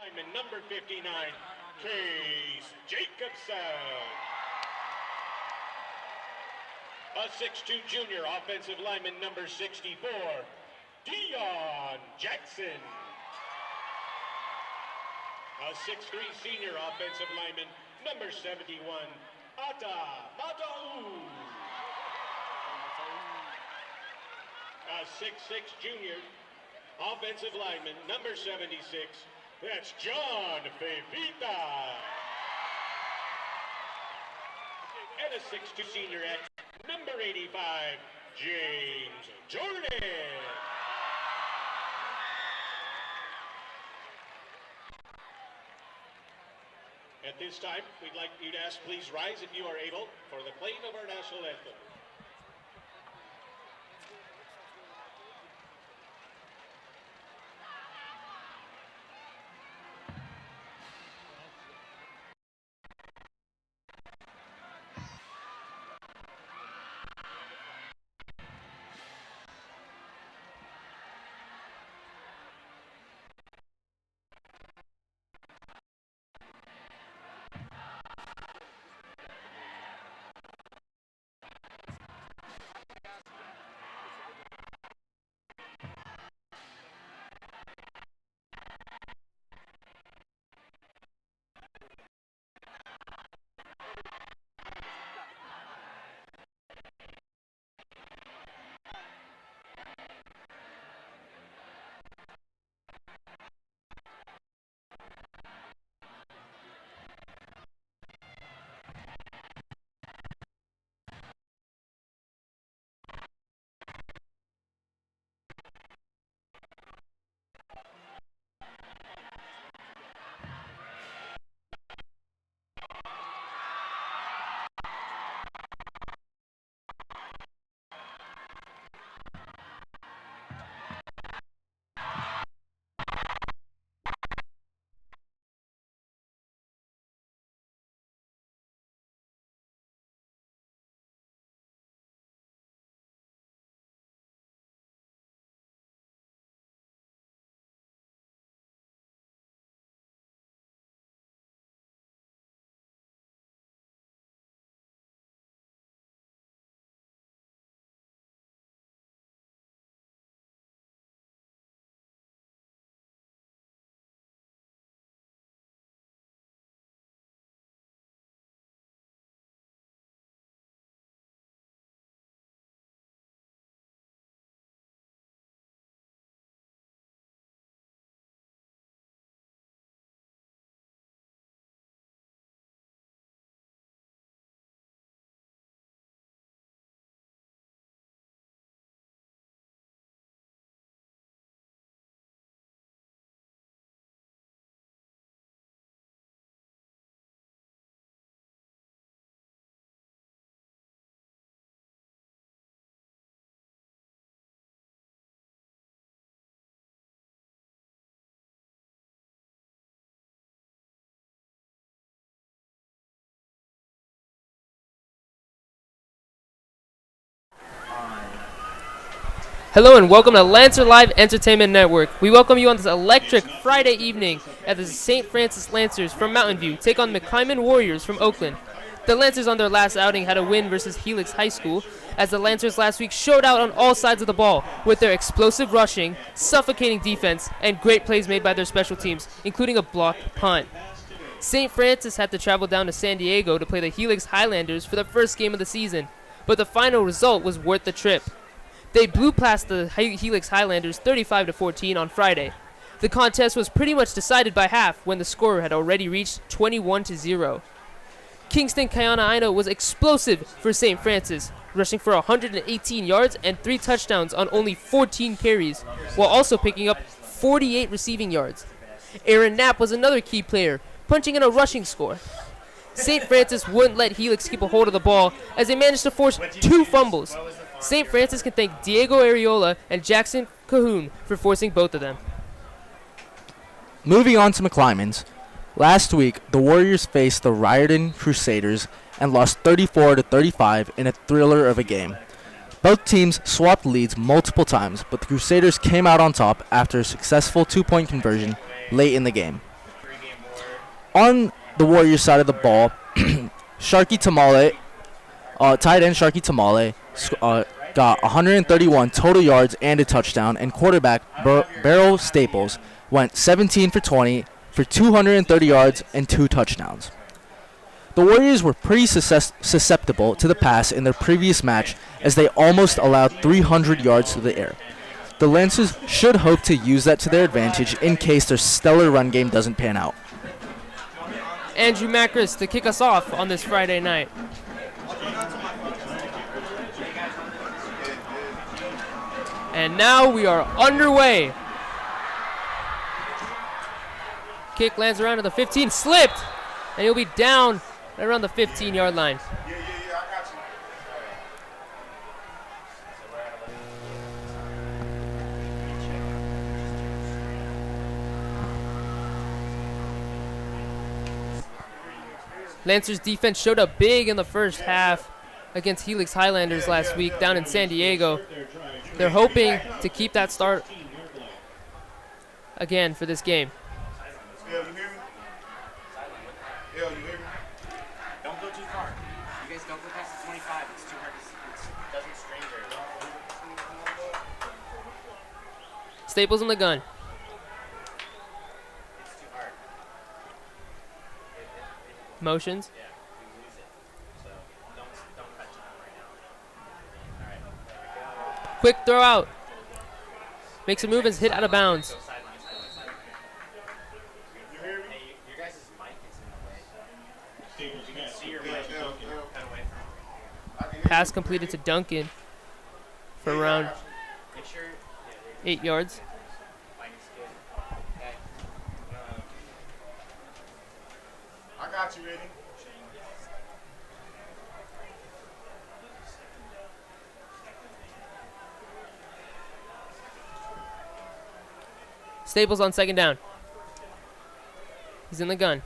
Lineman number 59, Case Jacobson. A 6'2 junior offensive lineman number 64, Dion Jackson. A 6'3 senior offensive lineman number 71, Ata Matau. A 6'6 junior offensive lineman number 76, that's John Fevita. And a 6'2 senior at number 85, James Jordan. At this time, we'd like you to ask, please rise if you are able for the playing of our national anthem. Hello and welcome to Lancer Live Entertainment Network. We welcome you on this electric Friday evening as the St. Francis Lancers from Mountain View take on McClymonds Warriors from Oakland. The Lancers on their last outing had a win versus Helix High School, as the Lancers last week showed out on all sides of the ball with their explosive rushing, suffocating defense, and great plays made by their special teams, including a blocked punt. St. Francis had to travel down to San Diego to play the Helix Highlanders for the first game of the season, but the final result was worth the trip. They blew past the Helix Highlanders 35-14 on Friday. The contest was pretty much decided by half when the score had already reached 21-0. Kingston Kayana Aino was explosive for St. Francis, rushing for 118 yards and 3 touchdowns on only 14 carries, while also picking up 48 receiving yards. Aaron Knapp was another key player, punching in a rushing score. St. Francis wouldn't let Helix keep a hold of the ball as they managed to force 2 fumbles. St. Francis can thank Diego Areola and Jackson Cahoon for forcing both of them. Moving on to McClymonds. Last week, the Warriors faced the Riordan Crusaders and lost 34-35 in a thriller of a game. Both teams swapped leads multiple times, but the Crusaders came out on top after a successful 2-point conversion late in the game. On the Warriors side of the ball, Sharky Tamale, tight end Sharky Tamale, got 131 total yards and a touchdown, and quarterback Beryl Staples went 17 for 20 for 230 yards and 2 touchdowns. The Warriors were pretty susceptible to the pass in their previous match, as they almost allowed 300 yards to the air. The Lancers should hope to use that to their advantage in case their stellar run game doesn't pan out. Andrew Macris to kick us off on this Friday night. And now we are underway. Kick lands around to the 15, slipped, and he'll be down right around the 15-yard line. Lancers defense showed up big in the first half against Helix Highlanders last week down in San Diego. They're hoping to keep that start again for this game. You hear me? You hear me? Don't go too far. You guys don't go past the 25. It's too hard. It doesn't strain very well. Staples in the gun. It's too hard. Motions. Yeah, we lose it. So don't cut time right now. All right, there we go. Quick throw out. Makes a move and is hit out of bounds. Hey, your guys' mic is in the way. You can see your mic. Cut away from it. Pass completed to Duncan for around Make sure. 8 yards. Mic is good. Okay. I got you, Eddie. Staples on second down. He's in the gun.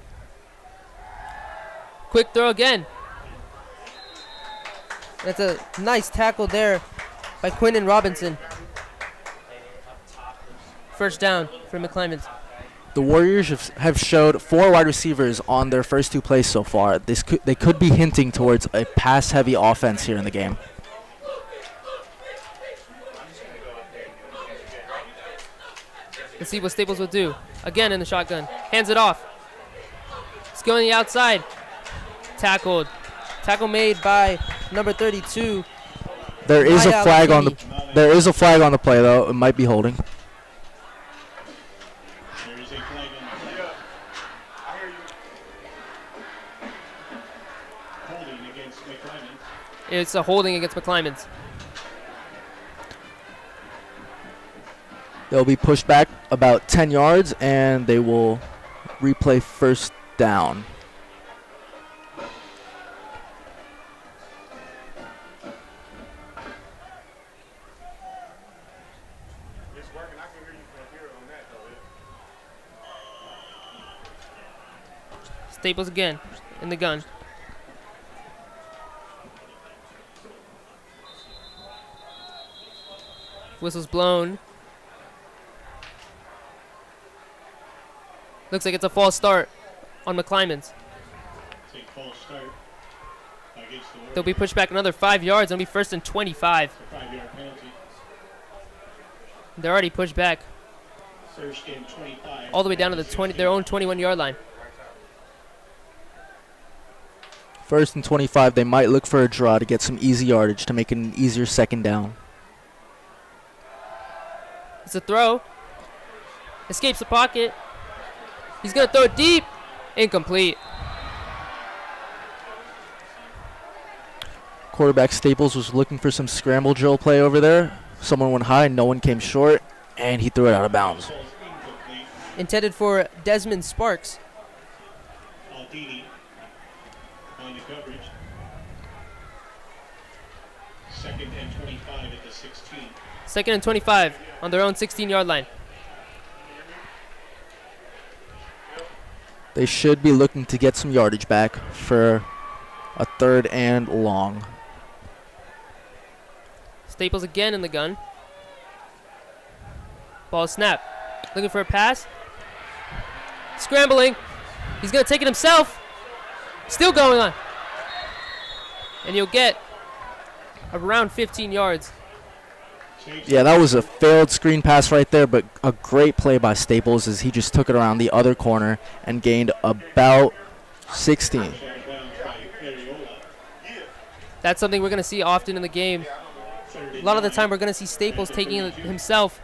Quick throw again. That's a nice tackle there by Quinton Robinson. First down for McClymonds. The Warriors have showed 4 wide receivers on their first 2 plays so far. They could be hinting towards a pass-heavy offense here in the game. Let's see what Staples will do. Again in the shotgun. Hands it off. He's going the outside. Tackled. Tackle made by number 32. There is a Maya flag on the Latini. there is a flag on the play though. It might be holding. There is a flag on the play. I hear you. Holding against McClymonds. It's a holding against McClymonds. They'll be pushed back about 10 yards and they will replay first down. It's working. I can hear you from here on that, though. Staples again in the gun. Whistle's blown. Looks like it's a false start on McClymonds. It's a false start against the They'll be pushed back another 5 yards. It'll be first and 25. 5-yard penalty. They're already pushed back First and 25. all the way down to their own 21-yard line. First and 25, they might look for a draw to get some easy yardage to make it an easier second down. It's a throw. Escapes the pocket. He's going to throw it deep. Incomplete. Quarterback Staples was looking for some scramble drill play over there. Someone went high, no one came short, and he threw it out of bounds. Incomplete. Intended for Desmond Sparks. Aldini on the coverage. Second and 25 at the 16. Second and 25 on their own 16-yard line. They should be looking to get some yardage back for a third and long. Staples again in the gun. Ball snap. Looking for a pass. Scrambling. He's going to take it himself. Still going on. And you'll get around 15 yards. Yeah, that was a failed screen pass right there, but a great play by Staples as he just took it around the other corner and gained about 16. That's something we're going to see often in the game. A lot of the time we're going to see Staples taking it himself.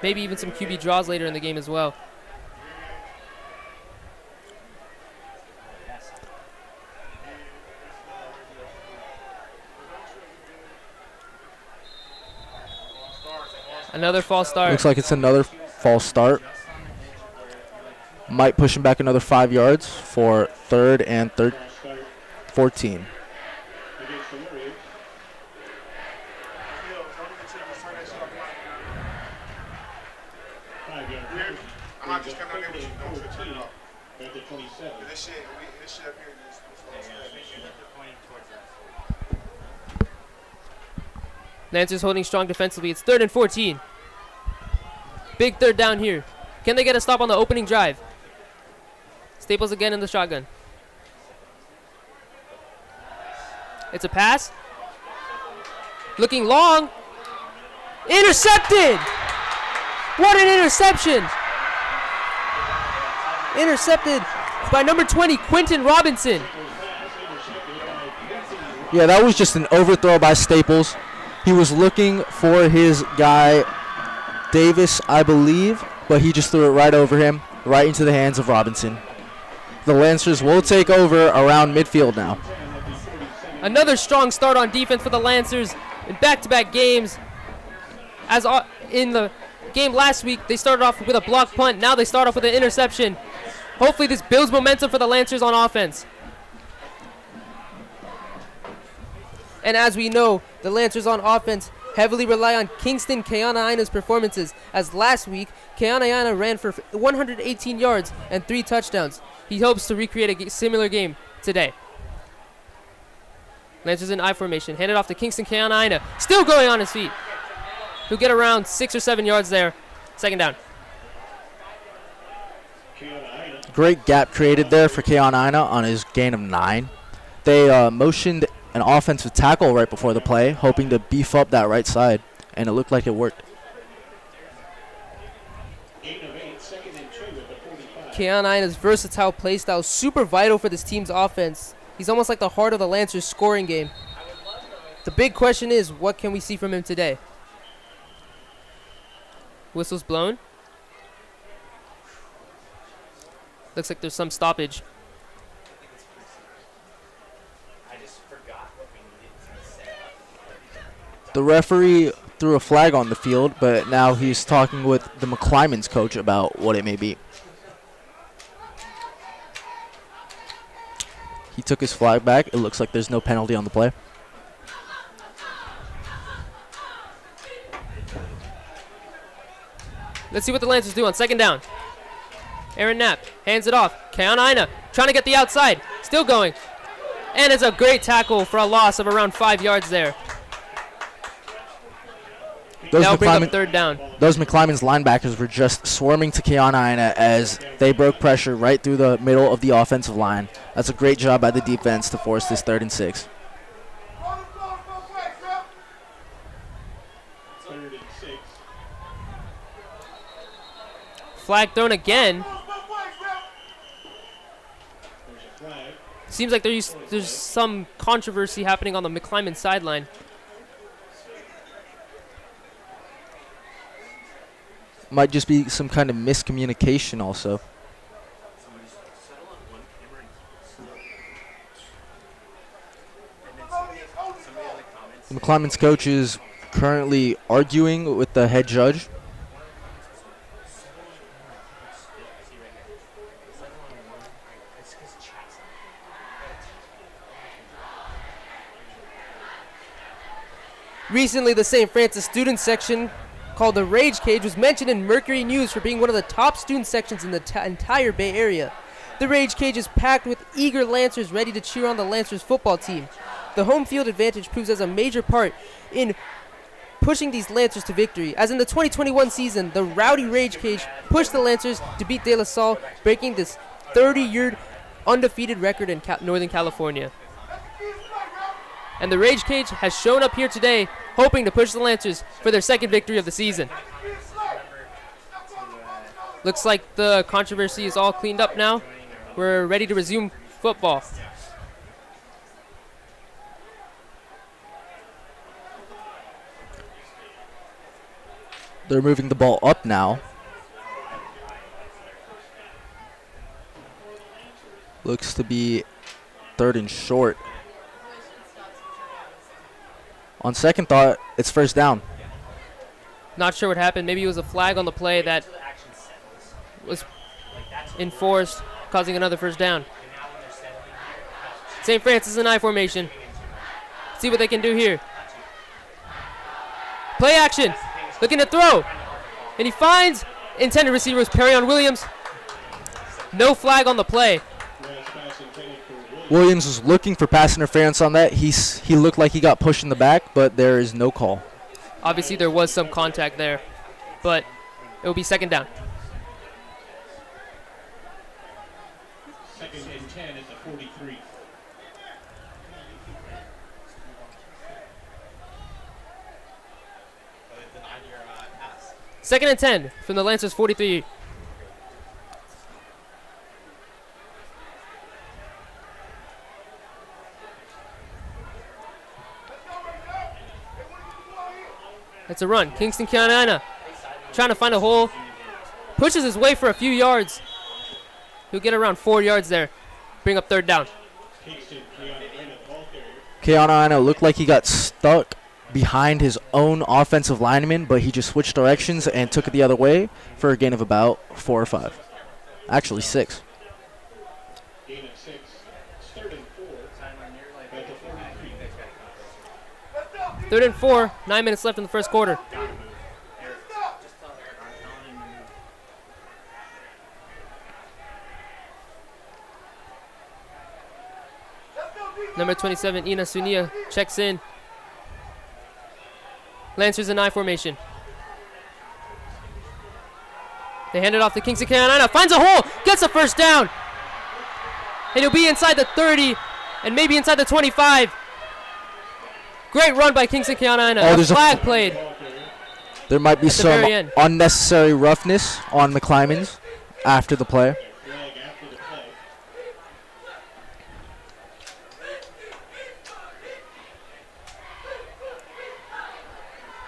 Maybe even some QB draws later in the game as well. Another false start. Looks like it's another false start. Might push him back another 5 yards for 3rd and 14. I'm not just coming out there with you. Don't switch it up. This shit up here is Lancers holding strong defensively. It's 3rd and 14. Big 3rd down here. Can they get a stop on the opening drive? Staples again in the shotgun. It's a pass. Looking long. Intercepted! What an interception! Intercepted by number 20, Quentin Robinson. Yeah, that was just an overthrow by Staples. He was looking for his guy, Davis, I believe, but he just threw it right over him, right into the hands of Robinson. The Lancers will take over around midfield now. Another strong start on defense for the Lancers in back-to-back games. As in the game last week, they started off with a block punt. Now they start off with an interception. Hopefully this builds momentum for the Lancers on offense. And as we know, the Lancers on offense heavily rely on Kingston Keanaina's performances, as last week, Keanaina ran for 118 yards and 3 touchdowns. He hopes to recreate a similar game today. Lancers in I formation, handed off to Kingston Keanaina, still going on his feet. He'll get around 6 or 7 yards there. 2nd down. Great gap created there for Keanaina on his gain of 9. They motioned an offensive tackle right before the play, hoping to beef up that right side, and it looked like it worked. Keanaina's versatile play style is super vital for this team's offense. He's almost like the heart of the Lancers scoring game. The big question is, what can we see from him today? Whistle's blown. Looks like there's some stoppage. The referee threw a flag on the field, but now he's talking with the McClymonds coach about what it may be. He took his flag back. It looks like there's no penalty on the play. Let's see what the Lancers do on 2nd down. Aaron Knapp hands it off. Keanaina trying to get the outside. Still going. And it's a great tackle for a loss of around 5 yards there. That'll bring up 3rd down. Those McClymonds linebackers were just swarming to Keanaina as they broke pressure right through the middle of the offensive line. That's a great job by the defense to force this 3rd and 6. Flag thrown again. Seems like there's some controversy happening on the McClymonds sideline. Might just be some kind of miscommunication also. The McClymonds coach is currently arguing with the head judge. Recently, the St. Francis student section, called the Rage Cage, was mentioned in Mercury News for being one of the top student sections in the entire Bay Area. The Rage Cage is packed with eager Lancers ready to cheer on the Lancers football team. The home field advantage proves as a major part in pushing these Lancers to victory. As in the 2021 season, the rowdy Rage Cage pushed the Lancers to beat De La Salle, breaking this 30-year undefeated record in Northern California. And the Rage Cage has shown up here today, hoping to push the Lancers for their second victory of the season. Looks like the controversy is all cleaned up now. We're ready to resume football. They're moving the ball up now. Looks to be 3rd and short. On second thought, it's first down. Not sure what happened. Maybe it was a flag on the play that was enforced, causing another first down. St. Francis in I formation. See what they can do here. Play action. Looking to throw. And he finds intended receiver was Perryon Williams. No flag on the play. Williams was looking for pass interference on that. He looked like he got pushed in the back, but there is no call. Obviously, there was some contact there, but it will be second down. 2nd and 10 at the 43. Second and 10 from the Lancers 43. It's a run. Kingston Carolina trying to find a hole. Pushes his way for a few yards. He'll get around 4 yards there. Bring up third down. Carolina looked like he got stuck behind his own offensive lineman, but he just switched directions and took it the other way for a gain of about 4 or 5. Actually, 6. Gain of 6. 3rd and 4. At the 43. 3rd and 4. 9 minutes left in the first quarter. Number 27, Ina Sunia, checks in. Lancers in I formation. They hand it off to Kingston Carolina. Finds a hole. Gets a first down. And he'll be inside the 30 and maybe inside the 25. Great run by Kingston Carolina. Oh, A there's a flag played. There might be At the very some end. unnecessary roughness on McClymonds after the play. Flag after the play.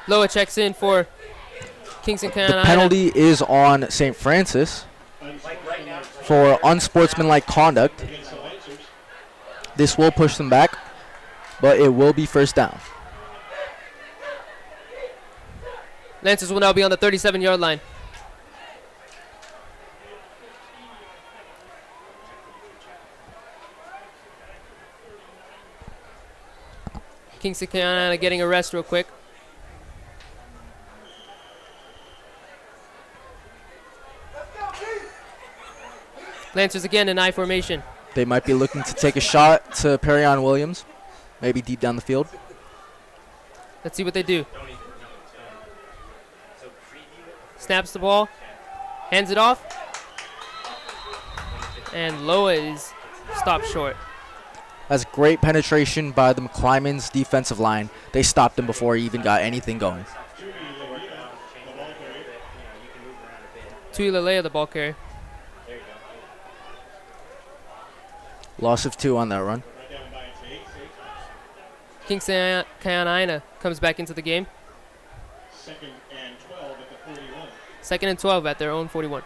Loa checks in for Kingston The Carolina. penalty is on St. Francis for unsportsmanlike conduct. Against the Lancers. This will push them back, but it will be first down. Lancers will now be on the 37-yard line. Kingston Carolina getting a rest real quick. Lancers again in I formation. They might be looking to take a shot to Perryon Williams, maybe deep down the field. Let's see what they do. Snaps the ball, hands it off, and Loa is stopped short. That's great penetration by the McClymonds defensive line. They stopped him before he even got anything going. Tuilalea, the ball carrier. Loss of 2 on that run. Kingston Carolina comes back into the game. 2nd and 12 at the 41. 2nd and 12 at their own 41.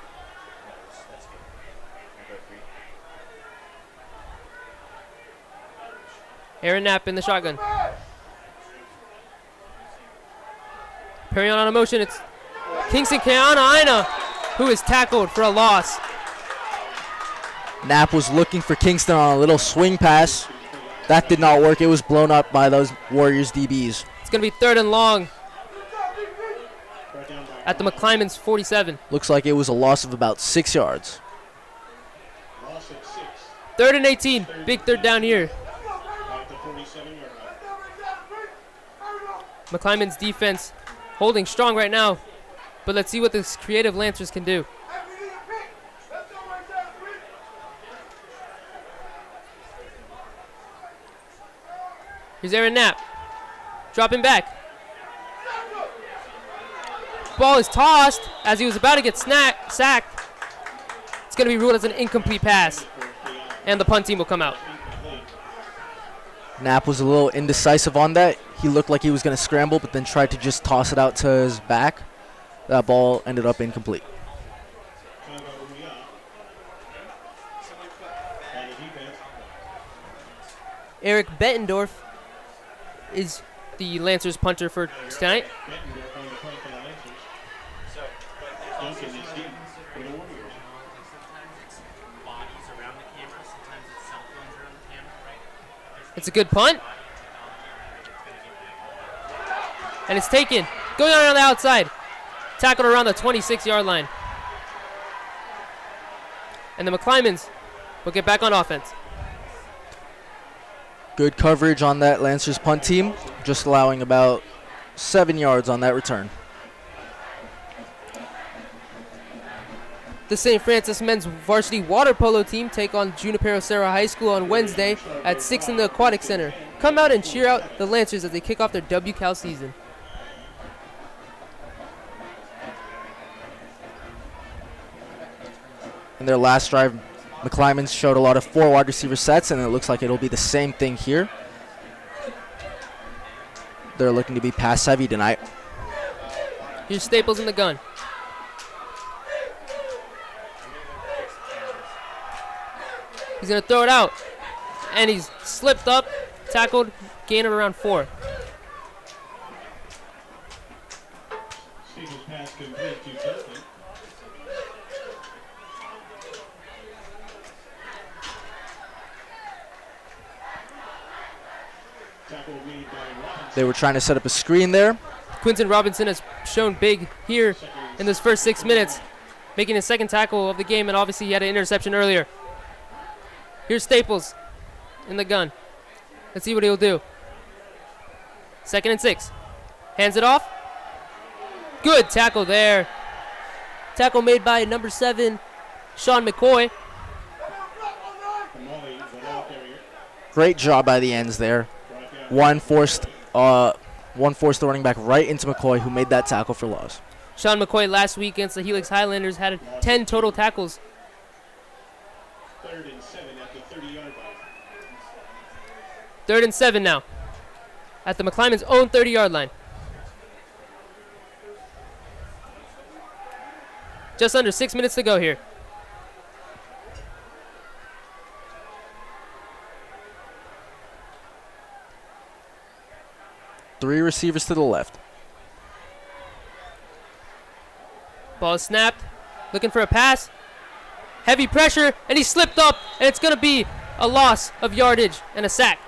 Aaron Knapp in the shotgun. Perryon on a motion. It's Kingston Carolina who is tackled for a loss. Knapp was looking for Kingston on a little swing pass. That did not work. It was blown up by those Warriors DBs. It's going to be 3rd and long at the McClymonds 47. Looks like it was a loss of about 6 yards. Loss of 6 3rd and 18. Big third down here. at the 47-yard line. McClymonds defense holding strong right now. But let's see what this creative Lancers can do. Here's Aaron Knapp. Dropping back. Ball is tossed as he was about to get sacked. It's going to be ruled as an incomplete pass. And the punt team will come out. Knapp was a little indecisive on that. He looked like he was going to scramble, but then tried to just toss it out to his back. That ball ended up incomplete. Eric Bettendorf is the Lancers punter for tonight. It's a good punt. And it's taken. Going on the outside. Tackled around the 26-yard line. And the McClymonds will get back on offense. Good coverage on that Lancers punt team, just allowing about 7 yards on that return. The St. Francis men's varsity water polo team take on Junipero Serra High School on Wednesday at 6 in the Aquatic Center. Come out and cheer out the Lancers as they kick off their WCAL season. In their last drive, McClymonds showed a lot of 4 wide receiver sets, and it looks like it'll be the same thing here. They're looking to be pass heavy tonight. Here's Staples in the gun. He's going to throw it out. And he's slipped up, tackled, gain of around 4. Staples pass complete to Justin. They were trying to set up a screen there. Quinton Robinson has shown big here in this first 6 minutes, making his second tackle of the game, and obviously he had an interception earlier. Here's Staples in the gun. Let's see what he'll do. 2nd and 6. Hands it off. Good tackle there. Tackle made by number 7, Sean McCoy. Great job by the ends there. One forced the running back right into McCoy, who made that tackle for loss. Sean McCoy last week against the Helix Highlanders had 10 total tackles. 3rd and 7 at the 30-yard line. 3rd and 7 now at the McClymonds' own 30-yard line. Just under 6 minutes to go here. Three receivers to the left. Ball is snapped. Looking for a pass. Heavy pressure, and he slipped up, and it's going to be a loss of yardage and a sack.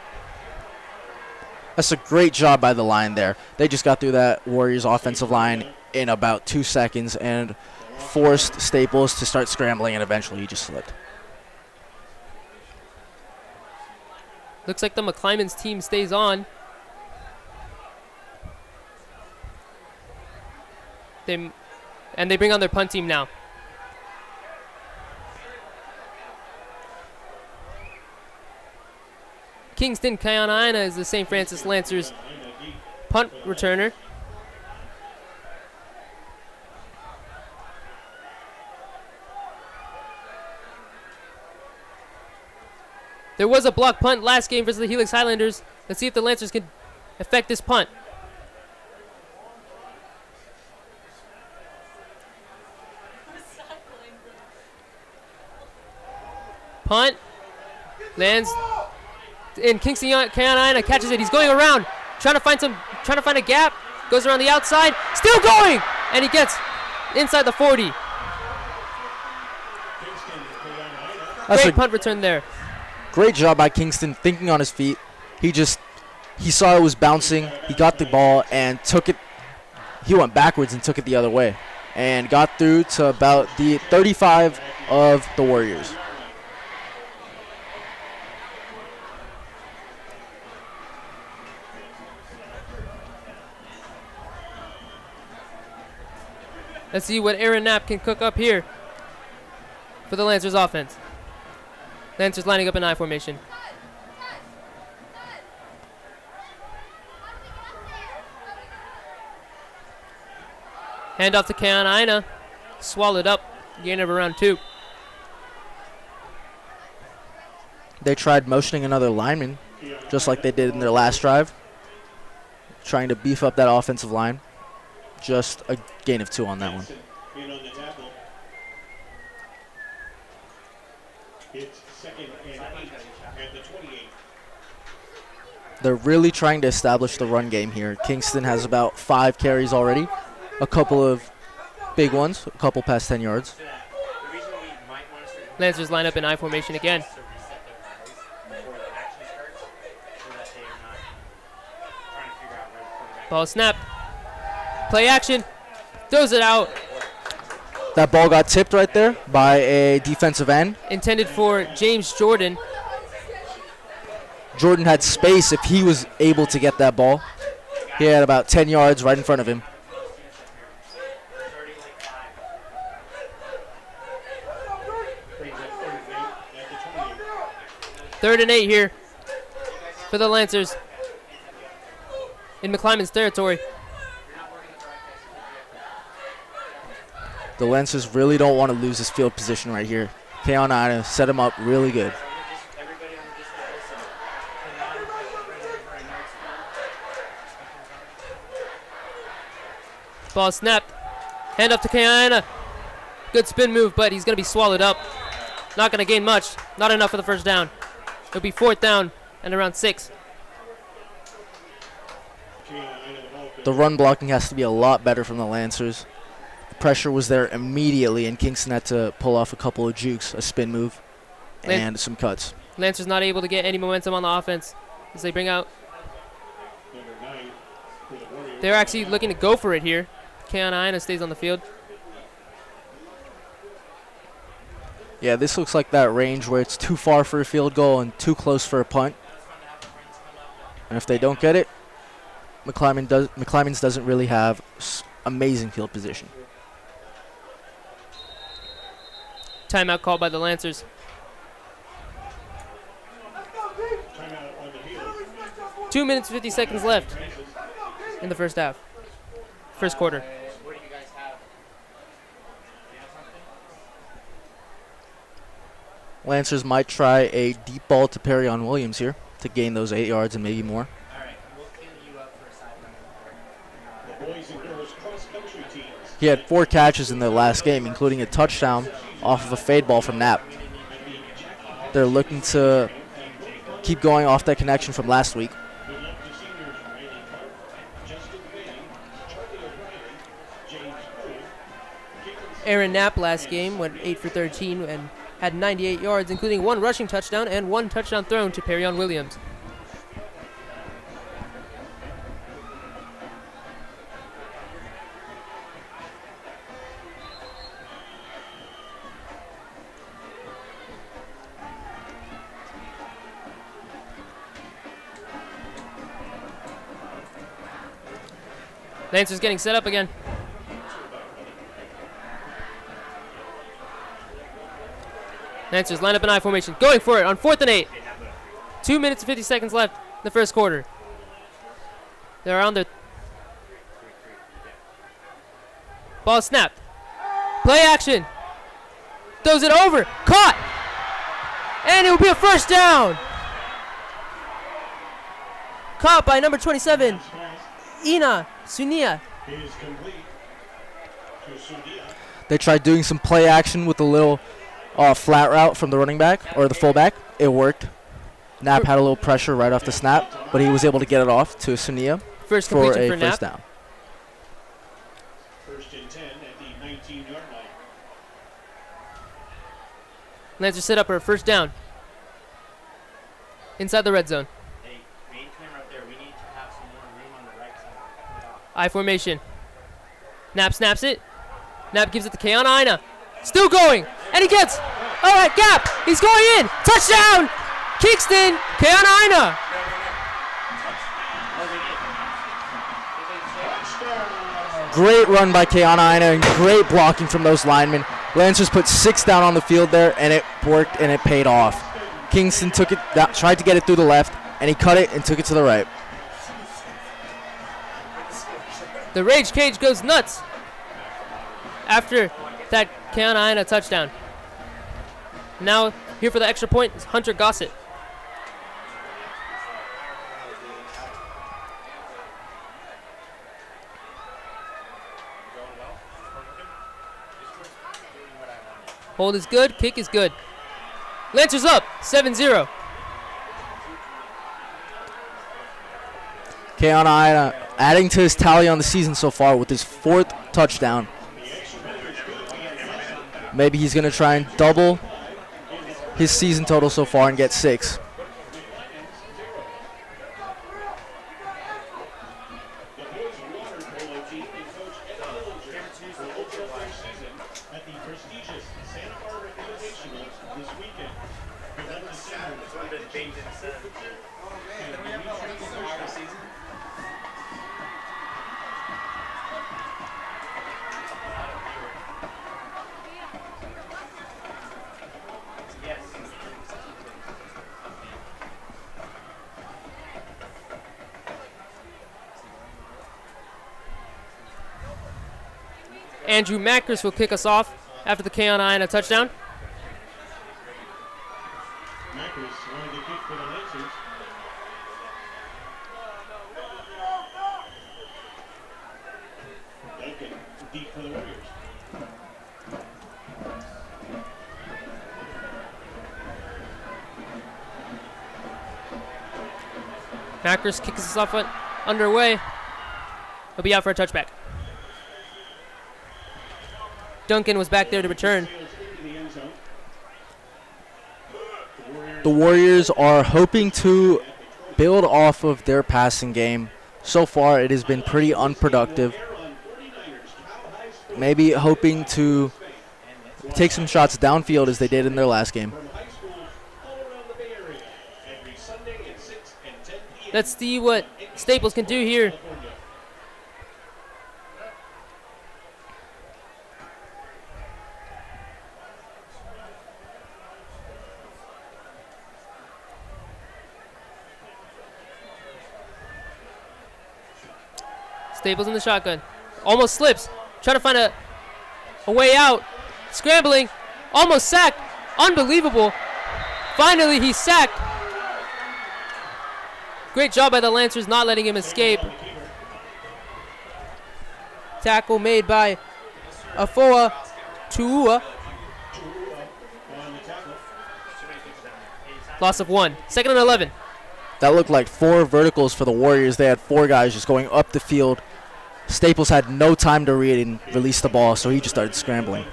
That's a great job by the line there. They just got through that Warriors offensive line in about 2 seconds and forced Staples to start scrambling, and eventually he just slipped. Looks like the McClymonds team stays on. They bring on their punt team now. Kingston Kayanaina is the St. Francis Lancers punt returner. There was a block punt last game versus the Helix Highlanders. Let's see if the Lancers can effect this punt. Punt lands, and Kingston Kayanaina catches it. He's going around, trying to find a gap. Goes around the outside, still going, and he gets inside the 40. Great punt return there. Great job by Kingston, thinking on his feet. He saw it was bouncing. He got the ball and took it. He went backwards and took it the other way, and got through to about the 35 of the Warriors. Let's see what Aaron Knapp can cook up here for the Lancers offense. Lancers lining up in I formation. Hand off to Keon Aina. Swallowed up. Gain of around 2. They tried motioning another lineman, just like they did in their last drive, trying to beef up that offensive line. Just a gain of 2 on that one. In on the tackle. It's 2nd and 8 at the 28. They're really trying to establish the run game here. Kingston has about 5 carries already, a couple of big ones, a couple past 10 yards. Lancers line up in I formation again. Ball snap. Play action. Throws it out. That ball got tipped right there by a defensive end. Intended for James Jordan. Jordan had space if he was able to get that ball. He had about 10 yards right in front of him. Third and 8 here for the Lancers in McClymonds territory. The Lancers really don't want to lose this field position right here. Keon Aina set him up really good. Ball snapped. Hand up to Keon Aina. Good spin move, but he's going to be swallowed up. Not going to gain much. Not enough for the first down. It'll be 4th down and around 6. The run blocking has to be a lot better from the Lancers. The pressure was there immediately, and Kingston had to pull off a couple of jukes, a spin move, and some cuts. Lancers not able to get any momentum on the offense as they bring out. They're actually looking to go for it here. Keon Aina stays on the field. Yeah, this looks like that range where it's too far for a field goal and too close for a punt. And if they don't get it, McClymonds doesn't really have amazing field position. Timeout called by the Lancers. 2 minutes, 50 seconds left in the first half. First quarter. Lancers might try a deep ball to Perryon Williams here to gain those 8 yards and maybe more. He had 4 catches in their last game, including a touchdown off of a fade ball from Knapp. They're looking to keep going off that connection from last week. Aaron Knapp last game went 8 for 13 and had 98 yards, including 1 rushing touchdown and 1 touchdown thrown to Perryon Williams. Lancers getting set up again. Lancers line up in I formation. Going for it on 4th and 8. 2 minutes and 50 seconds left in the first quarter. They're on their... Ball snapped. Play action. Throws it over. Caught. And it will be a first down. Caught by number 27, Ina Sunia. They tried doing some play action with a little flat route from the running back or the fullback. It worked. Knapp had a little pressure right off the snap, but he was able to get it off to Sunia for a first down. First and 10 at the 19-yard line. Lancers set up for a first down inside the red zone. Hey, main camera up there, we need to have some more room on the right side. I formation. Knapp snaps it. Knapp gives it to Keon Aina. Still going. And he gets. All right, gap. He's going in. Touchdown. Kingston. Keon Aina. Great run by Keon Aina and great blocking from those linemen. Lancers put 6 down on the field there, and it worked and it paid off. Kingston took it, tried to get it through the left, and he cut it and took it to the right. The Rage Cage goes nuts. after that Carolina touchdown. Now here for the extra point is Hunter Gossett. Hold is good, kick is good. Lancers up, 7-0. Carolina adding to his tally on the season so far with his 4th touchdown. Maybe he's going to try and double his season total so far and get 6. Andrew Macris will kick us off after the Carolina touchdown. Macris wanted to kick for the Lancers. Duncan deep for the Warriors. Macris kicks us off underway. He'll be out for a touchback. Duncan was back there to return. The Warriors are hoping to build off of their passing game. So far, it has been pretty unproductive. Maybe hoping to take some shots downfield as they did in their last game. Let's see what Staples can do here. Staples in the shotgun. Almost slips. Trying to find a way out. Scrambling. Almost sacked. Unbelievable. Finally, he's sacked. Great job by the Lancers not letting him escape. Tackle made by Afoa Tuua. Loss of 1. 2nd and 11. That looked like 4 verticals for the Warriors. They had 4 guys just going up the field. Staples had no time to read and release the ball, so he just started scrambling.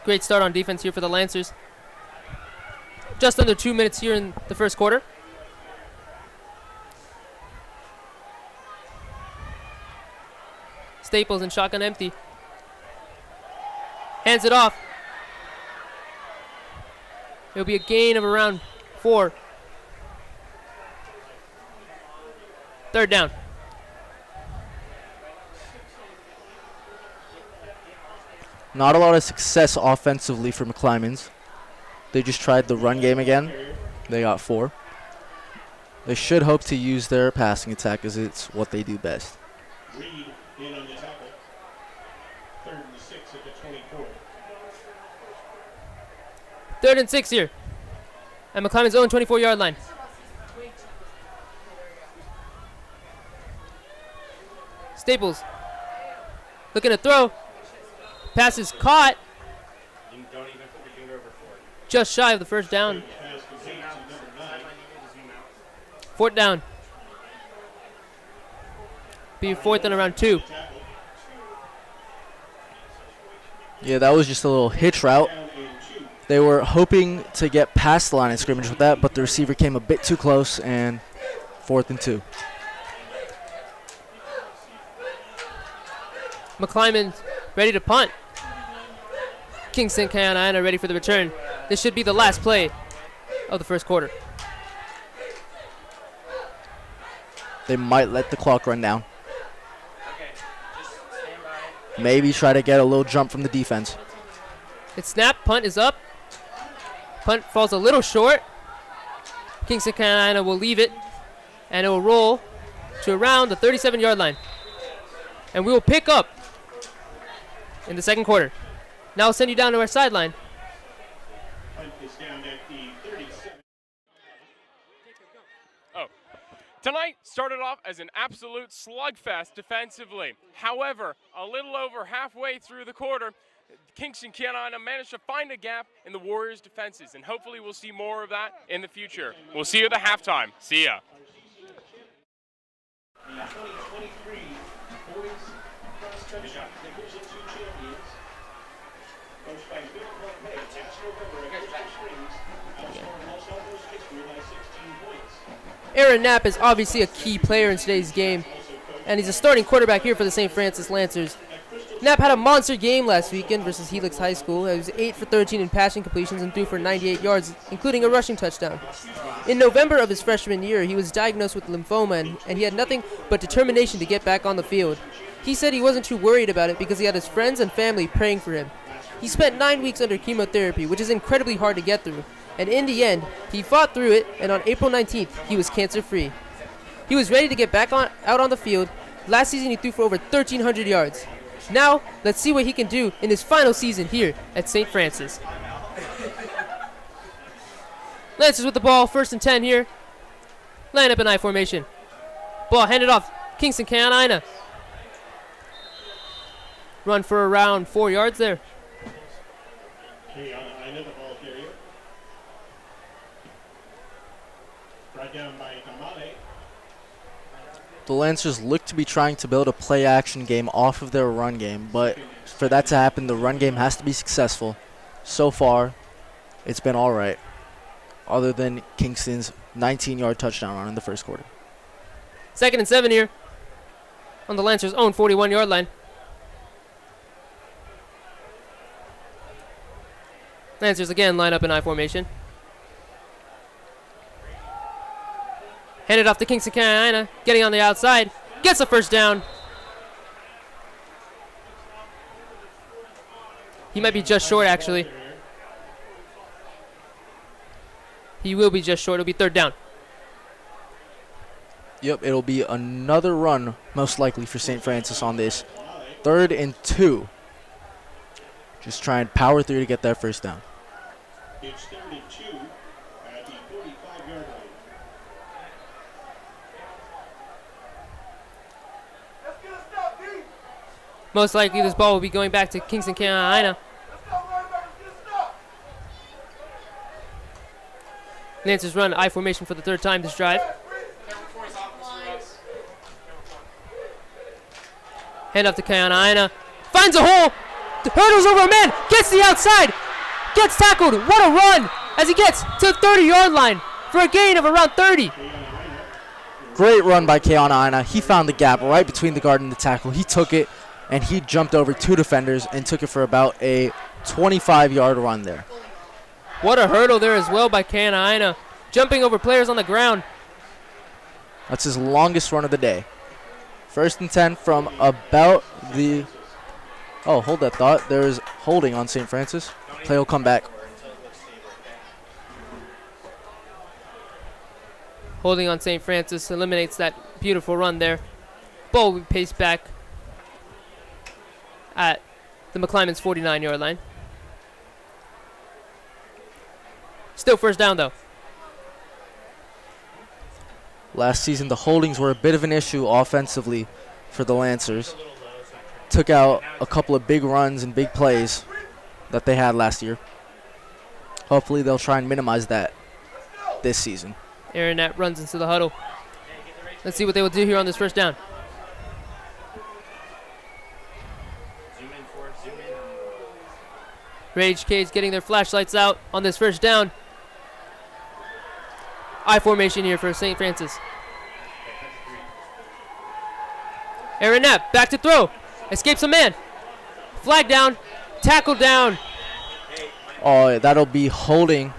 Great start on defense here for the Lancers. Just under 2 minutes here in the first quarter. Staples in shotgun empty. Hands it off. It'll be a gain of around 4. 3rd down. Not a lot of success offensively for McClymonds. They just tried the run game again. They got 4. They should hope to use their passing attack as it's what they do best. Reed in on the tackle. 3rd and 6 at the 24. 3rd and 6 here. At McClymonds' own 24-yard line. Staples looking to throw. Pass is caught. Don't even put your finger over forward. Just shy of the first down. 4th down. Be 4th and around 2. Yeah, that was just a little hitch route. They were hoping to get past the line of scrimmage with that, but the receiver came a bit too close, and 4th and 2. McClymonds ready to punt. Kingston Carolina ready for the return. This should be the last play of the first quarter. They might let the clock run down. Maybe try to get a little jump from the defense. It's snapped. Punt is up. Punt falls a little short. Kingston Carolina will leave it, and it will roll to around the 37-yard line. And we will pick up in the second quarter. Now I'll send you down to our sideline. Punt is down at the 37. Tonight started off as an absolute slugfest defensively. However, a little over halfway through the quarter, Kingston Carolina managed to find a gap in the Warriors' defenses, and hopefully we'll see more of that in the future. We'll see you at the halftime. See ya. The 2023 boys cross-country Division II champions, coached by Bill Buckman, last November at Crystal Springs, outscoring Los Altos history by 16 points. Aaron Knapp is obviously a key player in today's game, and he's a starting quarterback here for the St. Francis Lancers. Knapp had a monster game last weekend versus Helix High School. He was 8 for 13 in passing completions and threw for 98 yards, including a rushing touchdown. In November of his freshman year, he was diagnosed with lymphoma, and he had nothing but determination to get back on the field. He said he wasn't too worried about it because he had his friends and family praying for him. He spent 9 weeks under chemotherapy, which is incredibly hard to get through. And in the end, he fought through it, and on April 19th, he was cancer-free. He was ready to get back out on the field. Last season, he threw for over 1,300 yards. Now, let's see what he can do in his final season here at St. Francis. Lancers with the ball, 1st and 10 here. Line up in I formation. Ball handed off, Kingston Carolina. Run for around 4 yards there. Carolina, the ball carrier. Brought down by Kamale. The Lancers look to be trying to build a play-action game off of their run game, but for that to happen, the run game has to be successful. So far, it's been all right, other than Kingston's 19-yard touchdown run in the first quarter. 2nd and 7 here on the Lancers' own 41-yard line. Lancers again line up in I formation. Handed off to Kingston Carolina, getting on the outside, gets a first down. He might be just short, actually. He will be just short. It'll be 3rd down. Yep, it'll be another run, most likely, for St. Francis on this. 3rd and 2. Just try and power through to get that first down. It's 3rd and 2 at the 45-yard line. Most likely this ball will be going back to Kingston Carolina. Lancers run I formation for the 3rd time this drive. Hand off to Carolina. Finds a hole. Hurdles over a man. Gets the outside. Gets tackled. What a run as he gets to the 30-yard line for a gain of around 30. Great run by Carolina. He found the gap right between the guard and the tackle. He took it, and he jumped over 2 defenders and took it for about a 25-yard run there. What a hurdle there as well by Carolina, jumping over players on the ground. That's his longest run of the day. 1st and 10 from about the... Oh, hold that thought. There's holding on St. Francis. Play will come back. Holding on St. Francis eliminates that beautiful run there. Ball will be paced back at the McClymonds 49-yard line. Still 1st down, though. Last season, the holdings were a bit of an issue offensively for the Lancers. Took out a couple of big runs and big plays that they had last year. Hopefully, they'll try and minimize that this season. Aaron Knapp runs into the huddle. Let's see what they will do here on this 1st down. Rage Cage getting their flashlights out on this 1st down. I formation here for St. Francis. Aaron Knapp back to throw. Escapes a man. Flag down. Tackle down. Oh, that'll be holding.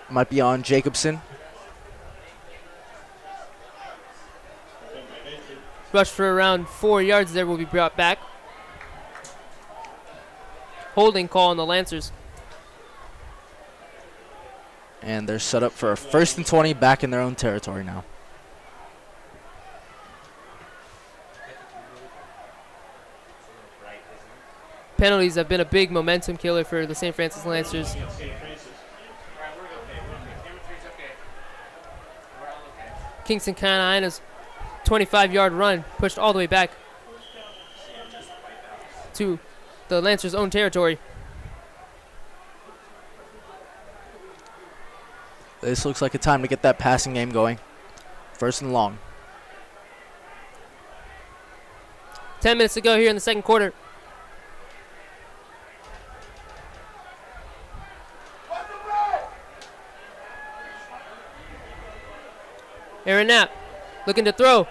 Might be on Jacobson. Rush for around 4 yards there will be brought back. Holding call on the Lancers. And they're set up for a 1st and 20 back in their own territory now. penalties have been a big momentum killer for the St. Francis Lancers. St. Francis. Kingston Carolina's 25-yard run pushed all the way back to the Lancers' own territory. This looks like a time to get that passing game going. First and long. 10 minutes to go here in the second quarter. Aaron Knapp looking to throw.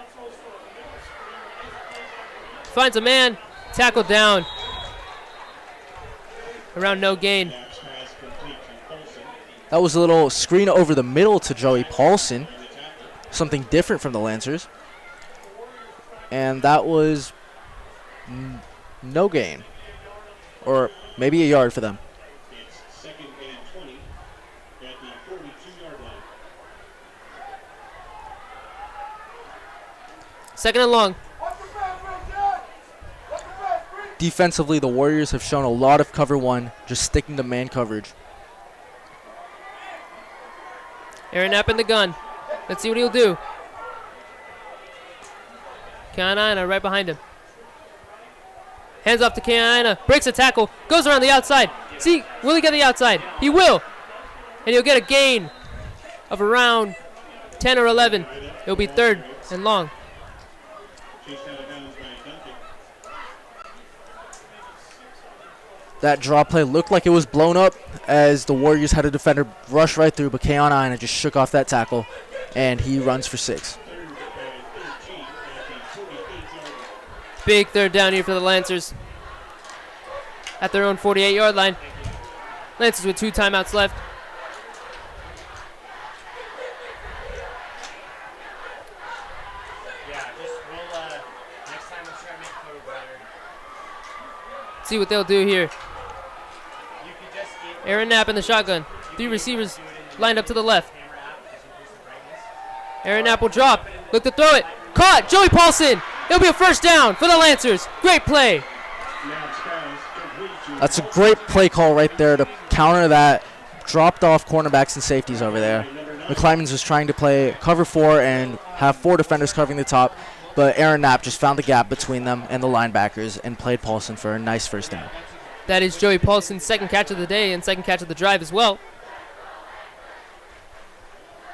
Finds a man. Tackled down. Around no gain. Pass complete to Paulson. That was a little screen over the middle to Joey Paulson. Something different from the Lancers. And that was no gain. Or maybe a yard for them. It's 2nd and 20 at the 42-yard line. Second and long. Defensively, the Warriors have shown a lot of cover one, just sticking to man coverage. Aaron Knapp in the gun. Let's see what he'll do. Carolina right behind him. Hands off to Carolina. Breaks a tackle. Goes around the outside. See, will he get the outside? He will. And he'll get a gain of around 10 or 11. It'll be third and long. Chased out of bounds by Duncan. That draw play looked like it was blown up as the Warriors had a defender rush right through, but Carolina just shook off that tackle, and he runs for 6. 3rd and 13 at the 48-yard line. Big third down here for the Lancers. At their own 48-yard line. Lancers with 2 timeouts left. Yeah, just we'll next time we'll try to make it a little better. See what they'll do here. You could just get Aaron Knapp in the shotgun. 3 receivers lined up to the left. camera app, just increase the brightness. Aaron Knapp will drop. Look to throw it. Caught. Joey Paulson. It'll be a first down for the Lancers. Great play. Now it's pass complete to That's a great play call right there to counter that dropped off cornerbacks and safeties over there. McClymonds was trying to play cover 4 and have 4 defenders covering the top, but Aaron Knapp just found the gap between them and the linebackers and played Paulson for a nice first down. That is Joey Paulson's second catch of the day and second catch of the drive as well.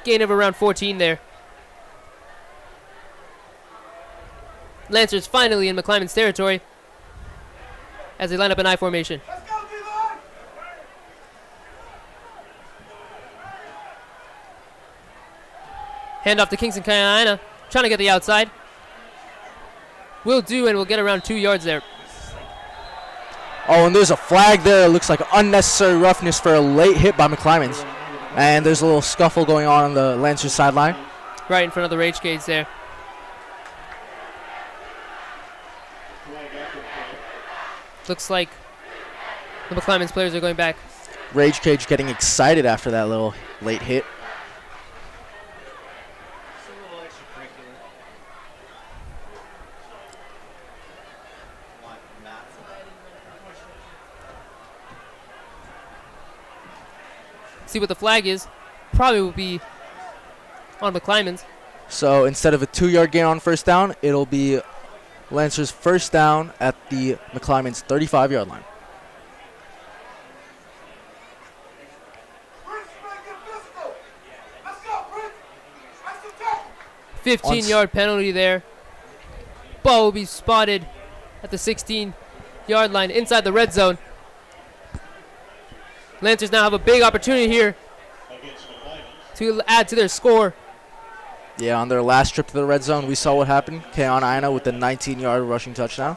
Gain of around 14 there. Lancers finally in McClymonds territory as they line up an I formation. Hand off to Kingston Carolina, trying to get the outside. Will do, and we'll get around 2 yards there. Oh, and there's a flag there. It looks like unnecessary roughness for a late hit by McClymonds. And there's a little scuffle going on the Lancers sideline. Right in front of the rage cage there. flag after the play. Looks like the McClymonds players are going back. Rage Cage getting excited after that little late hit. It's a little extracurricular. Want math? See what the flag is. Probably will be on McClymonds. So instead of a 2-yard gain on first down, it'll be Lancers first down at the McClymonds 35-yard line. 15-yard penalty there. Ball will be spotted at the 16-yard line inside the red zone. Lancers now have a big opportunity here Against McClymonds. to add to their score. Yeah, on their last trip to the red zone, we saw what happened. Carolina with the 19-yard rushing touchdown.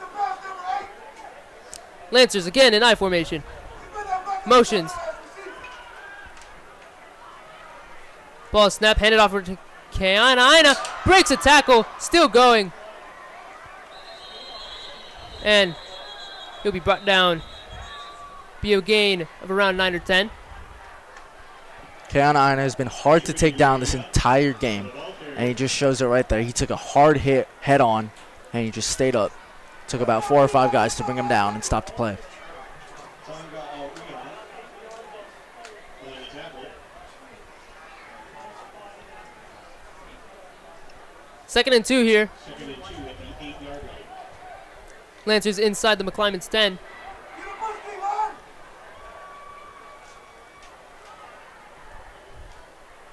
Lancers again in I formation. Motions. Ball snap, handed off to Carolina. Breaks a tackle, still going. And he'll be brought down. Be a gain of around 9 or 10. Carolina has been hard to take down this entire game, and he just shows it right there. He took a hard hit head on, and he just stayed up. Took about 4 or 5 guys to bring him down and stop the play. 2nd and 2 here. 2nd and 2 at the 8-yard line. Lancers inside the McClymonds 10.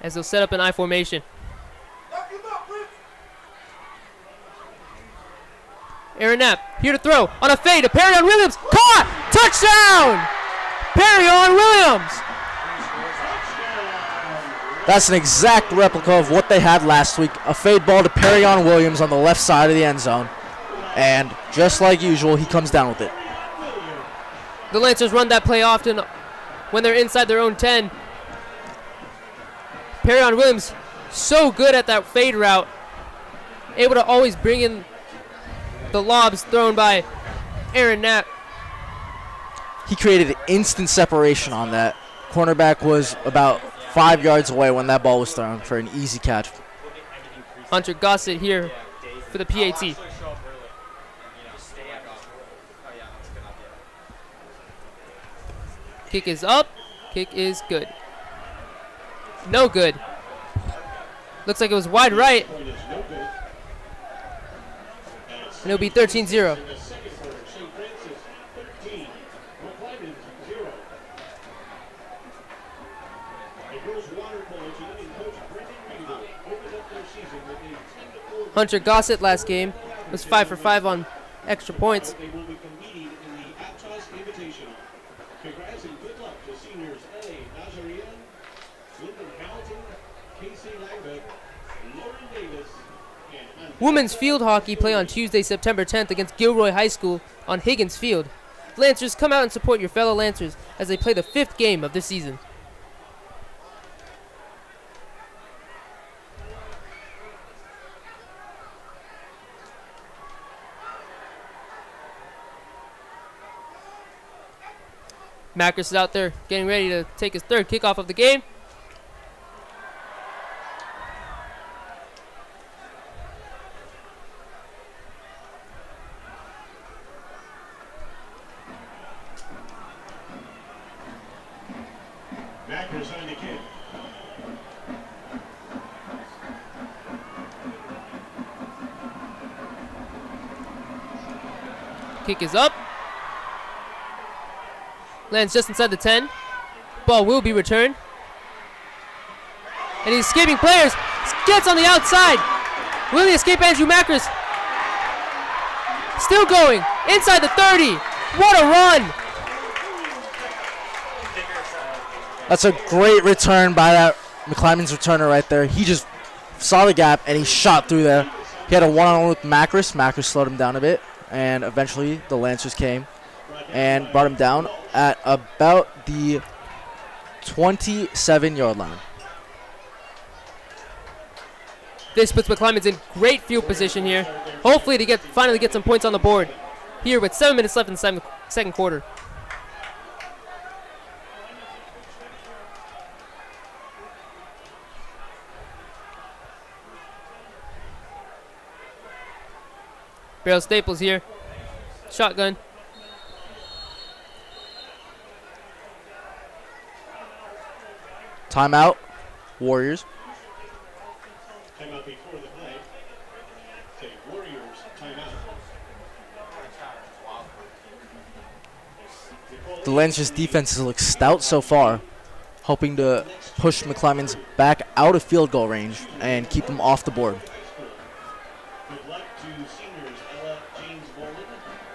As they'll set up an I formation. Aaron Knapp here to throw on a fade to Perry-On Williams. Caught! Touchdown! Perry-On Williams! That's an exact replica of what they had last week. A fade ball to Perry-On Williams on the left side of the end zone. And just like usual, he comes down with it. The Lancers run that play often when they're inside their own 10. Perry-On Williams, so good at that fade route. Able to always bring in the lobs thrown by Aaron Knapp. He created instant separation on that. Cornerback was about 5 yards away when that ball was thrown for an easy catch. Hunter Gossett here for the PAT. Kick is up. Kick is good. No good. Looks like it was wide right. Point is no good. And it'll be 13-0. In the second quarter, St. Francis 13, McClymonds 0. A girls water polo team and coach Brendan Regal opened up their season with a 10-4. Hunter Gossett last game was 5 for 5 on extra points. They will be competing in the Aptos Invitational. Congrats and good luck to seniors L.A. Nazarian, Lyndon Hamilton, Casey Langbeck, Lauren Davis, and Andre. Women's field hockey play on Tuesday, September 10th against Gilroy High School on Higgins Field. Lancers, come out and support your fellow Lancers as they play the 5th game of the season. Macris is out there getting ready to take his 3rd kickoff of the game. Macris on the kick. Kick is up. Lands just inside the 10. Ball will be returned. And he's escaping players. Gets on the outside. Will he escape Andrew Macris? Still going. Inside the 30. What a run. That's a great return by that McClymonds returner right there. He just saw the gap and he shot through there. He had a one-on-one with Macris. Macris slowed him down a bit. And eventually the Lancers came and brought him down at about the 27-yard line. This puts McClymonds in great field position here. Hopefully to finally get some points on the board here with 7 minutes left in the second quarter. Barrel Staples here. Shotgun. Timeout, Warriors. Timeout before the play. Okay, Warriors timeout. The Lancers defenses look stout so far, hoping to push McClymonds back out of field goal range and keep them off the board. Good luck to seniors Ella James Bolden,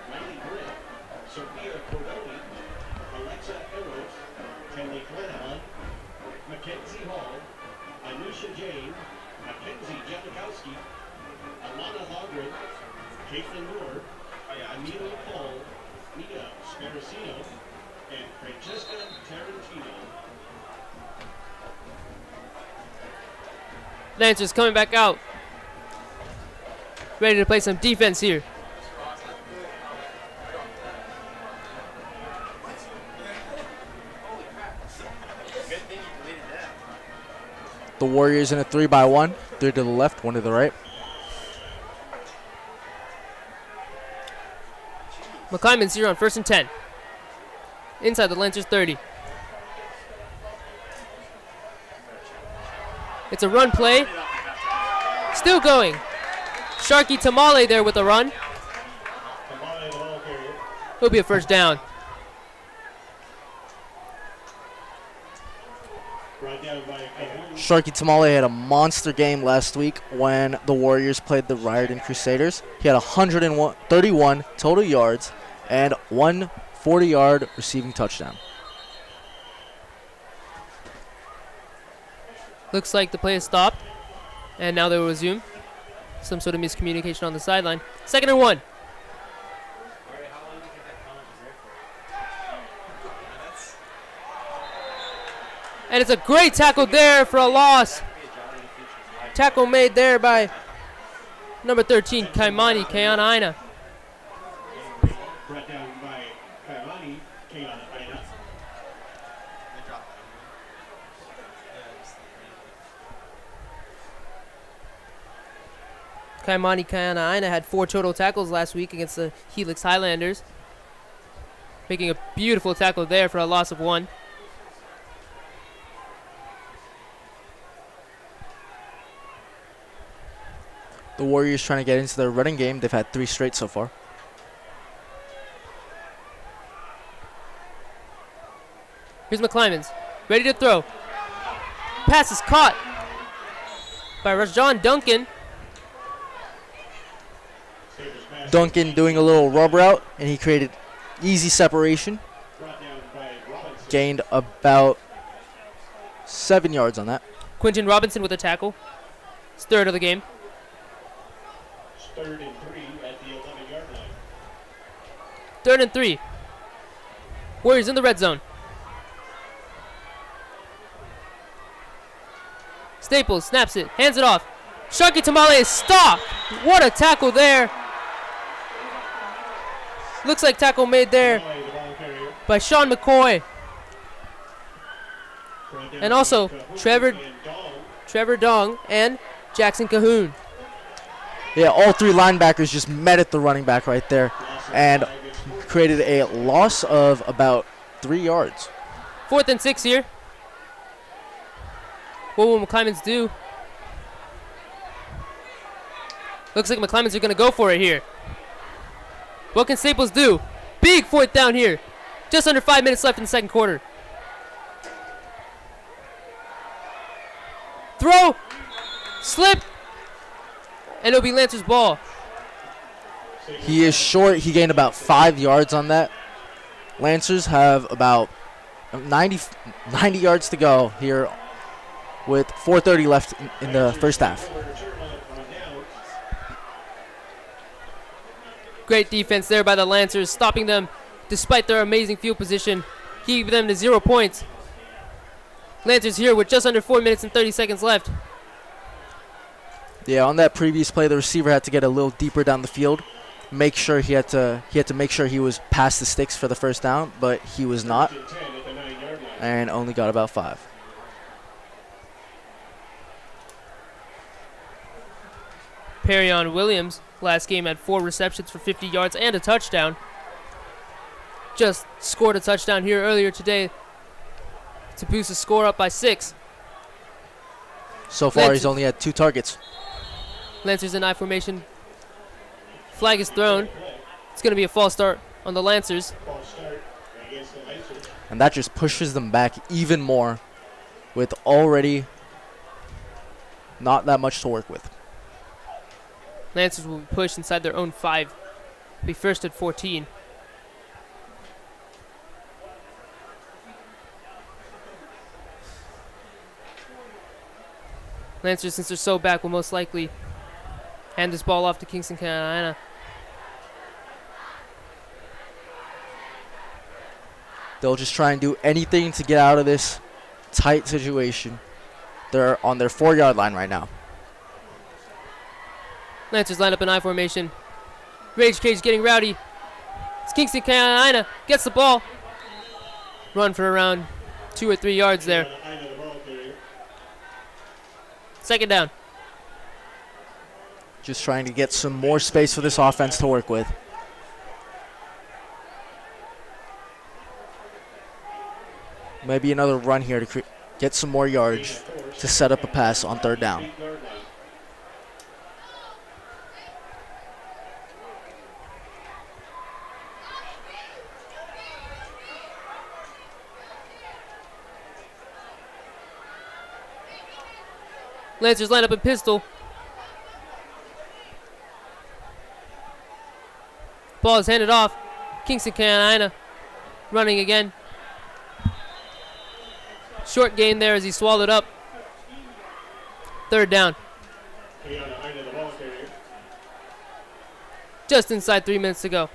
Riley Britt, Sophia Cordoni, Alexa Eros, Kelly Glenallen, Mackenzie Hall, Anusha Jane, Mackenzie Janikowski, Alana Logren, Caitlin Moore, Amelia Paul, Mia Sparacino, and Francesca Tarantino. Lancers coming back out. Ready to play some defense here. The Warriors in a 3-by-1. 3 to the left, 1 to the right. McClymonds here on 1st and 10. Inside the Lancers 30. It's a run play. Still going. Sharky Tamale there with a run. Tamale, the ball carrier. It'll be a first down. Brought down by Calhoun. Sharky Tamale had a monster game last week when the Warriors played the Riordan Crusaders. He had 131 total yards and one 40-yard receiving touchdown. Looks like the play has stopped, and now they will resume. Some sort of miscommunication on the sideline. 2nd and 1. And it's a great tackle there for a loss. Tackle made there by number 13, Kaimani Keanaina. Brought down by Kaimani, Keanaina. Kaimani Keanaina had 4 total tackles last week against the Helix Highlanders, making a beautiful tackle there for a loss of 1. The Warriors trying to get into their running game. They've had 3 straight so far. Here's McClymonds, ready to throw. Pass is caught by Rajon Duncan. Duncan doing a little rub route, and he created easy separation. Brought down by Robinson. Gained about 7 yards on that. Quinton Robinson with a tackle. It's 3rd of the game. 3rd and 3 at the 11-yard line. 3rd and 3. Warriors in the red zone. Staples snaps it, hands it off. Sharky Tamale is stopped. What a tackle there. Looks like tackle made there Tamale, the ball carrier. by Sean McCoy. Brought down And also by Calhoun Trevor and Dong. Trevor Dong and Jackson Cahoon. Yeah, all 3 linebackers just met at the running back right there and created a loss of about 3 yards. 4th and 6 here. What will McClymonds do? Looks like McClymonds are going to go for it here. What can Staples do? Big 4th down here. Just under 5 minutes left in the 2nd quarter. Throw. Slip. And it'll be Lancers' ball. He is short. He gained about 5 yards on that. Lancers have about 90 yards to go here with 4:30 left in the first half. Great defense there by the Lancers, stopping them despite their amazing field position, keeping them to 0 points. Lancers here with just under 4 minutes and 30 seconds left. Yeah, on that previous play, the receiver had to get a little deeper down the field. Make sure he had to make sure he was past the sticks for the first down, but he was not, and only got about 5. Perrion Williams last game had 4 receptions for 50 yards and a touchdown. Just scored a touchdown here earlier today to boost the score up by 6. So far, he's only had 2 targets. Lancers in I formation. Flag is thrown. It's going to be a false start on the Lancers. And that just pushes them back even more with already not that much to work with. Lancers will be pushed inside their own 5. Be first at 14. Lancers, since they're so back, will most likely hand this ball off to Kingston Carolina. They'll just try and do anything to get out of this tight situation. They're on their 4-yard line right now. Lancers line up in I formation. Rage Cage getting rowdy. It's Kingston Carolina. Gets the ball. Run for around 2 or 3 yards there. 2nd down. Just trying to get some more space for this offense to work with. Maybe another run here to get some more yards to set up a pass on 3rd down. Lancers line up in pistol. Ball is handed off. Kingston Carolina running again. Short gain there as he swallowed up. Third down. Just inside 3 minutes to go.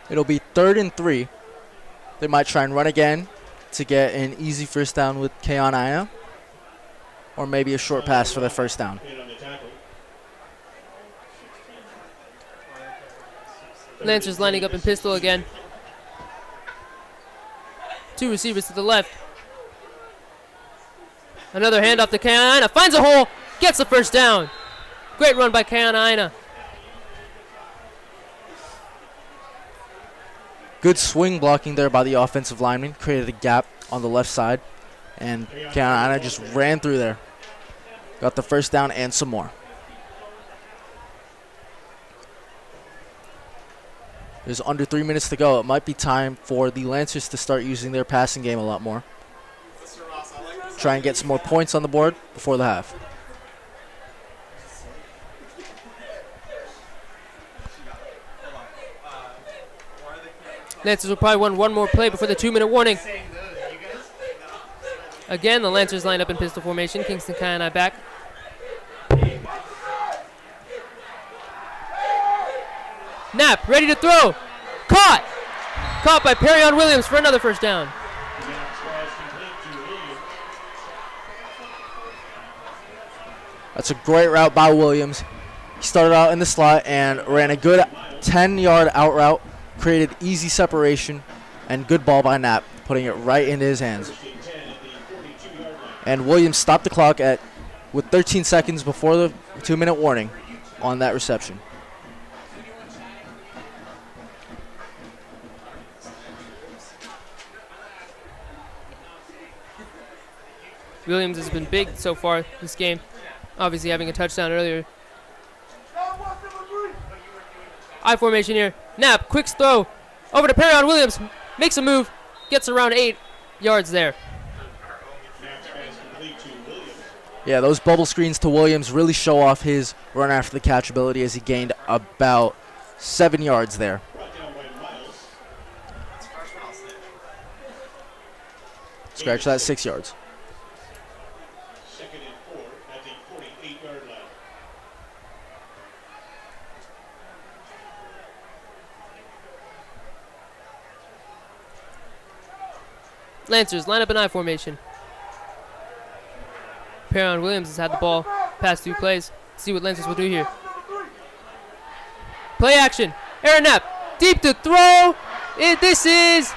It'll be 3rd and 3. They might try and run again to get an easy first down with Carolina, or maybe a short pass for the first down. Lancers lining up in pistol again. 2 receivers to the left. Another handoff to Carolina. Finds a hole. Gets the first down. Great run by Carolina. Good swing blocking there by the offensive lineman. Created a gap on the left side. And Carolina just ran through there. Got the first down and some more. There's under 3 minutes to go. It might be time for the Lancers to start using their passing game a lot more. Try and get some more points on the board before the half. Lancers will probably want one more play before the 2-minute warning. Again, the Lancers line up in pistol formation. Kingston Carolina back. Knapp ready to throw. Caught! Caught by Perrion Williams for another first down. That's a great route by Williams. He started out in the slot and ran a good 10-yard out route, created easy separation, and good ball by Knapp, putting it right into his hands. And Williams stopped the clock with 13 seconds before the 2-minute warning on that reception. Williams has been big so far this game, obviously having a touchdown earlier. I formation here. Knapp, quick throw. Over to Perrion Williams. Makes a move. Gets around 8 yards there. Yeah, those bubble screens to Williams really show off his run after the catch ability as he gained about 7 yards there. Scratch that, 6 yards. Lancers line up in I formation. Perrion Williams has had the ball past 2 plays. Let's see what Lancers will do here. Play action. Aaron Knapp deep to throw. This is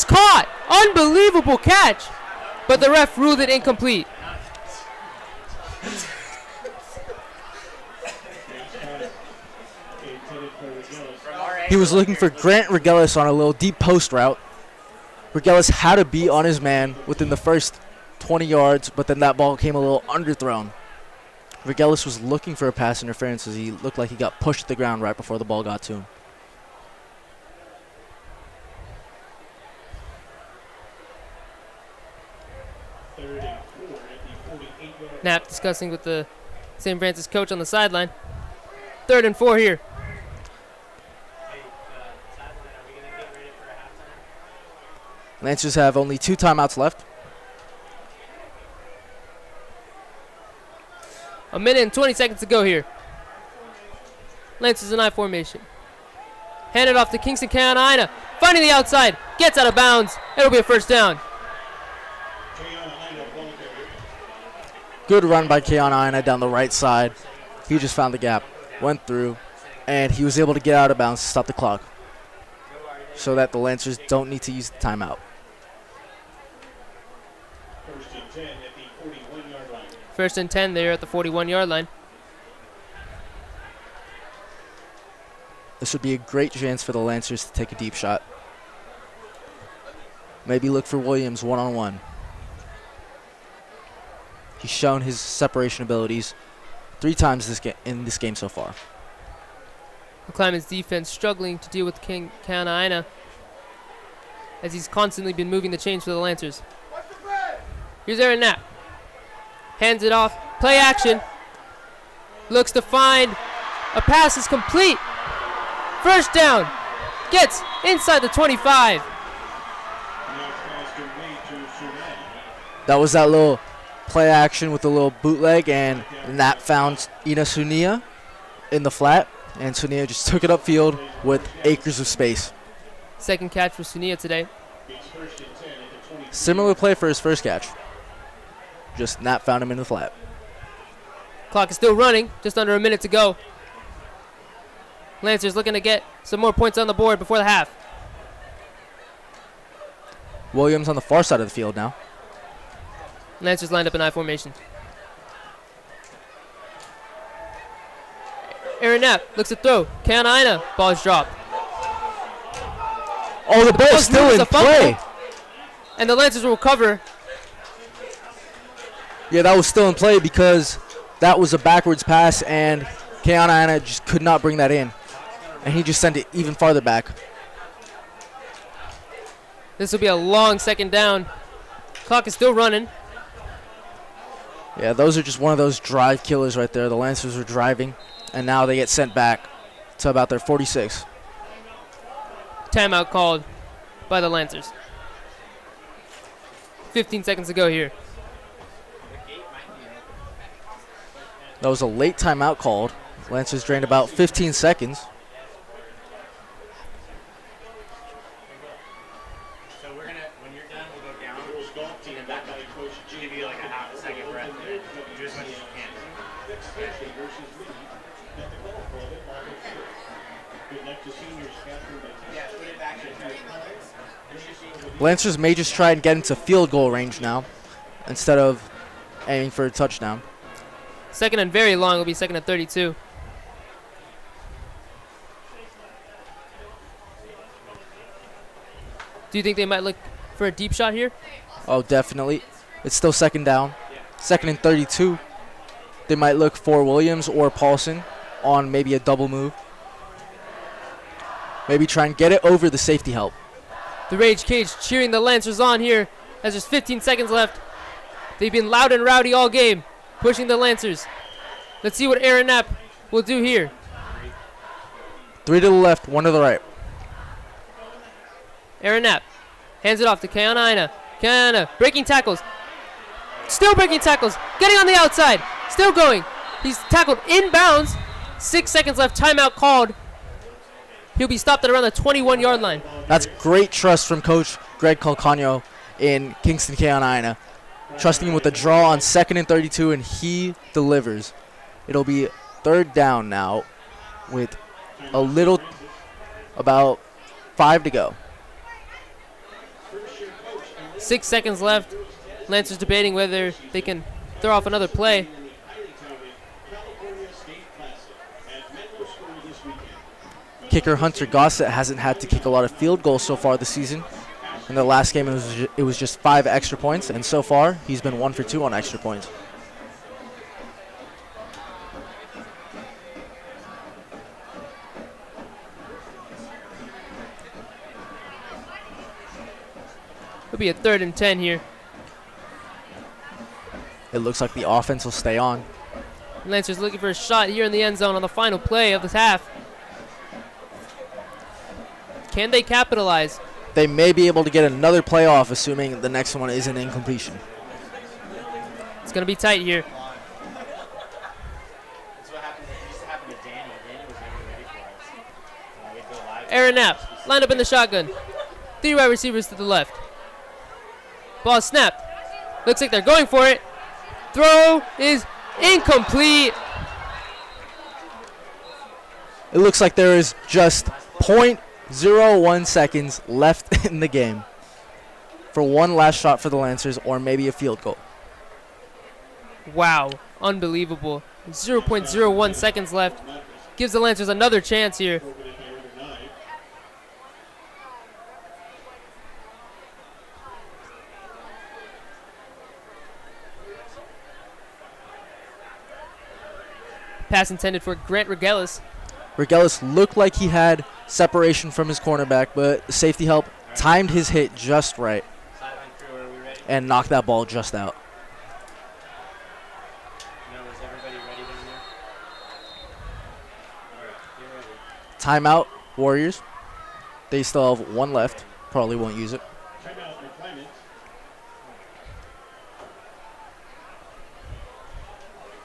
caught. Unbelievable catch. But the ref ruled it incomplete. He was looking for Grant Regelis on a little deep post route. Regelis had to be on his man within the first 20 yards, but then that ball came a little underthrown. Regelis was looking for a pass interference as he looked like he got pushed to the ground right before the ball got to him. Knapp discussing with the St. Francis coach on the sideline. 3rd and 4 here. Lancers have only 2 timeouts left. A minute and 20 seconds to go here. Lancers in I formation. Handed off to Kingston Carolina. Finding the outside. Gets out of bounds. It'll be a first down. Good run by Carolina down the right side. He just found the gap, went through, and he was able to get out of bounds to stop the clock so that the Lancers don't need to use the timeout. First and 10 there at the 41-yard line. This would be a great chance for the Lancers to take a deep shot. Maybe look for Williams one-on-one. He's shown his separation abilities 3 times in this game so far. McClymonds defense struggling to deal with Carolina. as he's constantly been moving the chains for the Lancers. Here's Aaron Knapp. Hands it off. Play action. Looks to find. A pass is complete. First down. Gets inside the 25. That was that little play action with the little bootleg, and Knapp found Ina Sunia in the flat, and Sunia just took it upfield with acres of space. Second catch for Sunia today. Similar play for his first catch. Just Knapp found him in the flat. Clock is still running, just under a minute to go. Lancers looking to get some more points on the board before the half. Williams on the far side of the field now. Lancers lined up in I formation. Aaron Knapp looks to throw. Ina. Ball is dropped. Oh, the ball's still in play. And the Lancers will recover. Yeah, that was still in play because that was a backwards pass, and Ina just could not bring that in. And he just sent it even farther back. This will be a long second down. Clock is still running. Yeah, those are just one of those drive killers right there. The Lancers were driving, and now they get sent back to about their 46. Timeout called by the Lancers. 15 seconds to go here. That was a late timeout called. Lancers drained about 15 seconds. So we're gonna, when you're done, we'll go down. And back up. Give you like a half a second breath. Do as much as you can. Lancers may just try and get into field goal range now instead of aiming for a touchdown. Second and very long will be second and 32. Do you think they might look for a deep shot here? Oh, definitely. It's still second down. Second and 32. They might look for Williams or Paulson on maybe a double move. Maybe try and get it over the safety help. The Rage Cage cheering the Lancers on here as there's 15 seconds left. They've been loud and rowdy all game, pushing the Lancers. Let's see what Aaron Knapp will do here. 3 to the left, 1 to the right. Aaron Knapp hands it off to Ina. Ina breaking tackles. Still breaking tackles. Getting on the outside. Still going. He's tackled inbounds. 6 seconds left. Timeout called. He'll be stopped at around the 21-yard line. That's great trust from Coach Greg Calcagno in Kingston Ina. Trusting him with a draw on second and 32, and he delivers. It'll be third down now with about 5 to go. 6 seconds left. Lancers debating whether they can throw off another play. Kicker Hunter Gossett hasn't had to kick a lot of field goals so far this season. In the last game, it was just 5 extra points, and so far, he's been 1 for 2 on extra points. It'll be a 3rd and 10 here. It looks like the offense will stay on. Lancers looking for a shot here in the end zone on the final play of this half. Can they capitalize? They may be able to get another playoff, assuming the next one is an incompletion. It's going to be tight here. That's what happened. It used to happen to Danny. Danny was never ready for us. We'd go live. Aaron Knapp lined up in the shotgun. 3 wide receivers to the left. Ball snapped. Looks like they're going for it. Throw is incomplete. It looks like there is just 0.01 seconds left in the game for one last shot for the Lancers or maybe a field goal. Wow, unbelievable. 0.01 seconds left. Gives the Lancers another chance here. Pass intended for Grant Regelis. Regelis looked like he had separation from his cornerback, but the safety help timed his hit just right Sideline crew, are we ready? and knocked that ball just out. No, is everybody ready down there? All right, get ready. Timeout, Warriors. They still have one left. Probably won't use it. Timeout, McClymonds.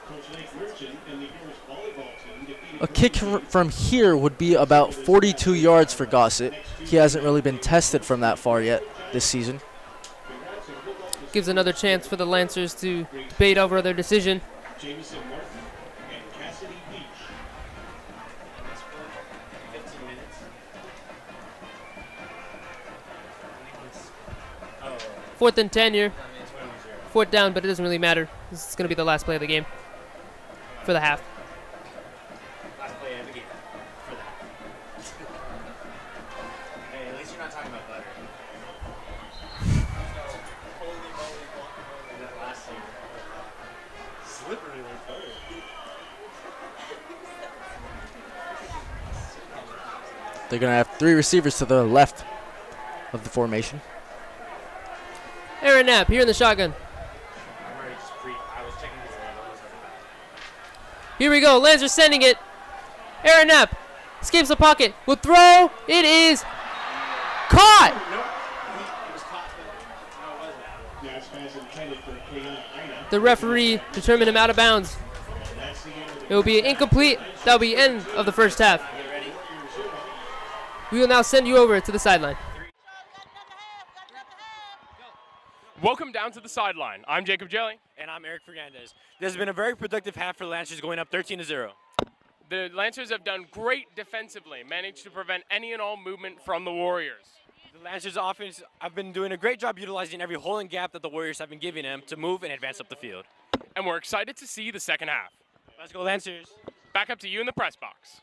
Coach Nate Merchant and the Heroes volleyball team defeated A kick from here would be about 42 yards for Gossett. He hasn't really been tested from that far yet this season. Gives another chance for the Lancers to debate over their decision. Jameson Martin and Cassidy Beach. 15 minutes. Fourth and 10 here. Fourth down, but it doesn't really matter. This is going to be the last play of the game for the half. Last play of the game. For that. Hey, at least you're not talking about butter. That last thing. Slippery like butter. They're going to have 3 receivers to the left of the formation. Aaron Knapp here in the shotgun. I'm already just I was checking his levels. Here we go. Lancers sending it. Aaron Knapp escapes the pocket. Will throw. It is caught. It was caught, but no, it wasn't. Pass pass intended for Kayana. The referee determined him out of bounds. That's the end of the It will be incomplete. That will be end of the first half. Get ready? We will now send you over to the sideline. Welcome down to the sideline. I'm Jacob Jelly. And I'm Eric Fernandez. This has been a very productive half for the Lancers, going up 13-0. The Lancers have done great defensively, managed to prevent any and all movement from the Warriors. The Lancers offense have been doing a great job utilizing every hole and gap that the Warriors have been giving them to move and advance up the field. And we're excited to see the second half. Let's go, Lancers. Back up to you in the press box.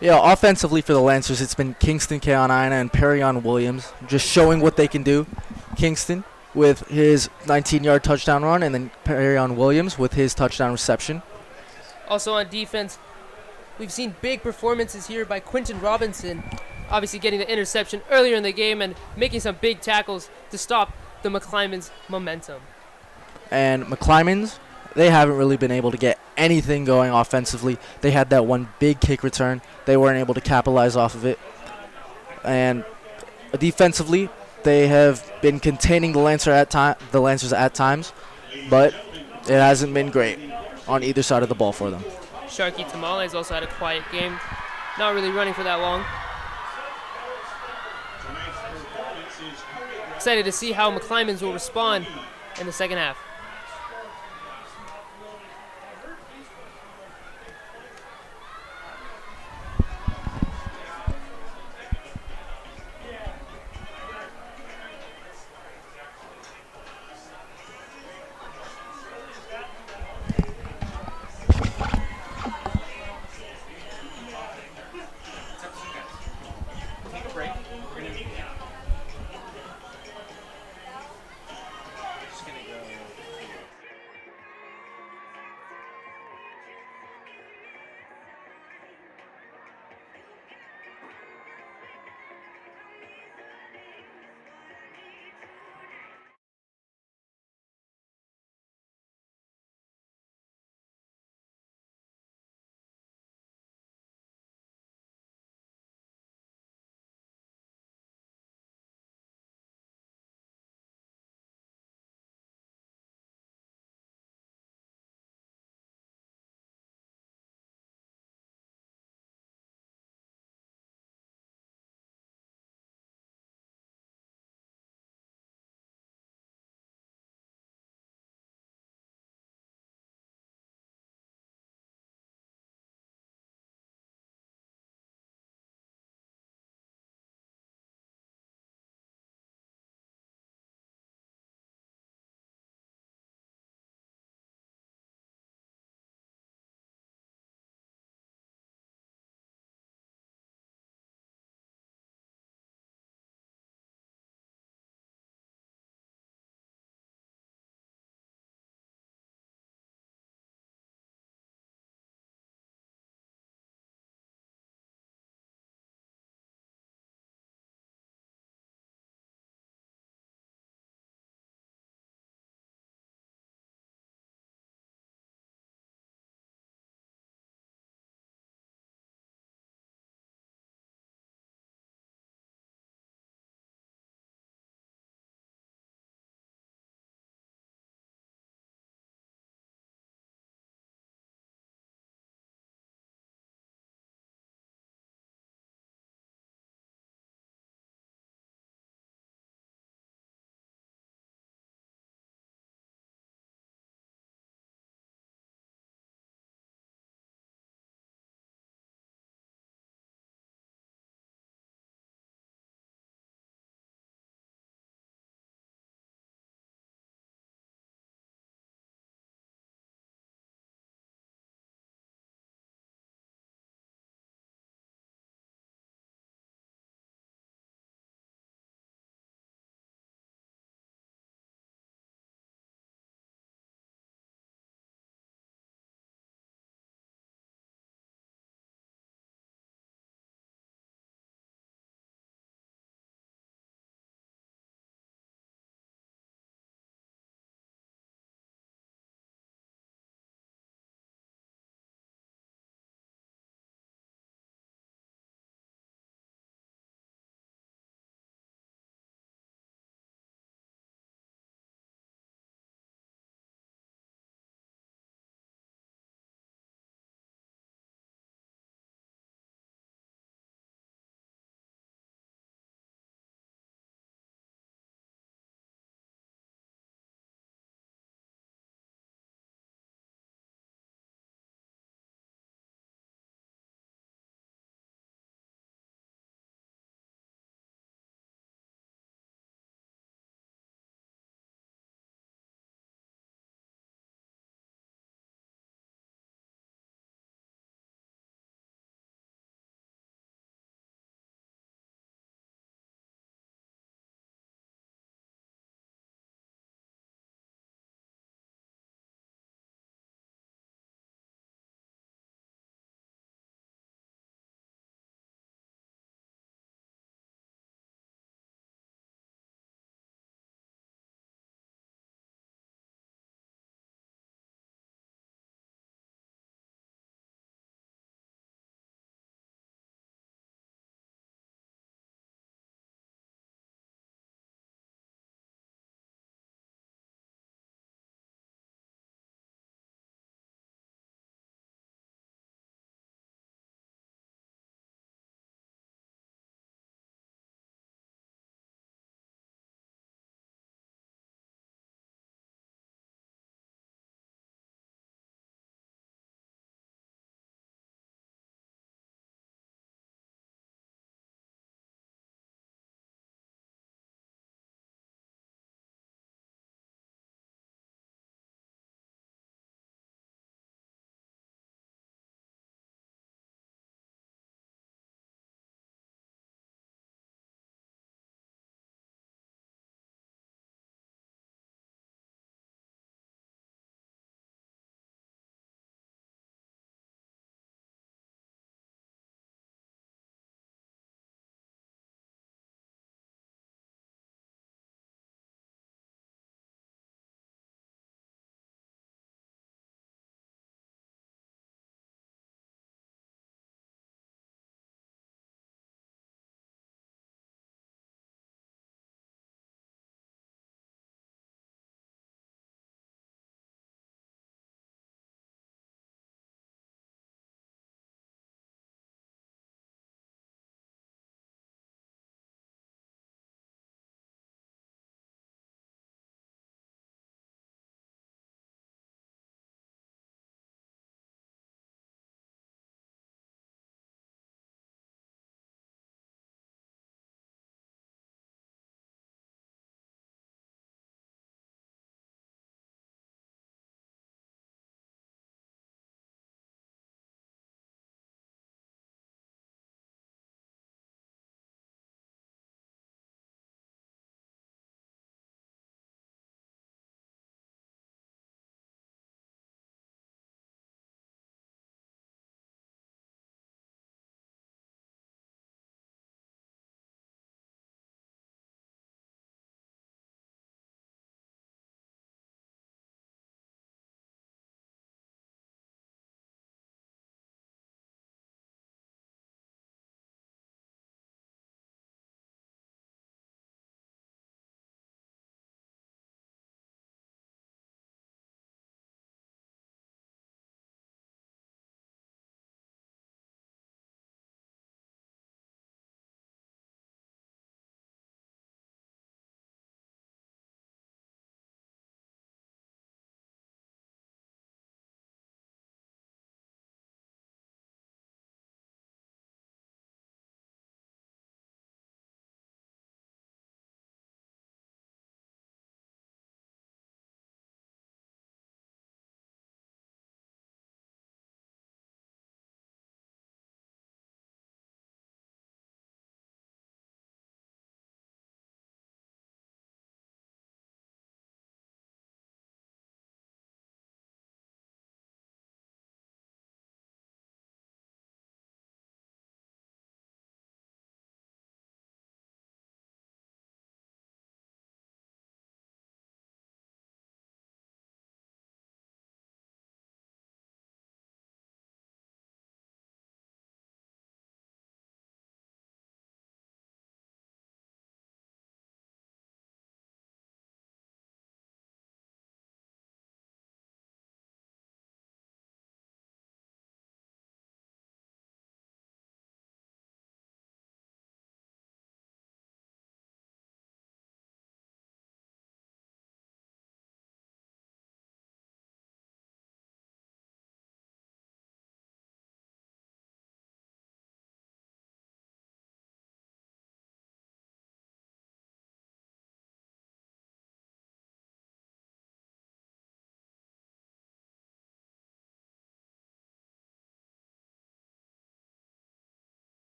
Yeah, offensively for the Lancers, it's been Kingston Keonina and Perryon Williams just showing what they can do. Kingston with his 19-yard touchdown run, and then Perryon Williams with his touchdown reception. Also on defense, we've seen big performances here by Quinton Robinson, obviously getting the interception earlier in the game and making some big tackles to stop the McClymonds' momentum. And McClymonds, they haven't really been able to get anything going offensively. They had that one big kick return. They weren't able to capitalize off of it. And defensively, they have been containing the Lancers at times, but it hasn't been great on either side of the ball for them. Sharky Tamale has also had a quiet game, not really running for that long. Excited to see how McClymonds will respond in the second half. Take a break. We're going to just going to go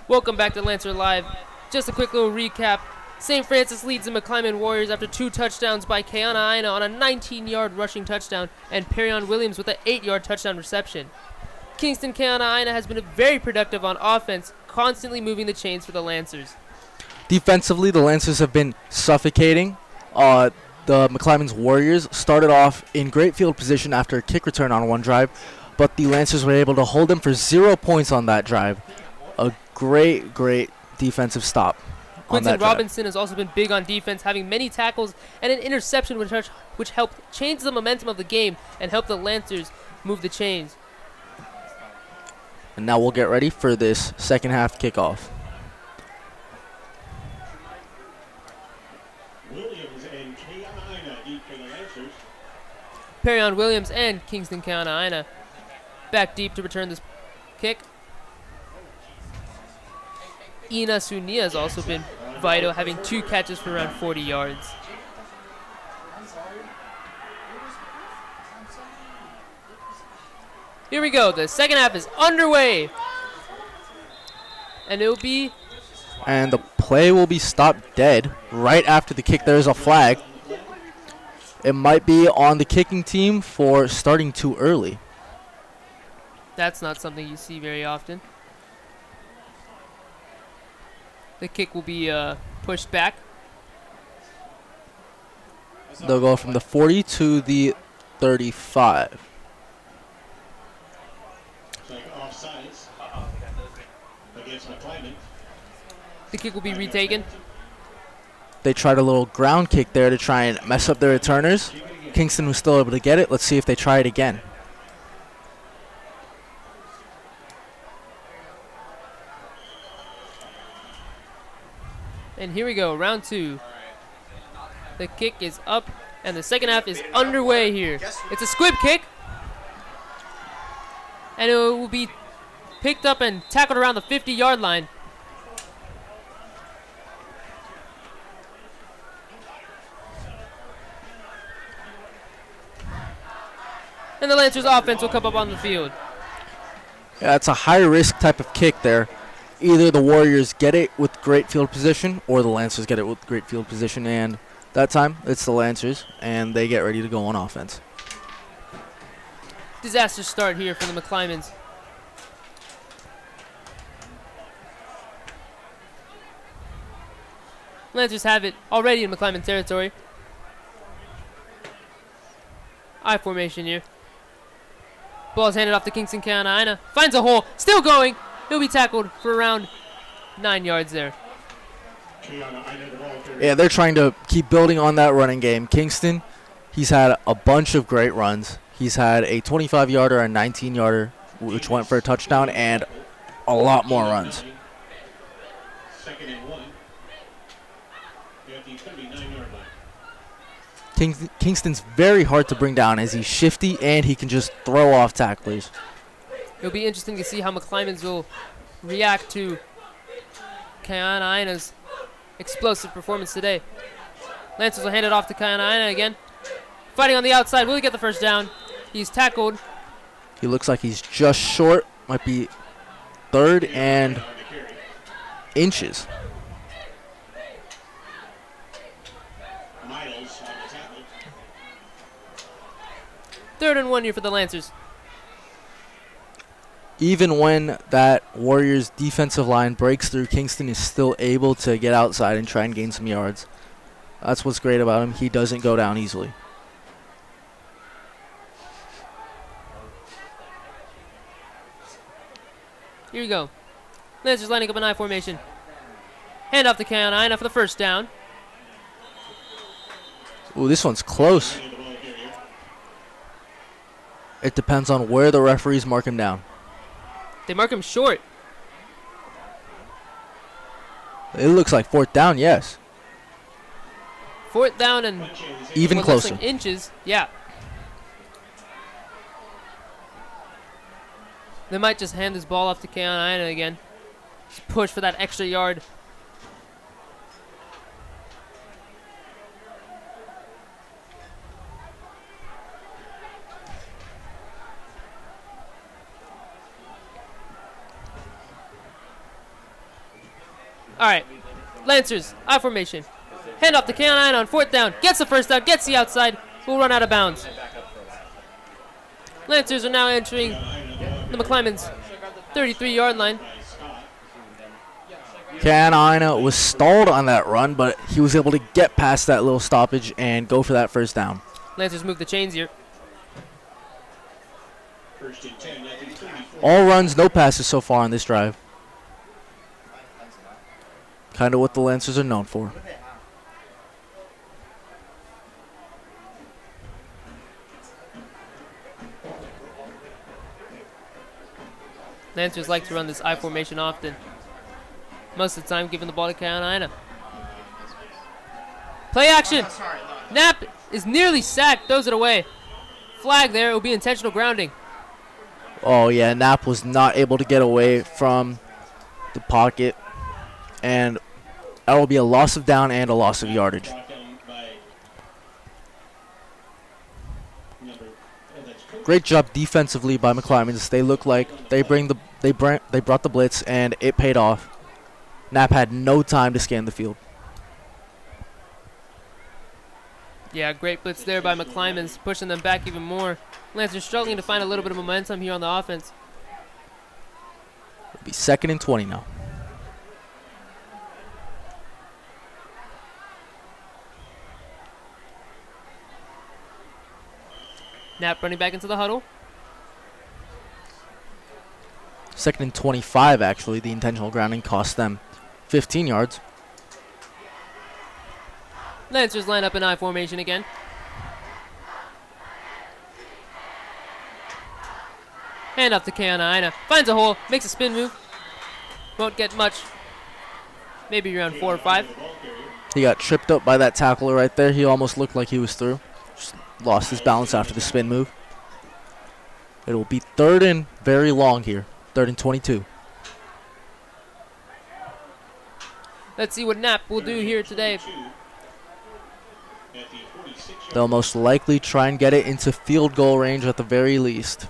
Welcome back to Lancer Live. Just a quick little recap. St. Francis leads the McClymonds Warriors after 2 touchdowns by Keana Aina on a 19-yard rushing touchdown and Perion Williams with an 8-yard touchdown reception. Kingston Keana Aina has been very productive on offense, constantly moving the chains for the Lancers. Defensively, the Lancers have been suffocating. The McClymonds Warriors started off in great field position after a kick return on one drive, but the Lancers were able to hold them for 0 points on that drive. A great defensive stop on that Quinton drive. Robinson has also been big on defense, having many tackles and an interception which helped change the momentum of the game and help the Lancers move the chains. And now we'll get ready for this second half kickoff. Williams and Keana Aina deep for the Lancers. Perion Williams and Kingston Keana Aina back deep to return this kick. Ina Sunia has also been vital, having 2 catches for around 40 yards. Here we go. The second half is underway. And it'll be... And the play will be stopped dead right after the kick. There's a flag. It might be on the kicking team for starting too early. That's not something you see very often. The kick will be pushed back. They'll go from the 40 to the 35. It's like offsides against McClymonds. The kick will be retaken. They tried a little ground kick there to try and mess up their returners. Kingston was still able to get it. Let's see if they try it again. And here we go, round 2. The kick is up, and the second half is underway here. It's a squib kick. And it will be picked up and tackled around the 50-yard line. And the Lancers offense will come up on the field. Yeah, it's a high-risk type of kick there. Either the Warriors get it with great field position or the Lancers get it with great field position. And that time, it's the Lancers, and they get ready to go on offense. Disaster start here for the McClymonds. Lancers have it already in McClymonds territory. I formation here. Ball's handed off to Kingston Keana Aina. Finds a hole. Still going. He'll be tackled for around 9 yards there. Yeah, they're trying to keep building on that running game. Kingston, he's had a bunch of great runs. He's had a 25-yarder and 19-yarder, which went for a touchdown, and a lot more runs. Second and 1. At the 39-yard line. Kingston's very hard to bring down as he's shifty and he can just throw off tacklers. It'll be interesting to see how McClymonds will react to Keana Aina's explosive performance today. Lancers will hand it off to Keana Aina again. Fighting on the outside. Will he get the first down? He's tackled. He looks like he's just short. Might be 3rd and inches. Miles on the tackle. 3rd and 1 here for the Lancers. Even when that Warriors defensive line breaks through, Kingston is still able to get outside and try and gain some yards. That's what's great about him. He doesn't go down easily. Here we go. Lancers lining up an I formation. Hand off to Keana Aina for the first down. Ooh, this one's close. It depends on where the referees mark him down. They mark him short. It looks like 4th down, yes. 4th down and Even what looks closer. like inches. Yeah. They might just hand this ball off to Keana Aina again. Just push for that extra yard. All right, Lancers, I formation. Hand off to K9 on 4th down. Gets the first down, gets the outside. Will run out of bounds. Lancers are now entering the McClymonds 33-yard line. Carolina was stalled on that run, but he was able to get past that little stoppage and go for that first down. Lancers move the chains here. All runs, no passes so far on this drive. Kind of what the Lancers are known for. Lancers like to run this I formation often. Most of the time, giving the ball to Carolina. Play action. Knapp is nearly sacked, throws it away. Flag there, it will be intentional grounding. Oh, yeah, Knapp was not able to get away from the pocket. And that will be a loss of down and a loss of yardage. Great job defensively by McClymonds. They look like they brought the blitz and it paid off. Knapp had no time to scan the field. Yeah, great blitz there by McClymonds, pushing them back even more. Lancers struggling to find a little bit of momentum here on the offense. It'll be 2nd and 20 now. Knapp running back into the huddle. 2nd and 25, actually. The intentional grounding cost them 15 yards. Lancers line up in I formation again. Hand off to Carolina. Finds a hole, makes a spin move. Won't get much. Maybe around 4 or 5. He got tripped up by that tackler right there. He almost looked like he was through. Just lost his balance after the spin move. It will be 3rd and very long here. 3rd and 22. Let's see what Knapp will do here today. They'll most likely try and get it into field goal range at the very least.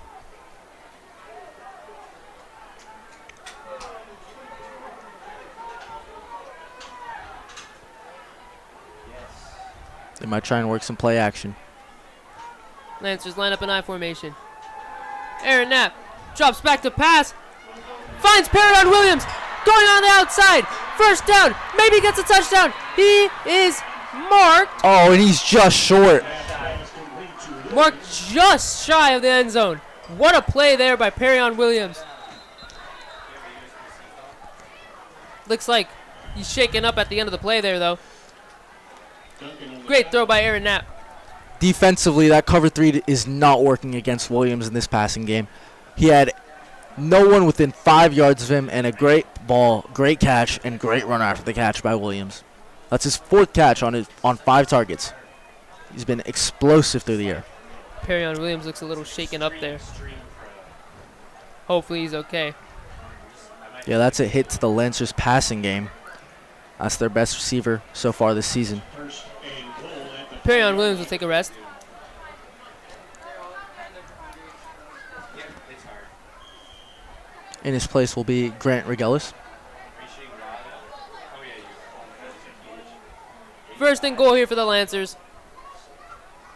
They might try and work some play action. Lancers line up in I formation. Aaron Knapp drops back to pass. Finds Perry Williams. Going on the outside. First down. Maybe gets a touchdown. He is marked. Oh, and he's just short. Marked just shy of the end zone. What a play there by Perry Williams. Looks like he's shaken up at the end of the play there, though. Great throw by Aaron Knapp. Defensively, that cover 3 is not working against Williams in this passing game. He had no one within 5 yards of him, and a great ball, great catch, and great run after the catch by Williams. That's his 4th catch on 5 targets. He's been explosive through the air. Perry Williams looks a little shaken up there. Hopefully he's okay. Yeah, that's a hit to the Lancers passing game. That's their best receiver so far this season. Perry Williams will take a rest. In his place will be Grant Regelis. 1st and goal here for the Lancers.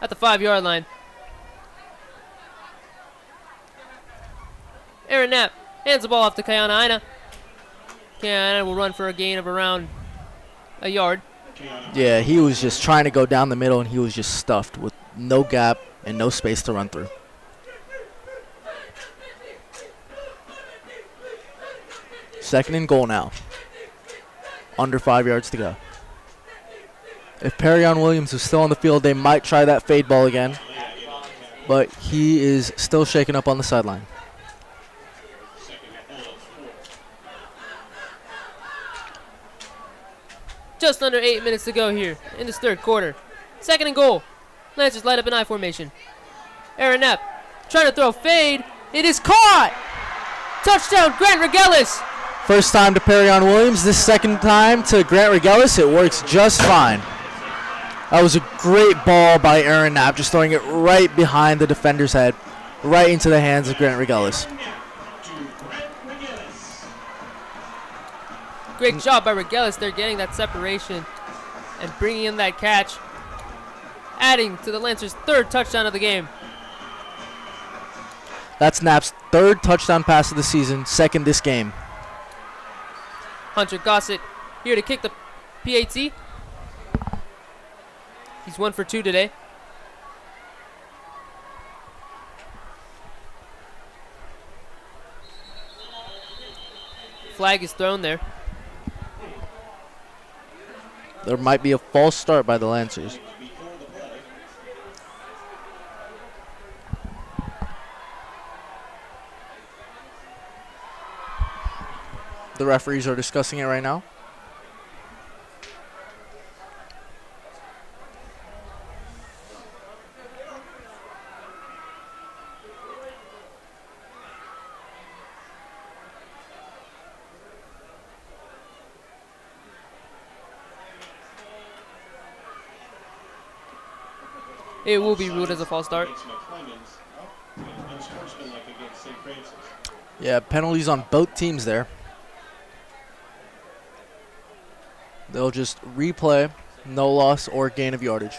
At the 5-yard line. Aaron Knapp hands the ball off to Carolina. Carolina will run for a gain of around a yard. Yeah, he was just trying to go down the middle, and he was just stuffed with no gap and no space to run through. Second and goal now. Under 5 yards to go. If Perry Williams is still on the field, they might try that fade ball again. But he is still shaken up on the sideline. Just under 8 minutes to go here in this 3rd quarter. 2nd and goal. Lancers light up in I formation. Aaron Knapp trying to throw a fade. It is caught. Touchdown, Grant Regelis. First time to Perry Williams. This 2nd time to Grant Regelis. It works just fine. That was a great ball by Aaron Knapp, just throwing it right behind the defender's head, right into the hands of Grant Regelis. Great job by Regelis there, getting that separation and bringing in that catch, adding to the Lancers' 3rd touchdown of the game. That's Knapp's 3rd touchdown pass of the season, 2nd this game. Hunter Gossett here to kick the PAT. He's 1 for 2 today. Flag is thrown there. There might be a false start by the Lancers. The referees are discussing it right now. It will be ruled as a false start. Yeah, penalties on both teams there. They'll just replay, no loss or gain of yardage.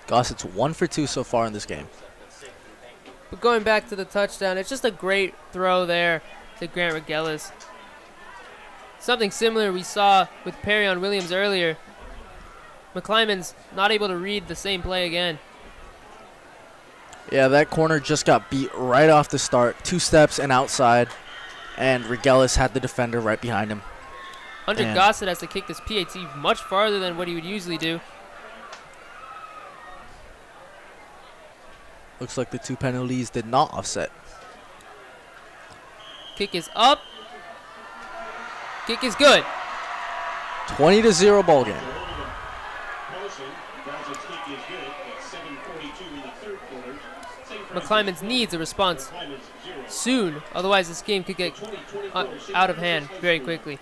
Gossett's 1 for 2 so far in this game. But going back to the touchdown, it's just a great throw there to Grant Regelis. Something similar we saw with Perrion Williams earlier. McClymonds not able to read the same play again. Yeah, that corner just got beat right off the start. 2 steps and outside, and Regelis had the defender right behind him. Hunter Gossett has to kick this PAT much farther than what he would usually do. Looks like the 2 penalties did not offset. Kick is up. Kick is good. 20-0 ball game. McClymonds needs a response soon, otherwise this game could get out of hand very quickly.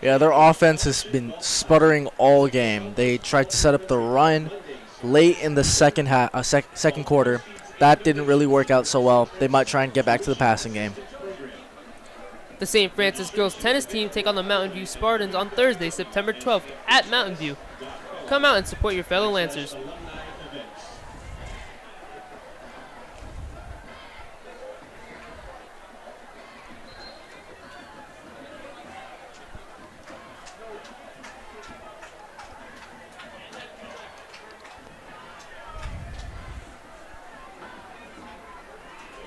Yeah, their offense has been sputtering all game. They tried to set up the run late in the second quarter. That didn't really work out so well. They might try and get back to the passing game. The St. Francis girls tennis team take on the Mountain View Spartans on Thursday, September 12th at Mountain View. Come out and support your fellow Lancers.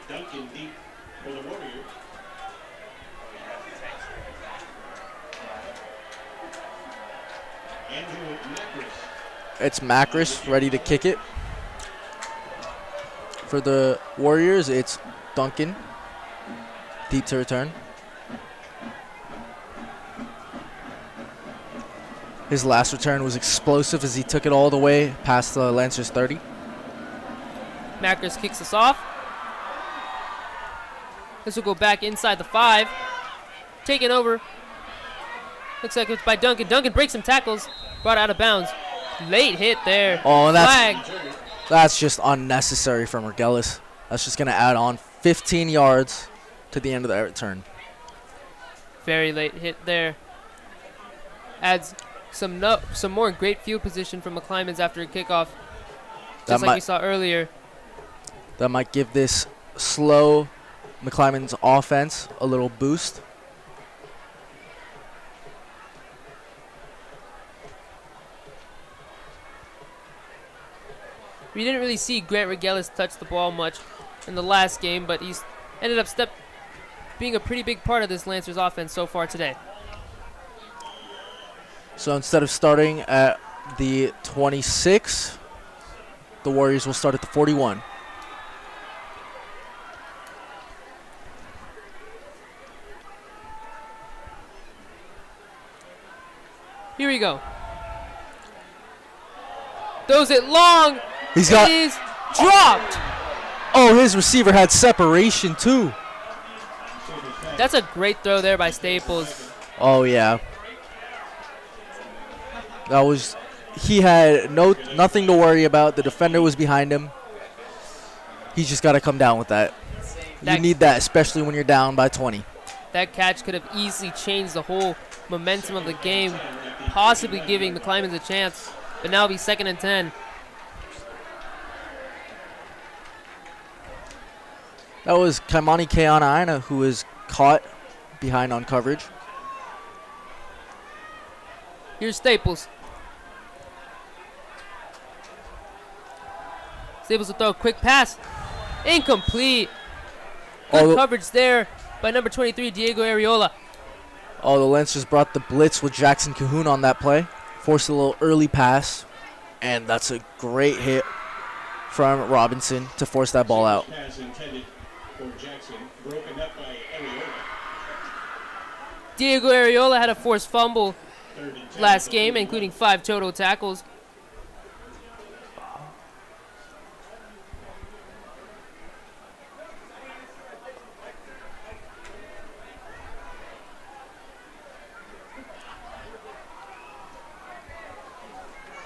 Duncan deep for the Warriors. It's Macris ready to kick it. For the Warriors, it's Duncan deep to return. His last return was explosive as he took it all the way past the Lancers 30. Macris kicks us off. This will go back inside the 5. Taken over. Looks like it's by Duncan. Duncan breaks some tackles. Brought out of bounds. Late hit there. Oh, Flag. that's just unnecessary from Regelis. That's just going to add on 15 yards to the end of that return. Very late hit there. Adds some more great field position from McClymonds after a kickoff. Just like we saw earlier. That might give this slow McClymonds offense a little boost. We didn't really see Grant Regelis touch the ball much in the last game, but he's ended up being a pretty big part of this Lancers offense so far today. So instead of starting at the 26, the Warriors will start at the 41. Here we go. Throws it long. It is dropped. Oh, his receiver had separation too. That's a great throw there by Staples. Oh yeah. He had nothing to worry about. The defender was behind him. He's just got to come down with that. You need that, especially when you're down by 20. That catch could have easily changed the whole momentum of the game, possibly giving McClymonds a chance. But now it'll be 2nd and 10. That was Kaimani Keanaaina who was caught behind on coverage. Here's Staples. Staples will throw a quick pass. Incomplete. Good coverage there by number 23, Diego Arreola. Oh, the Lancers brought the blitz with Jackson Cahoon on that play. Forced a little early pass. And that's a great hit from Robinson to force that ball out. Pass intended for Jackson, broken up by Arreola. Diego Arreola had a forced fumble 3rd and 10. last game, including 5 total tackles.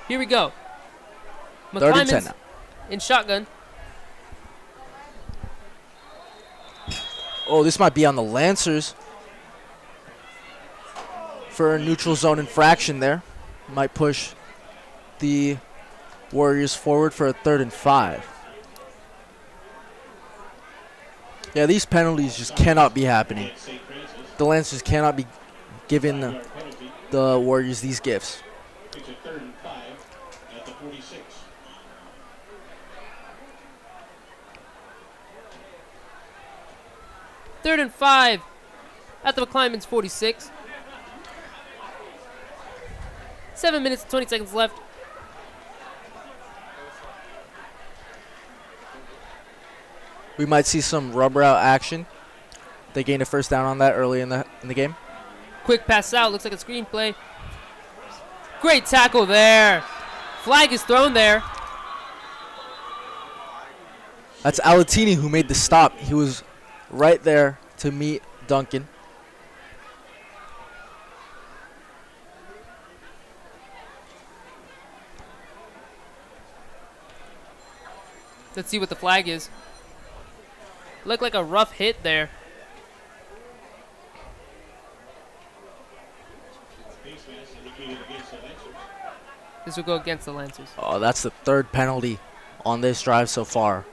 Here we go. 3rd and 10 McClymonds now. in shotgun. Oh, this might be on the Lancers for a neutral zone infraction there. Might push the Warriors forward for a 3rd and 5. Yeah, these penalties just cannot be happening. The Lancers cannot be giving the Warriors these gifts. It's a 3rd and 5 at the 46. Third and 5 at the McClymonds 46. 7 minutes and 20 seconds left. We might see some rubber out action. They gained a 1st down on that early in the game. Quick pass out. Looks like a screen play. Great tackle there. Flag is thrown there. That's Alatini who made the stop. He was right there to meet Duncan. Let's see what the flag is. Looked like a rough hit there. This will go against the Lancers. Oh, that's the 3rd penalty on this drive so far.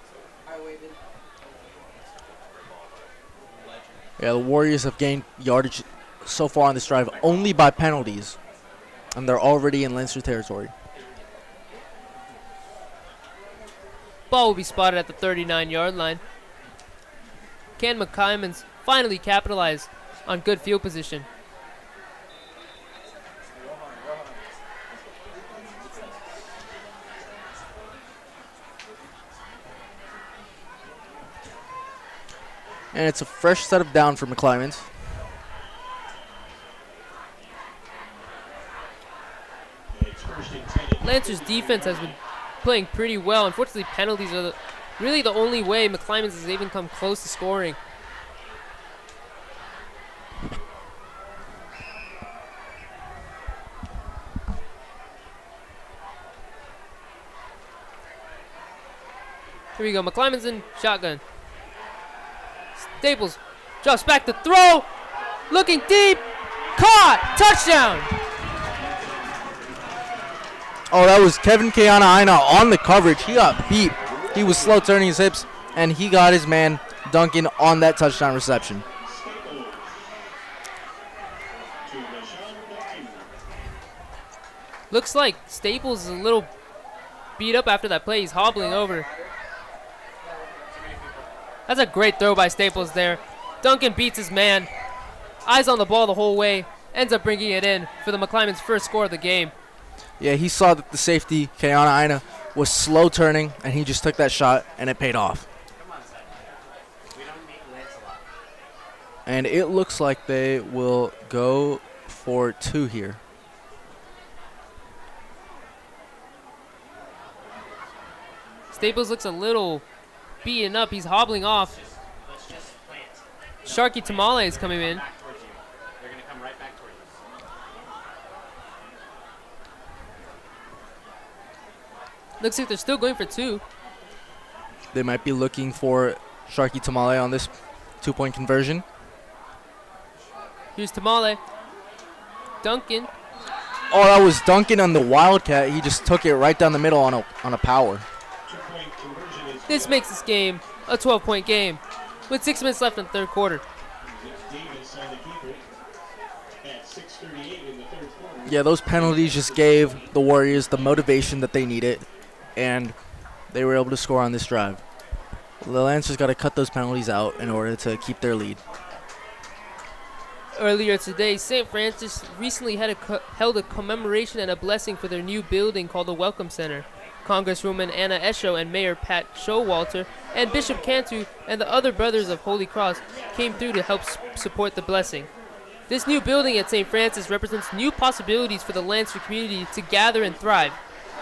Yeah, the Warriors have gained yardage so far on this drive only by penalties, and they're already in Lancer territory. Ball will be spotted at the 39-yard line. Can McClymonds finally capitalize on good field position? And it's a fresh set of down for McClymonds. Lancers defense has been playing pretty well. Unfortunately, penalties are really the only way McClymonds has even come close to scoring. Here we go. McClymonds in shotgun. Staples drops back to throw. Looking deep. Caught. Touchdown. Oh, that was Kevin Keanaaina on the coverage. He got beat. He was slow turning his hips, and he got his man Duncan on that touchdown reception. Looks like Staples is a little beat up after that play. He's hobbling over. That's a great throw by Staples there. Duncan beats his man. Eyes on the ball the whole way. Ends up bringing it in for the McClymonds' first score of the game. Yeah, he saw that the safety, Keanaaina, was slow turning, and he just took that shot, and it paid off. And it looks like they will go for 2 here. Staples looks a little beaten up. He's hobbling off. Sharky Tamale is coming in. They're going to come right back towards us. Looks like they're still going for 2. They might be looking for Sharky Tamale on this 2-point conversion. Here's Tamale. Duncan. Oh, that was Duncan on the Wildcat. He just took it right down the middle on a power. This makes this game a 12-point game with 6 minutes left in the third quarter. Yeah, those penalties just gave the Warriors the motivation that they needed, and they were able to score on this drive. The Lancers got to cut those penalties out in order to keep their lead. Earlier today, St. Francis recently held a commemoration and a blessing for their new building called the Welcome Center. Congresswoman Anna Esho and Mayor Pat Showalter and Bishop Cantu and the other Brothers of Holy Cross came through to help support the blessing. This new building at St. Francis represents new possibilities for the Lancer community to gather and thrive.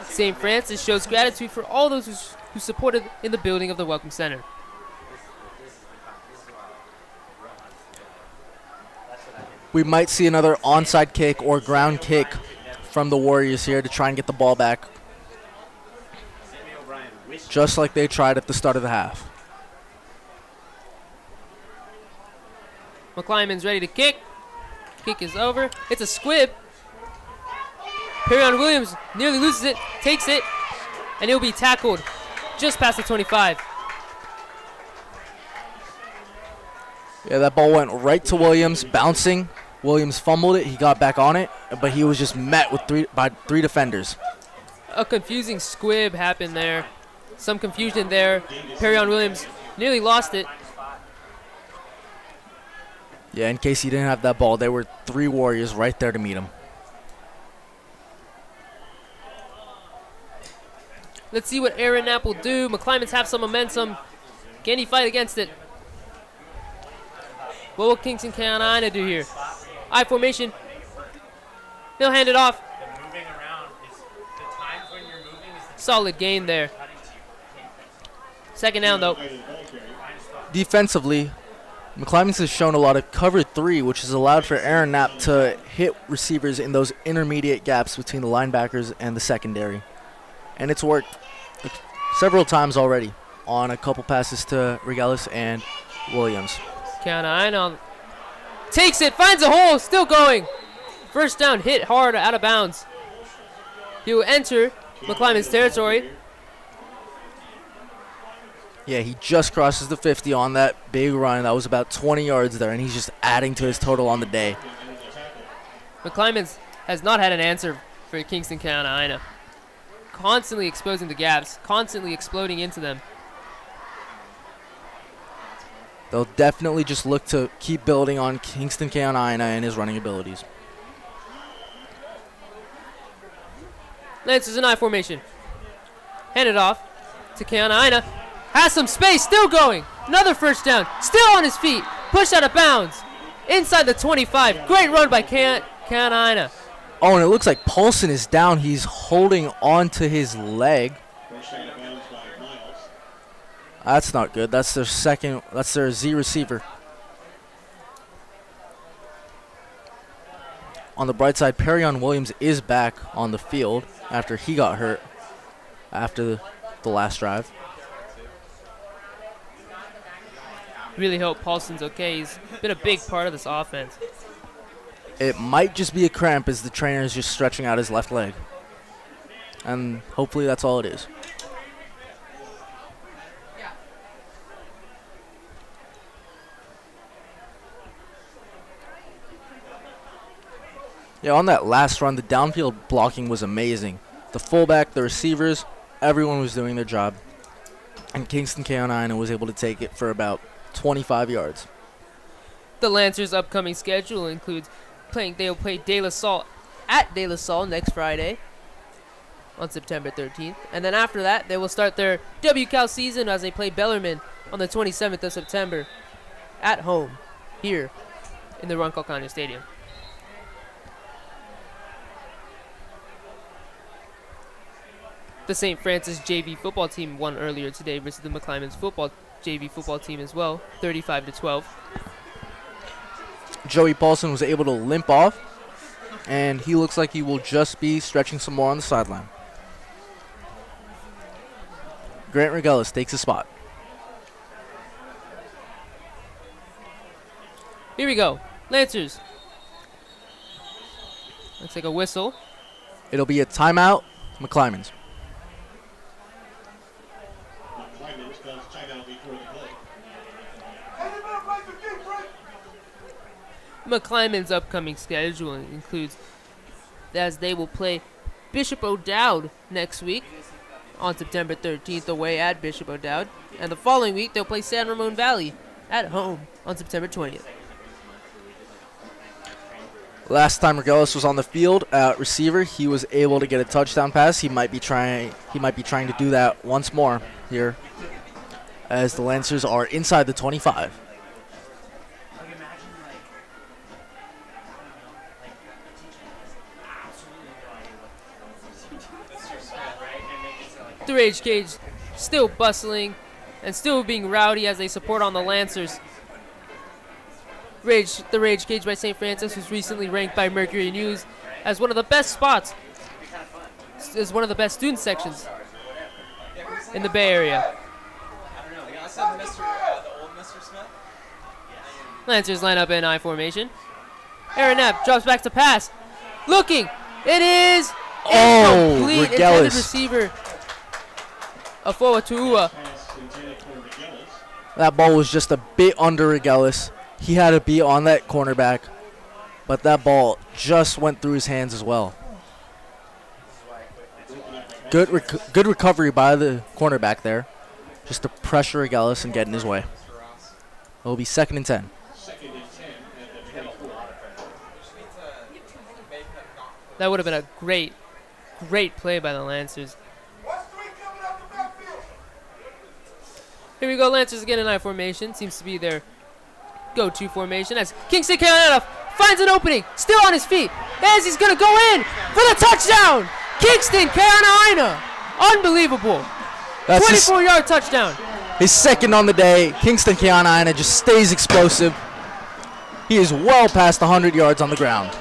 St. Francis shows gratitude for all those who supported in the building of the Welcome Center. We might see another onside kick or ground kick from the Warriors here to try and get the ball back, just like they tried at the start of the half. McClymonds ready to kick. Kick is over. It's a squib. Perrion Williams nearly loses it, takes it, and he'll be tackled just past the 25. Yeah, that ball went right to Williams, bouncing. Williams fumbled it. He got back on it, but he was just met with by three defenders. A confusing squib happened there. Some confusion there. Perrion Williams nearly lost it. Yeah, in case he didn't have that ball, there were 3 Warriors right there to meet him. Let's see what Aaron Knapp will do. McClymonds have some momentum. Can he fight against it? What will Kingston Carolina do here? I formation. He'll hand it off. The moving around is the times when you're moving is Solid gain there. Second down though. Defensively, McClymonds has shown a lot of cover 3, which has allowed for Aaron Knapp to hit receivers in those intermediate gaps between the linebackers and the secondary. And it's worked several times already on a couple passes to Regalis and Williams. Carolina takes it, finds a hole, still going. First down, hit hard out of bounds. He will enter McClymonds territory. Yeah, he just crosses the 50 on that big run. That was about 20 yards there, and he's just adding to his total on the day. McClymonds has not had an answer for Kingston Carolina. Constantly exposing the gaps, constantly exploding into them. They'll definitely just look to keep building on Kingston Carolina and his running abilities. Lancers in I formation. Hand it off to Carolina. Has some space, still going. Another first down, still on his feet. Pushed out of bounds. Inside the 25. Great run by Carolina. Oh, and it looks like Paulson is down. He's holding on to his leg. That's not good. That's their Z receiver. On the bright side, Perrion Williams is back on the field after he got hurt after the last drive. Really hope Paulson's okay. He's been a big part of this offense. It might just be a cramp as the trainer is just stretching out his left leg. And hopefully that's all it is. Yeah, on that last run, the downfield blocking was amazing. The fullback, the receivers, everyone was doing their job. And Kingston Carolina was able to take it for about 25 yards. The Lancers' upcoming schedule includes they'll play De La Salle at De La Salle next Friday on September 13th. And then after that, they will start their WCAL season as they play Bellarmine on the 27th of September at home here in the Roncalcano Stadium. The St. Francis JV football team won earlier today versus the McClymonds JV football team as well, 35-12. Joey Paulson was able to limp off, and he looks like he will just be stretching some more on the sideline. Grant Regalis takes a spot. Here we go. Lancers. Looks like a whistle. It'll be a timeout, McClymonds. McClymonds calls timeout before the play. McClymonds' upcoming schedule includes as they will play Bishop O'Dowd next week on September 13th away at Bishop O'Dowd. And the following week, they'll play San Ramon Valley at home on September 20th. Last time Regelis was on the field at receiver, he was able to get a touchdown pass. He might be trying to do that once more here as the Lancers are inside the 25. The Rage Cage still bustling and still being rowdy as they support on the Lancers. The Rage Cage by St. Francis was recently ranked by Mercury News as one of the best spots, as one of the best student sections in the Bay Area. Lancers line up in I formation. Aaron Knapp drops back to pass. Looking. It is incomplete. Intended receiver. Afoa Tuua. That ball was just a bit under Regelis. He had to be on that cornerback, but that ball just went through his hands as well. Good recovery by the cornerback there, just to pressure Regelis and get in his way. It will be 2nd and 10. That would have been a great play by the Lancers. Here we go, Lancers again in I formation. Seems to be their go-to formation as Kingston Carolina finds an opening, still on his feet, as he's going to go in for the touchdown. Kingston Carolina, unbelievable. 24-yard touchdown. His second on the day. Kingston Carolina just stays explosive. He is well past 100 yards on the ground.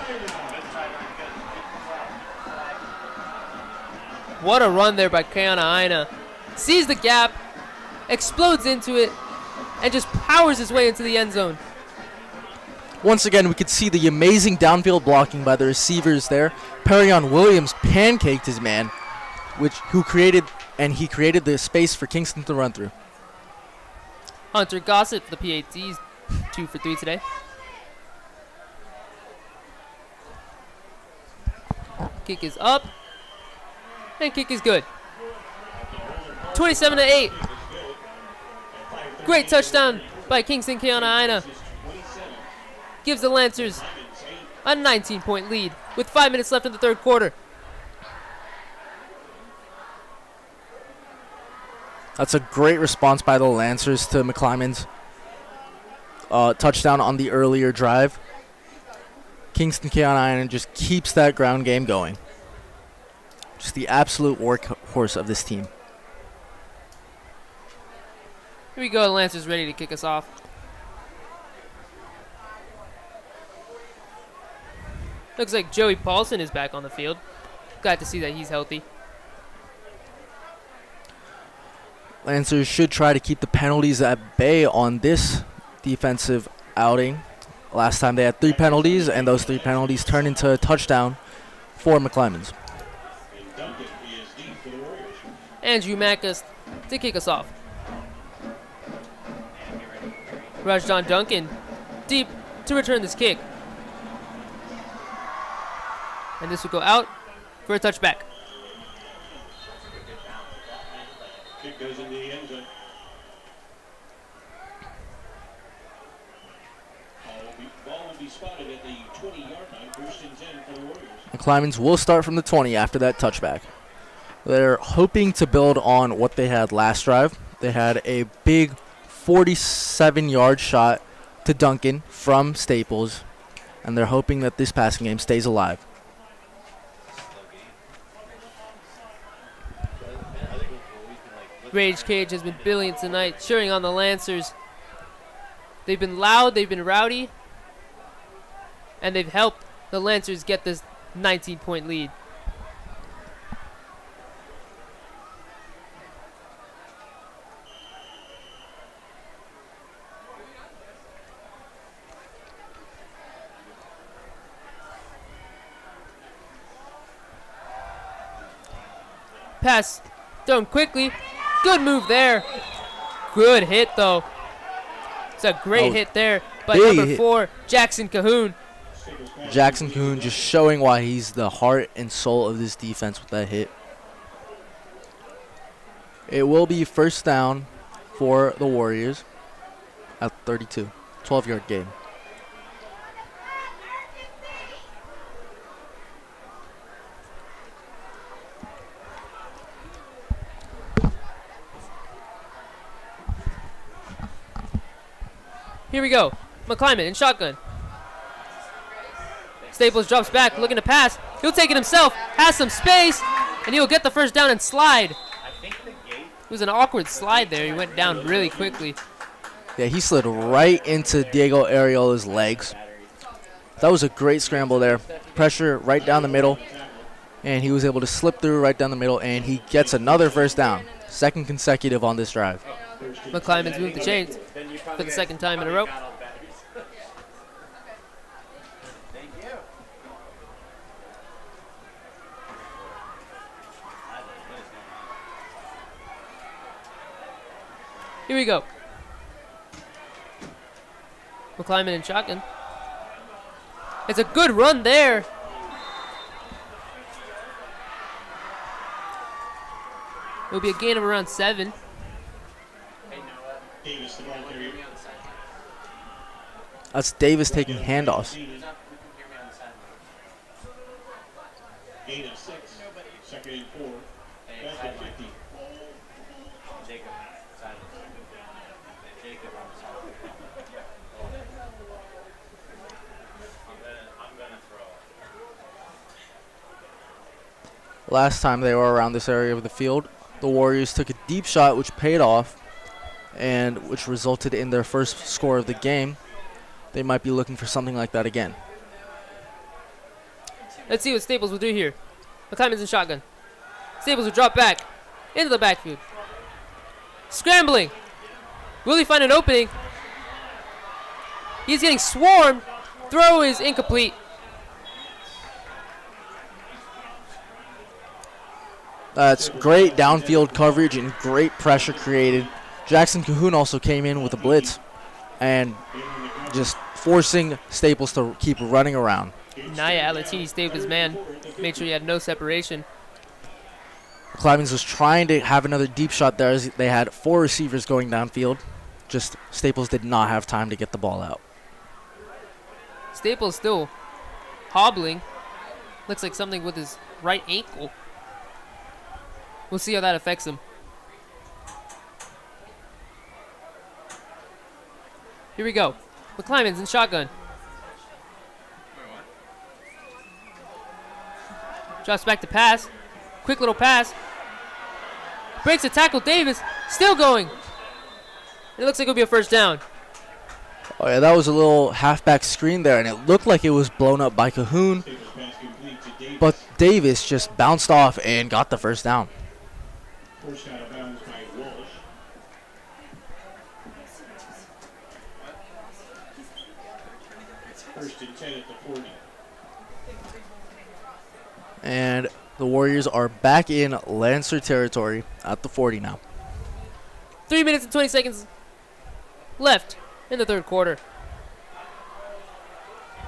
What a run there by Carolina. Sees the gap, explodes into it, and just powers his way into the end zone. Once again, we could see the amazing downfield blocking by the receivers there. Perion Williams pancaked his man, he created the space for Kingston to run through. Hunter Gossett for the PATs, 2 for 3 today. Kick is up, and kick is good. 27-8. Great touchdown by Kingston Carolina. Gives the Lancers a 19-point lead with 5 minutes left in the third quarter. That's a great response by the Lancers to McClymonds' touchdown on the earlier drive. Kingston Carolina just keeps that ground game going. Just the absolute workhorse of this team. Here we go, the Lancers ready to kick us off. Looks like Joey Paulson is back on the field. Glad to see that he's healthy. Lancers should try to keep the penalties at bay on this defensive outing. Last time they had 3 penalties, and those 3 penalties turned into a touchdown for McClymonds. Andrew Mackus to kick us off. Rajdan Duncan deep to return this kick. And this will go out for a touchback. Kick goes into the end zone. Ball will be spotted at the 20-yard line. 1st and 10 for the Warriors. McClymonds will start from the 20 after that touchback. They're hoping to build on what they had last drive. They had a big 47-yard shot to Duncan from Staples, and they're hoping that this passing game stays alive. Rage Cage has been brilliant tonight, cheering on the Lancers. They've been loud, they've been rowdy, and they've helped the Lancers get this 19-point lead. pass thrown quickly. Good move there. Good hit, though. It's a great hit there by big number hit. 4, Jackson Cahoon. Jackson Cahoon just showing why he's the heart and soul of this defense with that hit. It will be first down for the Warriors at 32. 12-yard game. Here we go. McClymonds in shotgun. Staples drops back, looking to pass. He'll take it himself, has some space, and he'll get the first down and slide. It was an awkward slide there. He went down really quickly. Yeah, he slid right into Diego Ariola's legs. That was a great scramble there. Pressure right down the middle, and he was able to slip through right down the middle, and he gets another first down. Second consecutive on this drive. McClymonds moved the chains for the second time in a row. Here we go. McClymonds in shotgun. It's a good run there. It'll be a gain of around 7. Davis, the ball carrier. That's Davis taking handoffs. Gain of 6. Second and 4. Back at 50. Last time they were around this area of the field, the Warriors took a deep shot which paid off and which resulted in their first score of the game. They might be looking for something like that again. Let's see what Staples will do here. McClymonds in shotgun. Staples will drop back into the backfield. Scrambling. Will he find an opening? He's getting swarmed. Throw is incomplete. That's great downfield coverage and great pressure created. Jackson Cahoon also came in with a blitz and just forcing Staples to keep running around. Naya Alatini stayed with his man. Made sure he had no separation. McClymonds was trying to have another deep shot there as they had 4 receivers going downfield. Just Staples did not have time to get the ball out. Staples still hobbling. Looks like something with his right ankle. We'll see how that affects him. Here we go. McClymonds in shotgun. Drops back to pass. Quick little pass. Breaks a tackle. Davis still going. It looks like it'll be a first down. Oh yeah, that was a little halfback screen there, and it looked like it was blown up by Cahoon. But Davis just bounced off and got the first down. First out of bounds by Walsh. First and 10 at the 40. And the Warriors are back in Lancer territory at the 40 now. 3 minutes and 20 seconds left in the third quarter.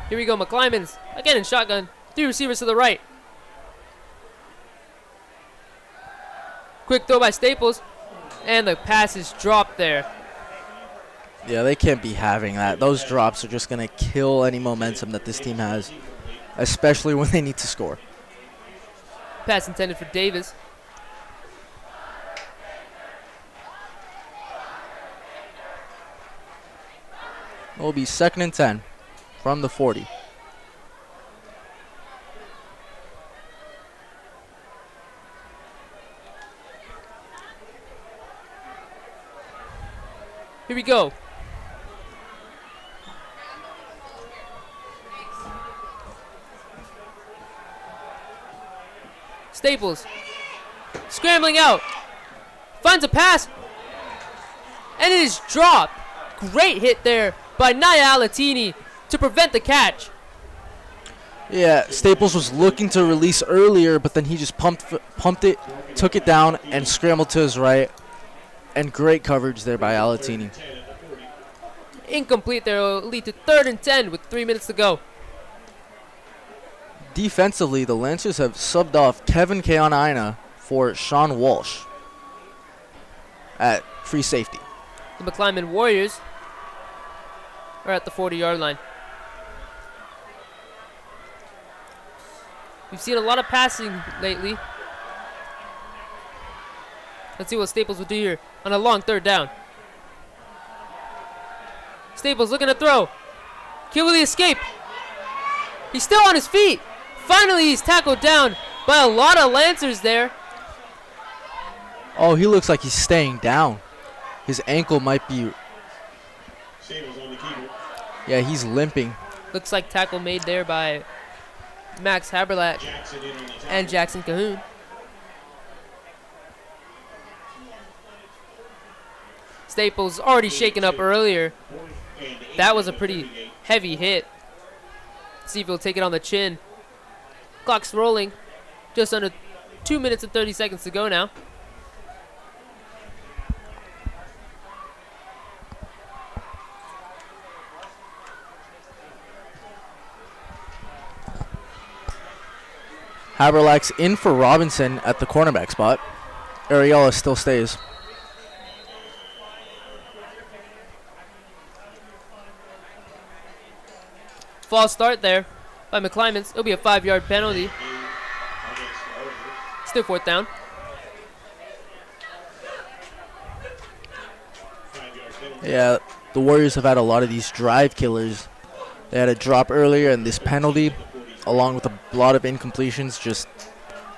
Here we go, McClymonds again in shotgun. 3 receivers to the right. Quick throw by Staples, and the pass is dropped there. Yeah, they can't be having that. Those drops are just going to kill any momentum that this team has, especially when they need to score. Pass intended for Davis. It will be 2nd and 10 from the 40. Here we go. Staples scrambling out, finds a pass, and it is dropped. Great hit there by Naya Alatini to prevent the catch. Yeah, Staples was looking to release earlier, but then he just pumped it, took it down, and scrambled to his right. And great coverage there by Alatini. Incomplete there will lead to 3rd and 10 with 3 minutes to go. Defensively, the Lancers have subbed off Kevin Keonaina for Sean Walsh at free safety. The McClymonds Warriors are at the 40-yard line. We've seen a lot of passing lately. Let's see what Staples will do here on a long 3rd down. Staples looking to throw. Can will he escape? He's still on his feet. Finally, he's tackled down by a lot of Lancers there. Oh, he looks like he's staying down. His ankle might be... Yeah, he's limping. Looks like tackle made there by Max Haberlach and Jackson Cahoon. Staples already shaken up earlier. That was a pretty heavy hit. See if he'll take it on the chin. Clock's rolling. Just under 2 minutes and 30 seconds to go now. Haberlach's in for Robinson at the cornerback spot. Ariella still stays. False start there by McClymonds. It'll be a 5-yard penalty. Still 4th down. Yeah, the Warriors have had a lot of these drive killers. They had a drop earlier, and this penalty, along with a lot of incompletions, just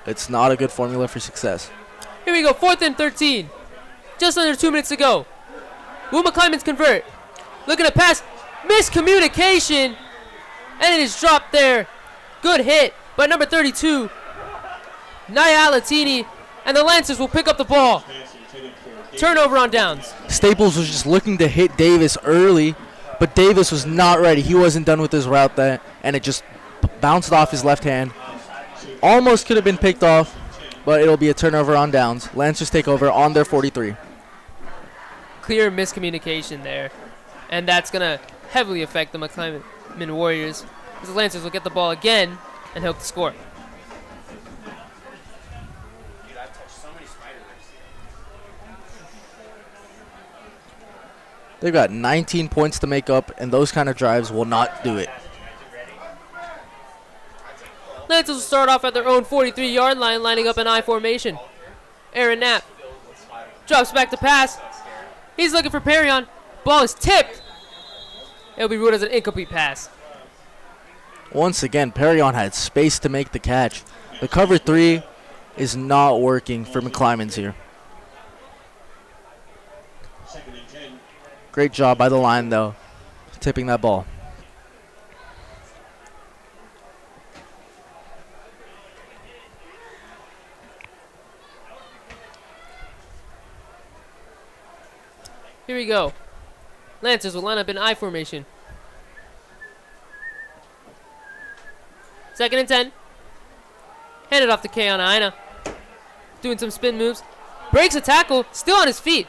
it's not a good formula for success. Here we go, 4th and 13. Just under 2 minutes to go. Will McClymonds convert? Looking to pass. Miscommunication. And it is dropped there. Good hit by number 32, Naya Alatini. And the Lancers will pick up the ball. Turnover on downs. Staples was just looking to hit Davis early, but Davis was not ready. He wasn't done with his route there, and it just bounced off his left hand. Almost could have been picked off, but it'll be a turnover on downs. Lancers take over on their 43. Clear miscommunication there. And that's going to heavily affect the McClymonds Warriors. The Lancers will get the ball again and hope to score. They've got 19 points to make up, and those kind of drives will not do it. Lancers will start off at their own 43-yard line, lining up an I formation. Aaron Knapp drops back to pass. He's looking for Perrion. Ball is tipped. It'll be ruled as an incomplete pass. Once again, Perrion had space to make the catch. The cover 3 is not working for McClymonds here. Great job by the line, though, tipping that ball. Here we go. Lancers will line up in I formation. 2nd and 10. Handed off to Keonaina. Doing some spin moves. Breaks a tackle. Still on his feet.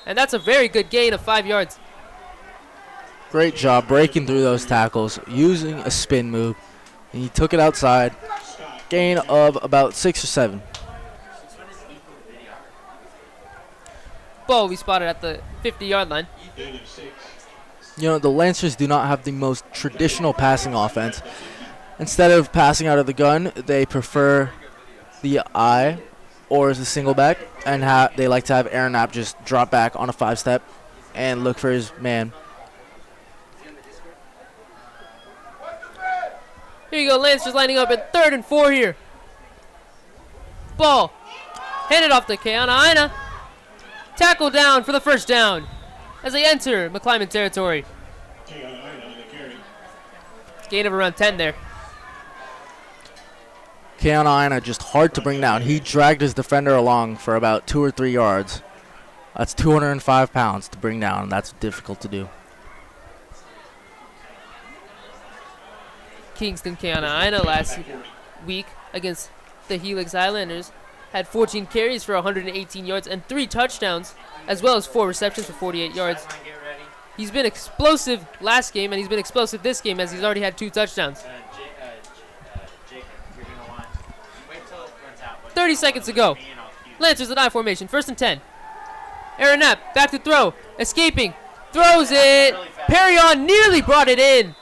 And that's a very good gain of 5 yards. Great job breaking through those tackles, using a spin move. And he took it outside. Gain of about 6 or 7. Ball will be spotted at the 50-yard line. You know, the Lancers do not have the most traditional passing offense. Instead of passing out of the gun, they prefer the I or the single back, and they like to have Aaron Knapp just drop back on a 5-step and look for his man. Here you go, Lancers lining up at 3rd and 4 here. Ball handed off to Keonaina. Tackle down for the 1st down as they enter McClymonds territory. Gain of around 10 there. Keonaina just hard to bring down. He dragged his defender along for about 2 or 3 yards. That's 205 pounds to bring down. That's difficult to do. Kingston Carolina last week against the Helix Highlanders. Had 14 carries for 118 yards and 3 touchdowns, as well as 4 receptions for 48 yards. He's been explosive last game, and he's been explosive this game as he's already had 2 touchdowns. Jacob, you're going to want wait till it runs out. 30 seconds to go. Lancers in I formation, 1st and 10. Aaron Knapp, back to throw, escaping, throws it. Perrion nearly brought it in.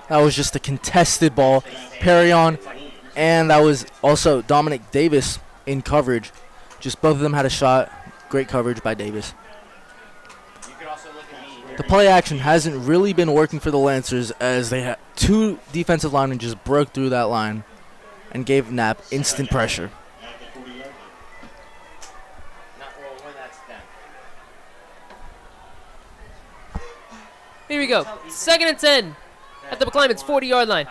That was just a contested ball. Perrion, and that was also Dominic Davis in coverage. Just both of them had a shot. Great coverage by Davis. The play action hasn't really been working for the Lancers as they had 2 defensive linemen just broke through that line and gave Knapp instant pressure. Here we go. 2nd and 10 at the McClymonds 40-yard line.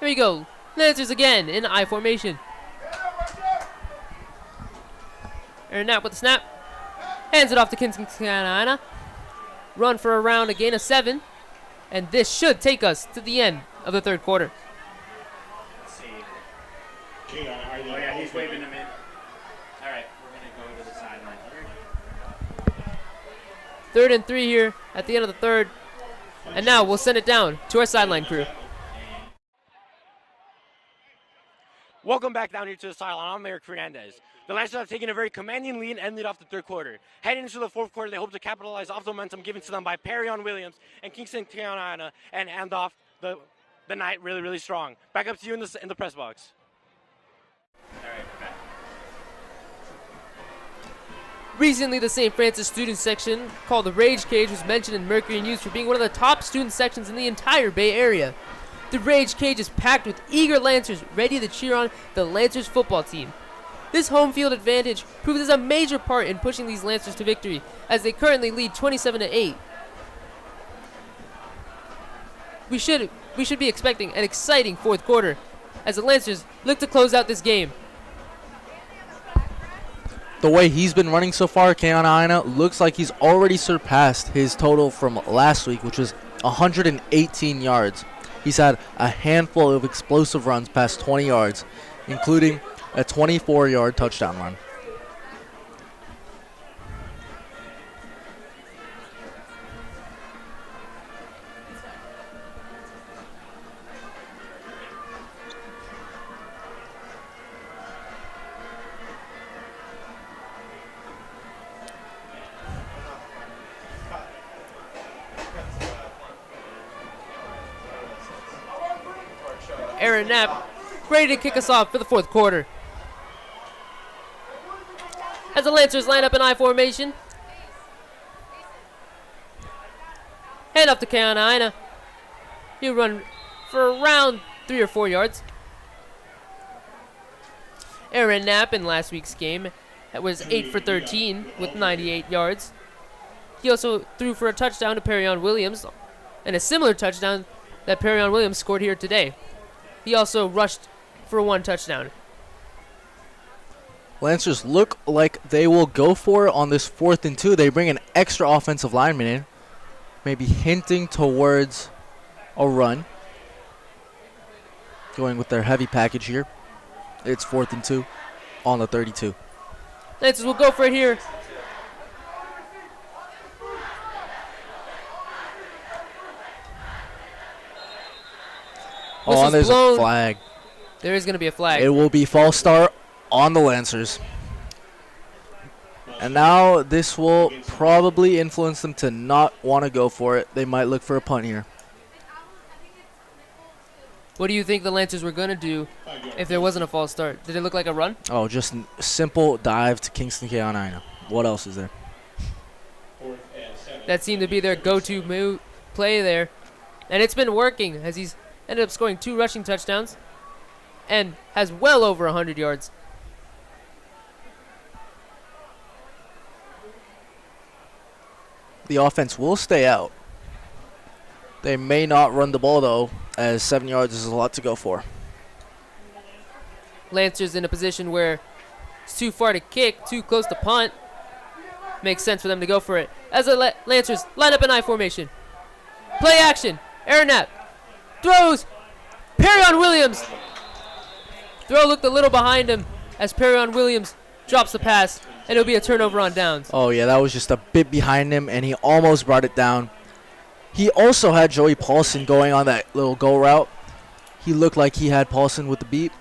Here we go. Lancers again in I formation. Aaron Knapp with the snap. Hands it off to Kingston Carolina. Run for around a gain of 7. And this should take us to the end of the 3rd quarter. Let's see. Oh, yeah, he's waving him in. All right, we're going to go to the sideline here. 3rd and 3 here at the end of the 3rd. And now we'll send it down to our sideline crew. Welcome back down here to the sideline. I'm Eric Fernandez. The Lancers have taken a very commanding lead and ended off the 3rd quarter. Heading into the 4th quarter, they hope to capitalize off the momentum given to them by Perrion Williams and Kingston Carolina and end off the night really, really strong. Back up to you in the press box. All right, we're back. Recently, the St. Francis student section, called the Rage Cage, was mentioned in Mercury News for being one of the top student sections in the entire Bay Area. The Rage Cage is packed with eager Lancers ready to cheer on the Lancers football team. This home field advantage proves a major part in pushing these Lancers to victory, as they currently lead 27-8. We should be expecting an exciting 4th quarter, as the Lancers look to close out this game. The way he's been running so far, Carolina looks like he's already surpassed his total from last week, which was 118 yards. He's had a handful of explosive runs past 20 yards, including a 24-yard touchdown run. Aaron Knapp ready to kick us off for the 4th quarter. As the Lancers line up in I formation. Hand off to Carolina. He'll run for around 3 or 4 yards. Aaron Knapp in last week's game was 8 for 13 with 98 yards. He also threw for a touchdown to Perrion Williams, and a similar touchdown that Perrion Williams scored here today. He also rushed for 1 touchdown. Lancers look like they will go for it on this 4th and 2. They bring an extra offensive lineman in, maybe hinting towards a run. Going with their heavy package here. It's 4th and 2 on the 32. Lancers will go for it here. Oh, and there's a flag. There is going to be a flag. It will be false start on the Lancers. And now this will probably influence them to not want to go for it. They might look for a punt here. What do you think the Lancers were going to do if there wasn't a false start? Did it look like a run? Oh, just a simple dive to Kingston Carolina. What else is there? That seemed to be their go-to play there. And it's been working as he's ended up scoring 2 rushing touchdowns and has well over 100 yards. The offense will stay out. They may not run the ball, though, as 7 yards is a lot to go for. Lancers in a position where it's too far to kick, too close to punt. Makes sense for them to go for it. As the Lancers line up in I formation. Play action. Air nap. Throws. Perrion Williams. Throw looked a little behind him as Perrion Williams drops the pass, and it'll be a turnover on downs. Oh, yeah, that was just a bit behind him, and he almost brought it down. He also had Joey Paulson going on that little go route. He looked like he had Paulson with the beat.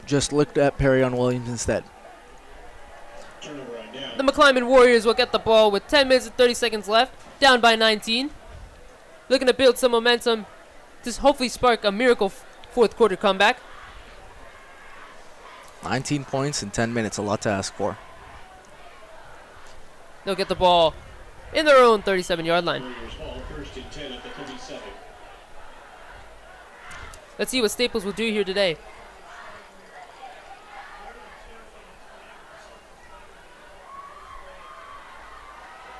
Just looked at Perrion Williams instead. The McClymonds Warriors will get the ball with 10 minutes and 30 seconds left, down by 19. Looking to build some momentum to hopefully spark a miracle fourth quarter comeback. 19 points in 10 minutes, a lot to ask for. They'll get the ball in their own 37-yard line. Warriors ball, first and 10 at the 37. Let's see what Staples will do here today.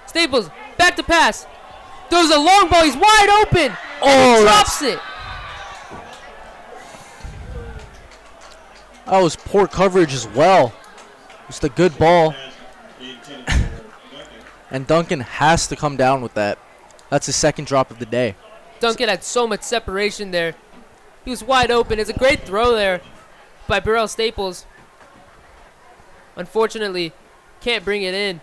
Staples, back to pass. Throws a long ball, he's wide open. Oh, He drops it. That was poor coverage as well. Just a good ball. And Duncan has to come down with that. That's his second drop of the day. Duncan had so much separation there. He was wide open. It's a great throw there by Burrell Staples. Unfortunately, can't bring it in.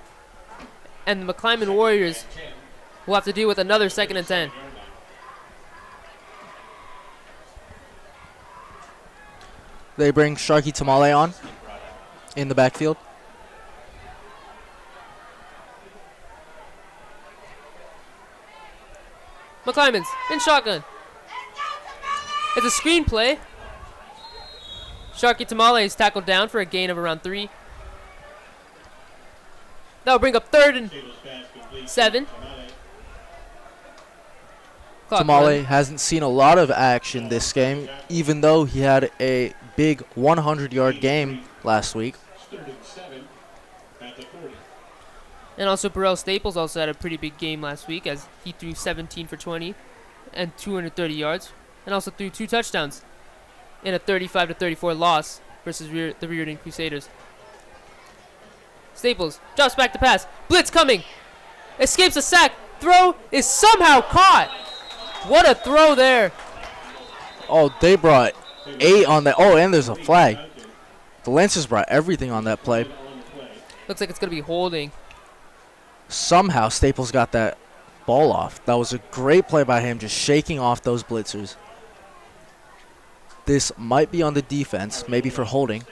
And the McClymonds Warriors will have to deal with another 2nd and 10. They bring Sharky Tamale on in the backfield. McClymonds in shotgun. It's a screen play. Sharky Tamale is tackled down for a gain of around 3. That'll bring up 3rd and 7. Clock Tamale running. hasn't seen a lot of action this game, even though he had a big 100-yard game last week. Third and 7 at the 40. And also Burrell Staples also had a pretty big game last week as he threw 17 for 20 and 230 yards. And also threw 2 touchdowns in a 35-34 loss versus the Reardon Crusaders. Staples drops back to pass. Blitz coming. Escapes a sack. Throw is somehow caught. What a throw there. Oh, they brought 8 on that. Oh, and there's a flag. The Lancers brought everything on that play. Looks like it's going to be holding. Somehow Staples got that ball off. That was a great play by him, just shaking off those blitzers. This might be on the defense, maybe for holding.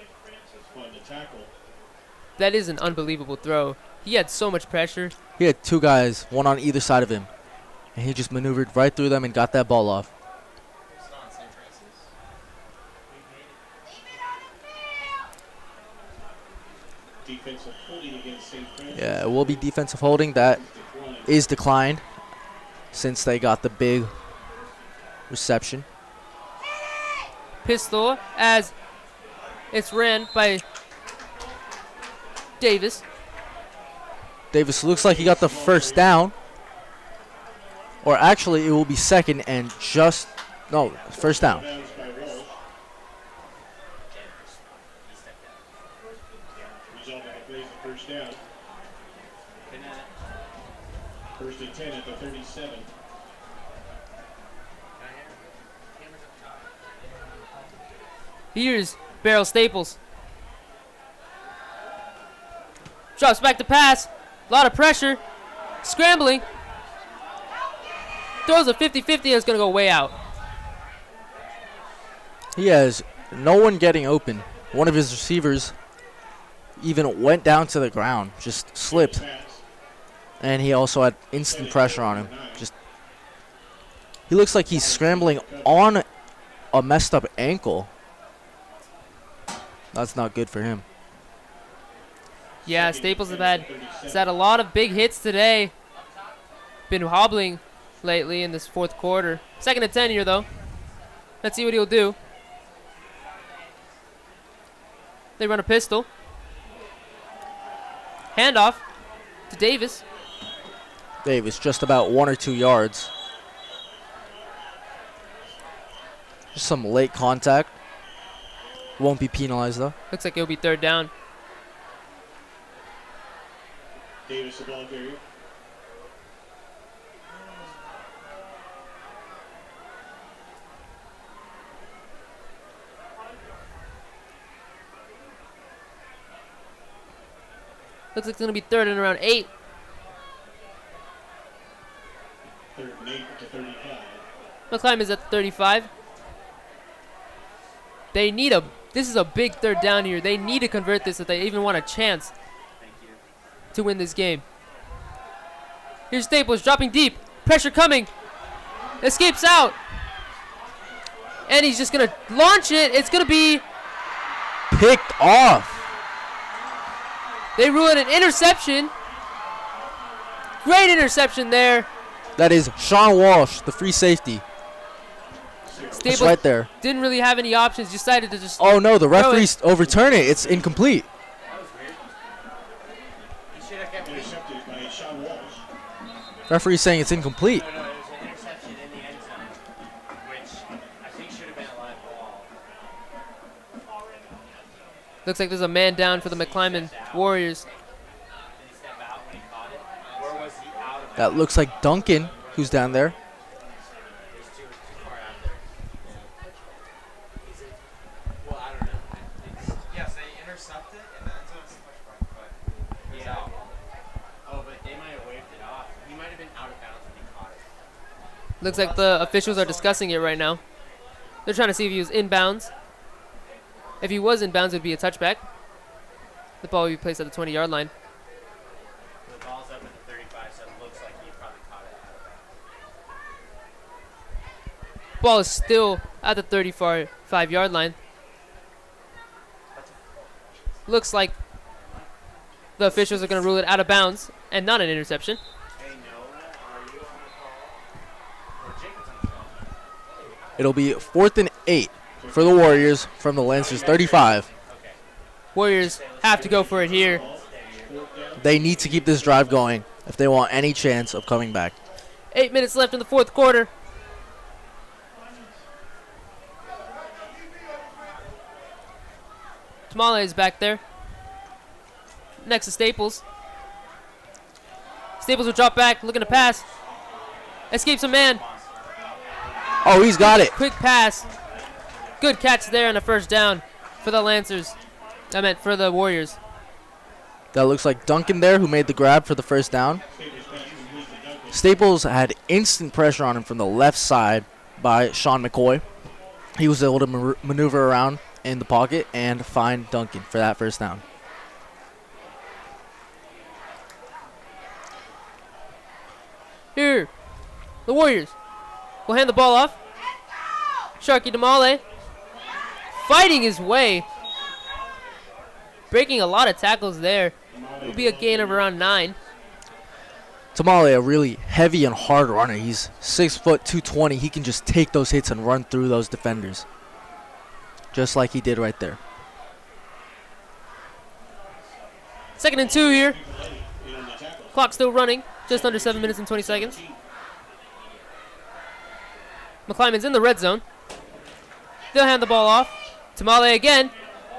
That is an unbelievable throw. He had so much pressure. He had 2 guys, one on either side of him. And he just maneuvered right through them and got that ball off. Defensive holding against St. Francis. Yeah, it will be defensive holding. That is declined since they got the big reception. Pistol as it's ran by Davis. Davis looks like he got the first down. Or actually, it will be 2nd and just... No, first down. Bounds by Rowe. Result of the play is the first down. First and 10 at the 37. Here's Burrell Staples. Drops back to pass. A lot of pressure. Scrambling. Throws a 50-50 and it's going to go way out. He has no one getting open. One of his receivers even went down to the ground, just slipped. And he also had instant pressure on him. He looks like he's scrambling on a messed up ankle. That's not good for him. Yeah, Staples has had a lot of big hits today. Been hobbling lately in this fourth quarter. 2nd and 10 here, though. Let's see what he'll do. They run a pistol. Handoff to Davis. Davis just about 1 or 2 yards. Just some late contact. Won't be penalized, though. Looks like it'll be 3rd down. Davis, the ball carrier. Looks like it's going to be third and around 8. Third and 8 to 35. McClymonds at the 35. They need this is a big third down here. They need to convert this if they even want a chance to win this game. Here's Staples dropping deep. Pressure coming. Escapes out. And he's just going to launch it. It's going to be Picked off. They rule it an interception. Great interception there. That is Sean Walsh, the free safety. It's Staples right there. didn't really have any options. Decided to just. Oh no, the throw it. referees overturn it. It's incomplete. Intercepted by Sean Walsh. Referee saying it's incomplete. No, it was an interception in the end zone, which I think should have been a live ball. Looks like there's a man down for the McClymonds Warriors. Did he step out when he caught it? Or was he out of That looks like Duncan, who's down there. There's too far out there. Is it? Well, I don't know. Yes, they intercepted in the end zone. It's a touchback, but Yeah. Oh, but they might have waved it off. He might have been out of bounds when he caught it. Looks like the officials are discussing it right now. They're trying to see if he was inbounds. If he was inbounds, it would be a touchback. The ball would be placed at the 20-yard line. The ball's up at the 35, so it looks like he probably caught it out of bounds. Ball is still at the 35-yard line. Looks like the officials are going to rule it out of bounds and not an interception. Hey, Noah, are you on the call? Or Jacob's on the call? It'll be 4th and 8 for the Warriors from the Lancers 35. Warriors have to go for it here. They need to keep this drive going if they want any chance of coming back. 8 minutes left in the fourth quarter. Tamale is back there. Next to Staples. Staples will drop back, looking to pass. Escapes a man. Oh, he's got it. Quick pass. Good catch there on the first down for the Lancers. I meant for the Warriors. That looks like Duncan there who made the grab for the first down. Staples had instant pressure on him from the left side by Sean McCoy. He was able to maneuver around in the pocket and find Duncan for that first down. Here, the Warriors will hand the ball off. Sharky Damale fighting his way. Breaking a lot of tackles there. It will be a gain of around 9. Tamale, a really heavy and hard runner. He's 6 foot 220. He can just take those hits and run through those defenders. Just like he did right there. 2nd and 2 here. Clock still running. Just under 7 minutes and 20 seconds. McClymonds in the red zone. They'll hand the ball off. Tamale again.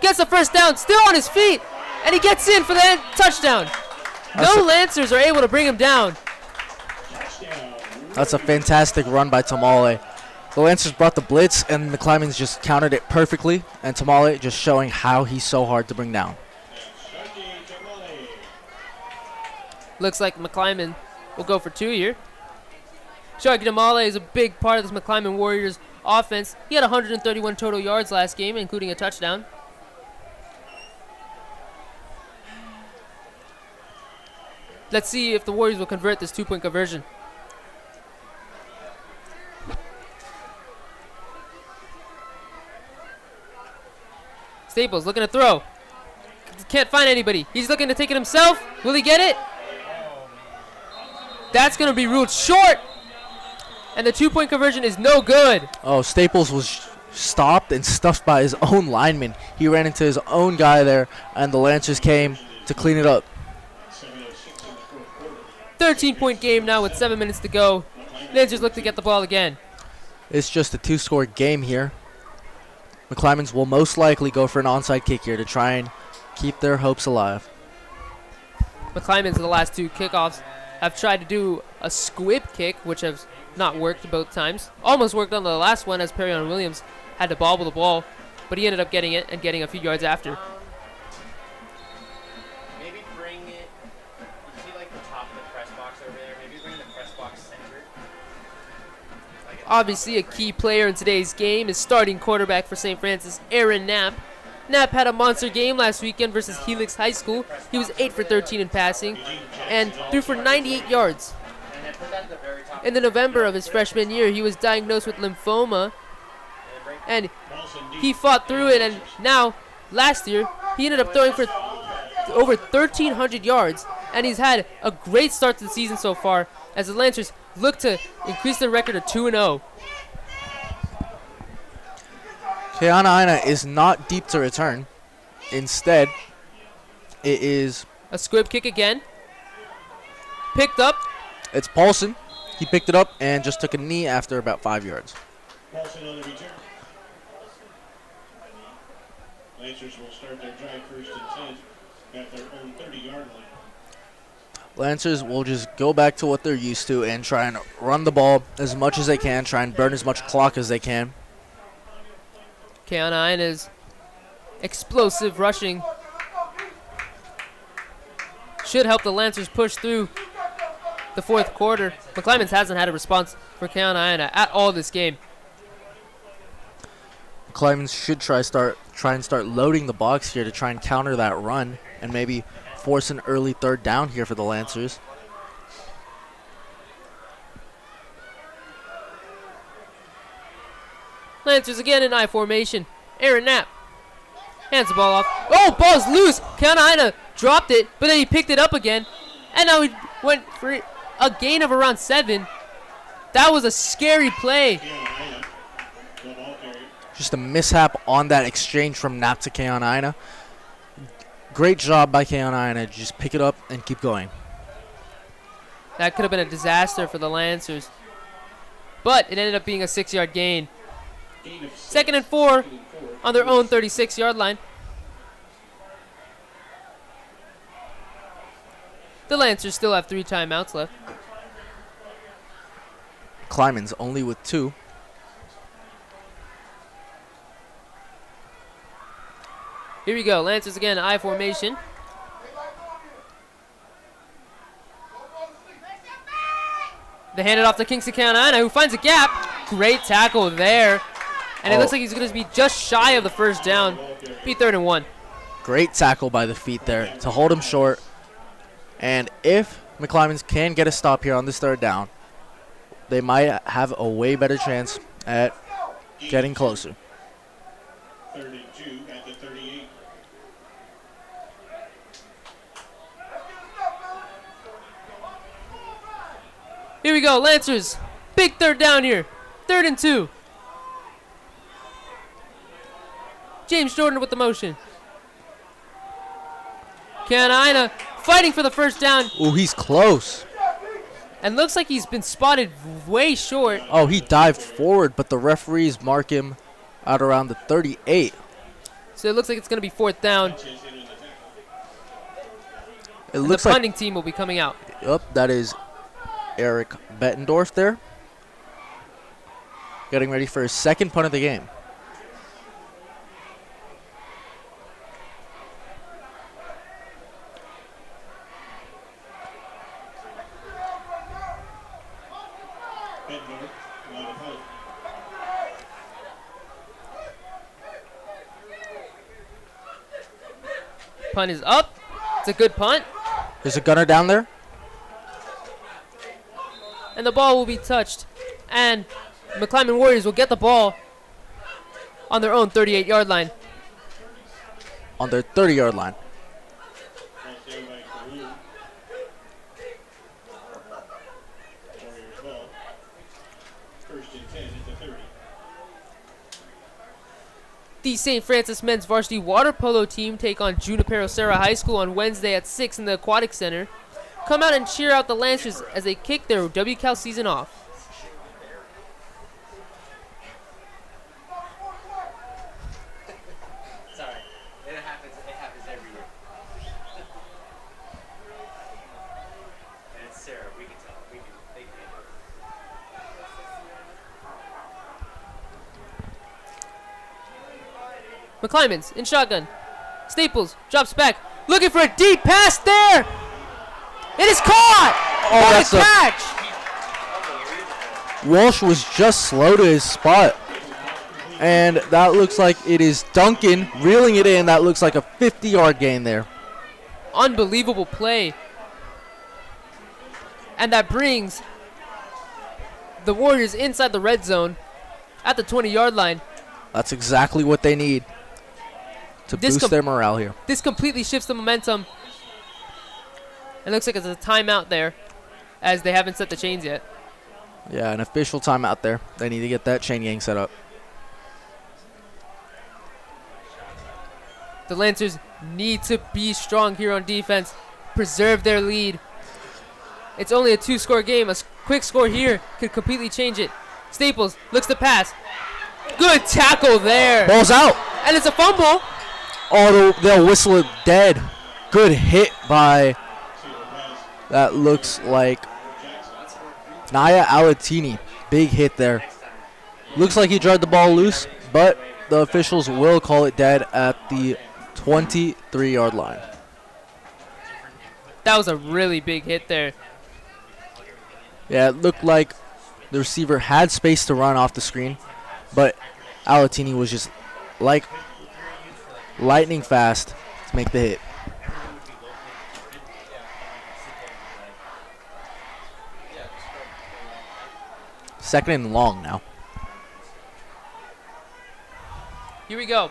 Gets the first down. Still on his feet. And he gets in for the touchdown. No Lancers are able to bring him down. That's a fantastic run by Tamale. The Lancers brought the blitz, and McClymonds just countered it perfectly. And Tamale just showing how he's so hard to bring down. Looks like McClymonds will go for 2 here. Sharky Damale is a big part of this McClymonds Warriors offense. He had 131 total yards last game, including a touchdown. Let's see if the Warriors will convert this 2-point conversion. Staples looking to throw. Can't find anybody. He's looking to take it himself. Will he get it? That's going to be ruled short. And the 2-point conversion is no good. Oh, Staples was stopped and stuffed by his own lineman. He ran into his own guy there, and the Lancers came to clean it up. 13-point game now with 7 minutes to go. Lancers look to get the ball again. It's just a 2-score game here. McClymonds will most likely go for an onside kick here to try and keep their hopes alive. McClymonds in the last 2 kickoffs have tried to do a squib kick, which has not worked both times. Almost worked on the last one as Perrion Williams had to bobble the ball, but he ended up getting it and getting a few yards after. Maybe bring it Obviously, a key player in today's game is starting quarterback for St. Francis, Aaron Knapp. Knapp had a monster game last weekend versus Helix High School. He was 8 for 13 in passing and threw for 98 yards. In the November of his freshman year, he was diagnosed with lymphoma, and he fought through it, and now, last year, he ended up throwing for over 1,300 yards, and he's had a great start to the season so far as the Lancers look to increase their record to 2-0. Keana Aina is not deep to return. Instead, it is... A squib kick again. Picked up. It's Paulson. He picked it up and just took a knee after about 5 yards. Paulson on the return. Lancers will start their drive 1st and 10 at their own 30-yard line. Lancers will just go back to what they're used to and try and run the ball as much as they can, try and burn as much clock as they can. Keana Aina's explosive rushing should help the Lancers push through the 4th quarter. McClymonds hasn't had a response for Keana Aina at all this game. McClymonds should try and start loading the box here to try and counter that run and maybe force an early 3rd down here for the Lancers. Lancers again in I formation. Aaron Knapp hands the ball off. Oh, ball's loose. Keana Aina dropped it, but then he picked it up again, and now he went for a gain of around 7. That was a scary play. Just a mishap on that exchange from Knapp to Keana Aina. Great job by Keana Aina. Just pick it up and keep going. That could have been a disaster for the Lancers, but it ended up being a 6-yard gain. 2nd and 4 on their own 36-yard line. The Lancers still have 3 timeouts left. McClymonds only with 2. Here we go. Lancers again, I formation. They hand it off to Kingston Keana Aina, who finds a gap. Great tackle there. And it looks like he's going to be just shy of the 1st down. Be 3rd and 1. Great tackle by the feet there to hold him short. And if McClymonds can get a stop here on this 3rd down, they might have a way better chance at getting closer. 3rd and 2 at the 38. Here we go, Lancers. Big 3rd down here. 3rd and 2. James Jordan with the motion. Keana Aina fighting for the 1st down. Ooh, he's close. And looks like he's been spotted way short. Oh, he dived forward, but the referees mark him out around the 38. So it looks like it's going to be 4th down. It And looks the like, punting team will be coming out. yep, that is Eric Bettendorf there. Getting ready for his 2nd punt of the game. Punt is up. It's a good punt. There's a gunner down there. And the ball will be touched. And McClymonds Warriors will get the ball on their own 38-yard line. On their 30-yard line. The St. Francis men's varsity water polo team take on Junipero Serra High School on Wednesday at 6 in the Aquatic Center. Come out and cheer out the Lancers as they kick their WCAL season off. Sorry, it happens every year. And it's Sarah, we can tell. They can handle it. McClymonds in shotgun. Staples drops back, looking for a deep pass there. It is caught. Oh, What that's a a catch! Walsh was just slow to his spot. And that looks like it is Duncan reeling it in. That looks like a 50-yard gain there. Unbelievable play. And that brings the Warriors inside the red zone at the 20-yard line. That's exactly what they need to boost their morale here. This completely shifts the momentum. It looks like it's a timeout there, as they haven't set the chains yet. Yeah, an official timeout there. They need to get that chain gang set up. The Lancers need to be strong here on defense, preserve their lead. It's only a 2-score game. A quick score here could completely change it. Staples looks to pass. Good tackle there. Ball's out. And it's a fumble. Oh, they'll whistle it dead. Good hit by, that looks like Naya Alatini. Big hit there. Looks like he dried the ball loose, but the officials will call it dead at the 23-yard line. That was a really big hit there. Yeah, it looked like the receiver had space to run off the screen, but Alatini was just like lightning fast to make the hit. Second and long now. Here we go.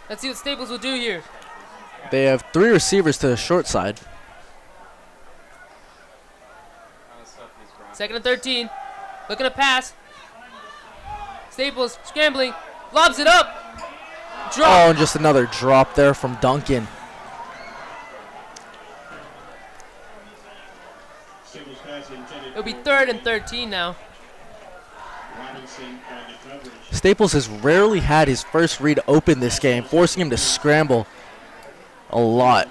Let's see what Staples will do here. They have 3 receivers to the short side. Second and 13. Looking to pass. Staples scrambling. Lobs it up. Drop. Oh, and just another drop there from Duncan. It'll be 3rd and 13 now. Staples has rarely had his first read open this game, forcing him to scramble a lot.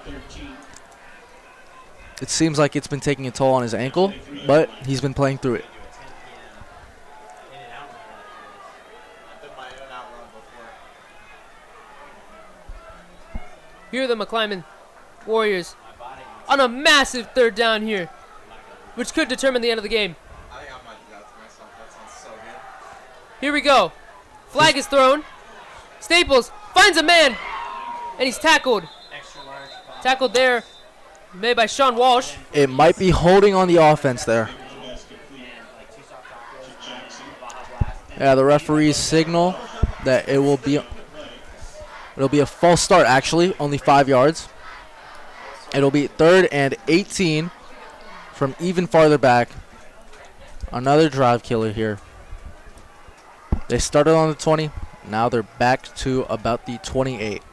It seems like it's been taking a toll on his ankle, but he's been playing through it. Here are the McClymonds Warriors on a massive 3rd down here, which could determine the end of the game. I think I might do that to myself. That sounds so good. Here we go. Flag is thrown. Staples finds a man, and he's tackled. Tackled there, made by Sean Walsh. It might be holding on the offense there. Yeah, the referees signal that it'll be a false start actually, only 5 yards. It'll be 3rd and 18 from even farther back. Another drive killer here. They started on the 20, now they're back to about the 28.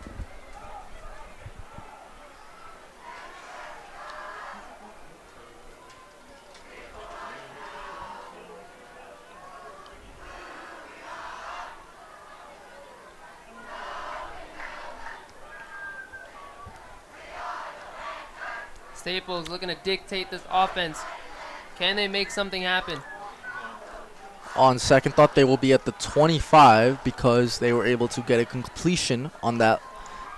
Staples looking to dictate this offense. Can they make something happen? On second thought, they will be at the 25 because they were able to get a completion on that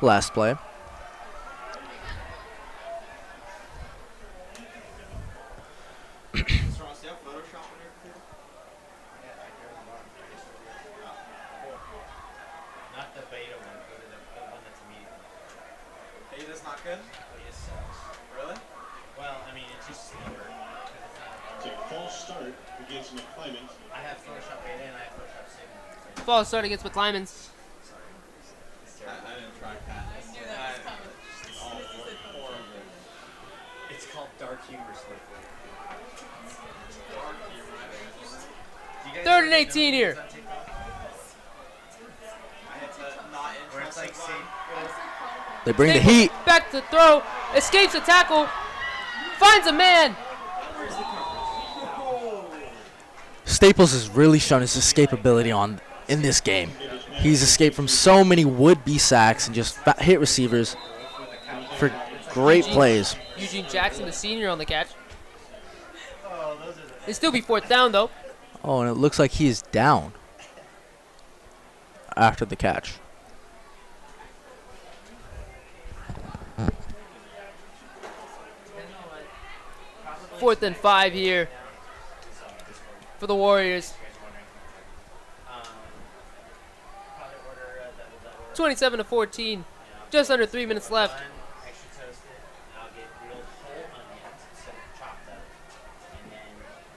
last play. Not the beta one, but the one that's immediate. Beta's not good? Really? Well, I mean, it's just slower. It's a false start against McClymonds. I have Photoshop beta and I have Photoshop Sigma. False start against McClymonds. I didn't try that. It's called dark humor, Slippery. Dark humor. 3rd and 18 here. Where it's like They bring the Staples heat. back to throw. Escapes a tackle. Finds a man. Staples has really shown his escapability in this game. He's escaped from so many would-be sacks and just hit receivers for great plays. Eugene Jackson, the senior, on the catch. It'll still be 4th down, though. Oh, and it looks like he is down after the catch. Fourth and 5 here. for the Warriors. 27-14. Just under 3 minutes left. Extra toasted. I'll get grilled whole onions instead of chopped up. And then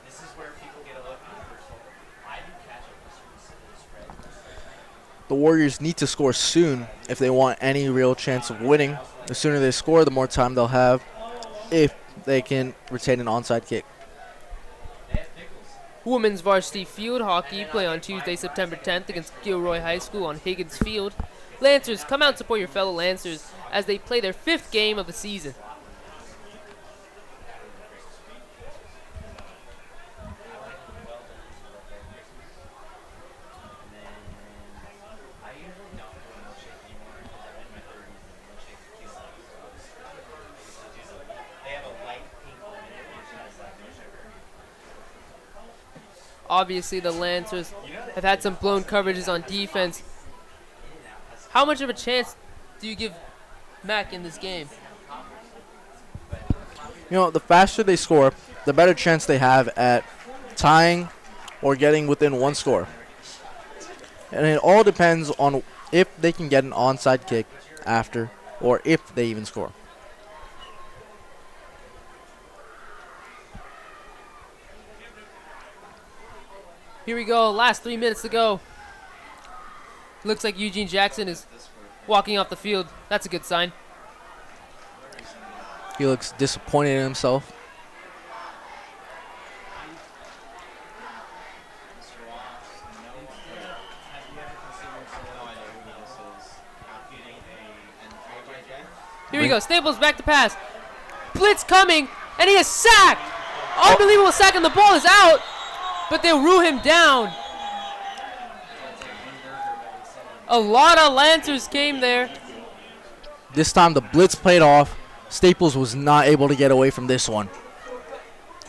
this is where people get a look on the first hole. I do ketchup spread. The Warriors need to score soon if they want any real chance of winning. The sooner they score, the more time they'll have if they can retain an onside kick. Women's varsity field hockey play on Tuesday, September 10th against Gilroy High School on Higgins Field. Lancers, come out and support your fellow Lancers as they play their 5th game of the season. Obviously, the Lancers have had some blown coverages on defense. How much of a chance do you give Mac in this game? You know, the faster they score, the better chance they have at tying or getting within one score. And it all depends on if they can get an onside kick after or if they even score. Here we go, last 3 minutes to go. Looks like Eugene Jackson is walking off the field. That's a good sign. He looks disappointed in himself. Here we go, Staples back to pass. Blitz coming, and he is sacked. Unbelievable sack, and the ball is out, but they'll rule him down. A lot of Lancers came there. This time the blitz played off. Staples was not able to get away from this one.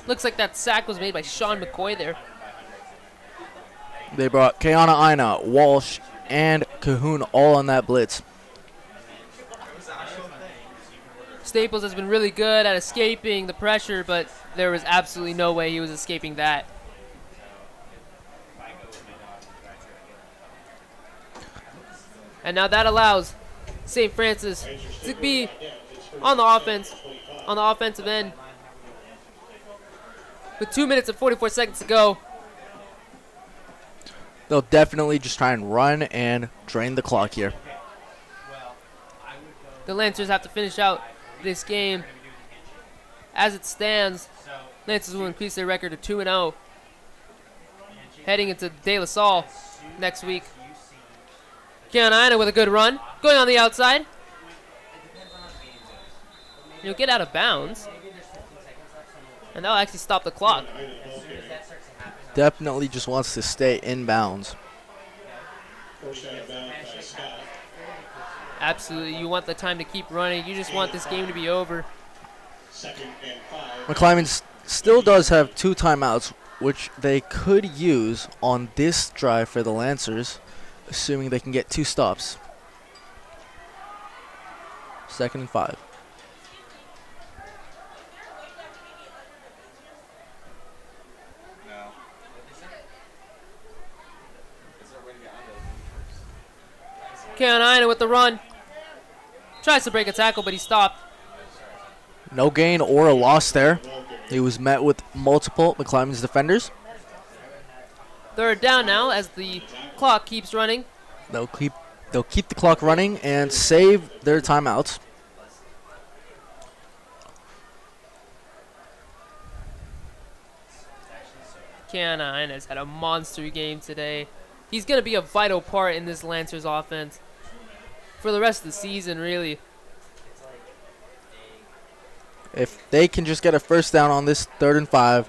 Looks like that sack was made by Sean McCoy there. They brought Kiana Ina, Walsh, and Cahoon all on that blitz. Staples has been really good at escaping the pressure, but there was absolutely no way he was escaping that. And now that allows St. Francis to be on the offensive end. With 2 minutes and 44 seconds to go. They'll definitely just try and run and drain the clock here. The Lancers have to finish out this game. As it stands, Lancers will increase their record to 2-0. Heading into De La Salle next week. Kiana with a good run. Going on the outside. He'll get out of bounds. And that'll actually stop the clock. Definitely just wants to stay in bounds. Absolutely. You want the time to keep running. You just want this game to be over. McClymonds still does have 2 timeouts, which they could use on this drive for the Lancers, assuming they can get 2 stops. 2nd and 5. Kiana with the run. Tries to break a tackle, but he stopped. No gain or a loss there. He was met with multiple McClymonds defenders. 3rd down now as the clock keeps running. They'll keep the clock running and save their timeouts. Kiana has had a monster game today. He's going to be a vital part in this Lancers offense for the rest of the season, really. If they can just get a first down on this 3rd and 5,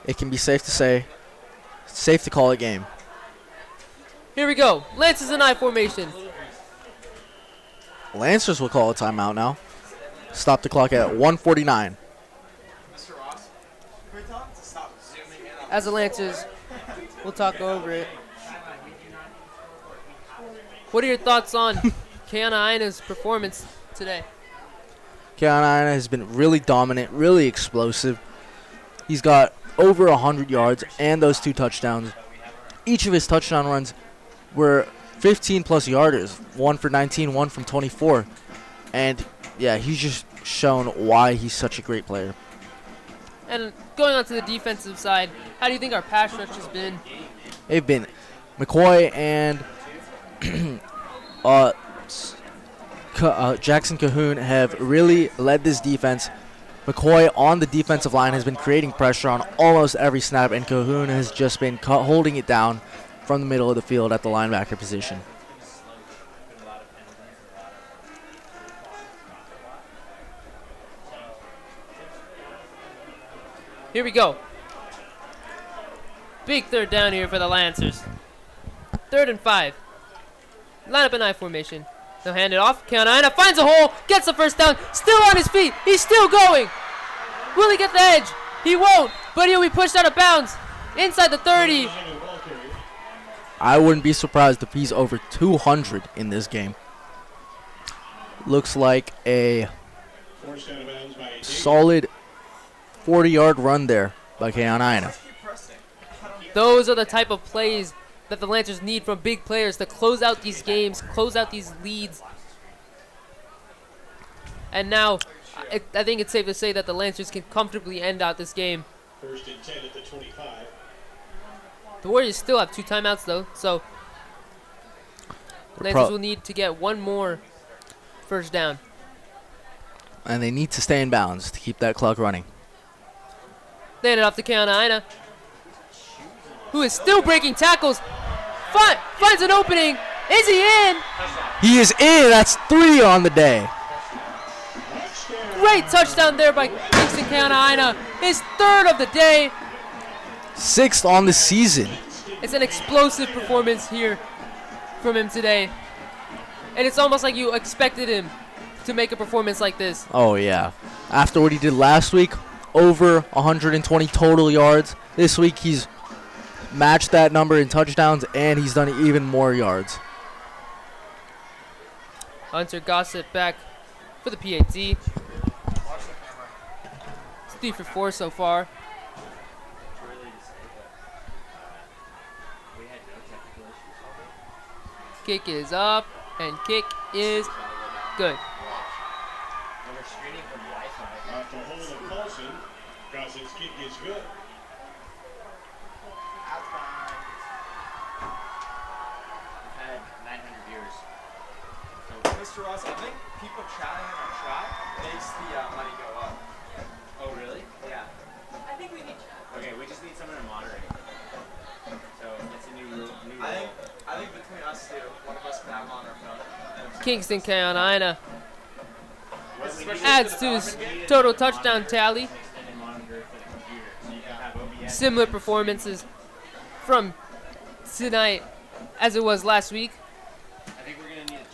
it can be safe to call it game. Here we go. Lancers in I formation. Lancers will call a timeout now. Stop the clock at 1:49. As the Lancers, we'll talk over it. What are your thoughts on Kiana Ina's performance today? Kiana Ina has been really dominant, really explosive. He's got over 100 yards and those 2 touchdowns. Each of his touchdown runs were 15-plus yarders, one for 19, one from 24. And, yeah, he's just shown why he's such a great player. And going on to the defensive side, how do you think our pass rush has been? They've been McCoy and Jackson Cahoon have really led this defense. McCoy on the defensive line has been creating pressure on almost every snap, and Cahoon has just been holding it down from the middle of the field at the linebacker position. Here we go. Big third down here for the Lancers. 3rd and 5. Line up an I formation. They'll hand it off. Carolina finds a hole, gets the first down, still on his feet. He's still going. Will he get the edge? He won't, but he'll be pushed out of bounds. Inside the 30. I wouldn't be surprised if he's over 200 in this game. Looks like a solid 40-yard run there by Carolina. Those are the type of plays that the Lancers need from big players to close out these games, close out these leads. And now, I think it's safe to say that the Lancers can comfortably end out this game. 1st and 10 at the 25. The Warriors still have 2 timeouts, though, so Lancers will need to get one more first down. And they need to stay in bounds to keep that clock running. They hand it off to Carolina, who is still breaking tackles. Finds an opening. Is he in? He is in. That's 3 on the day. Great touchdown there by Kingston Carolina. His 3rd of the day. 6th on the season. It's an explosive performance here from him today. And it's almost like you expected him to make a performance like this. Oh, yeah. After what he did last week, over 120 total yards. This week he's matched that number in touchdowns, and he's done even more yards. Hunter Gossett back for the PAT. It's 3 for 4 so far. Kick is up, and kick is good. Off the hold of Paulson. Gossett's kick is good. Mr. Ross, I think people chatting in our chat makes the money go up. Oh, really? Yeah. I think we need chat. Okay, we just need someone to moderate. So it's a new rule. I think between us two, one of us can have on our phone. Kingston Carolina adds to his total touchdown tally. Similar performances from tonight as it was last week.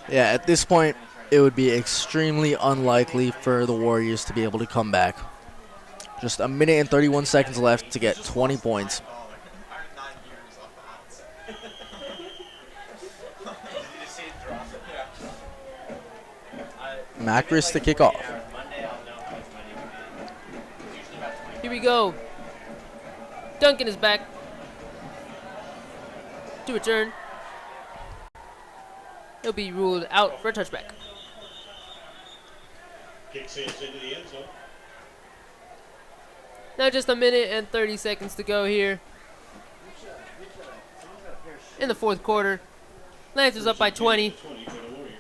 Yeah, at this point, it would be extremely unlikely for the Warriors to be able to come back. Just a minute and 31 seconds left to get 20 points. Macris to kick off. Here we go. Duncan is back to return. He'll be ruled out for a touchback. Kick sails into the end zone. Now just a minute and 30 seconds to go here in the 4th quarter. Lancers up by 20. For the Warriors.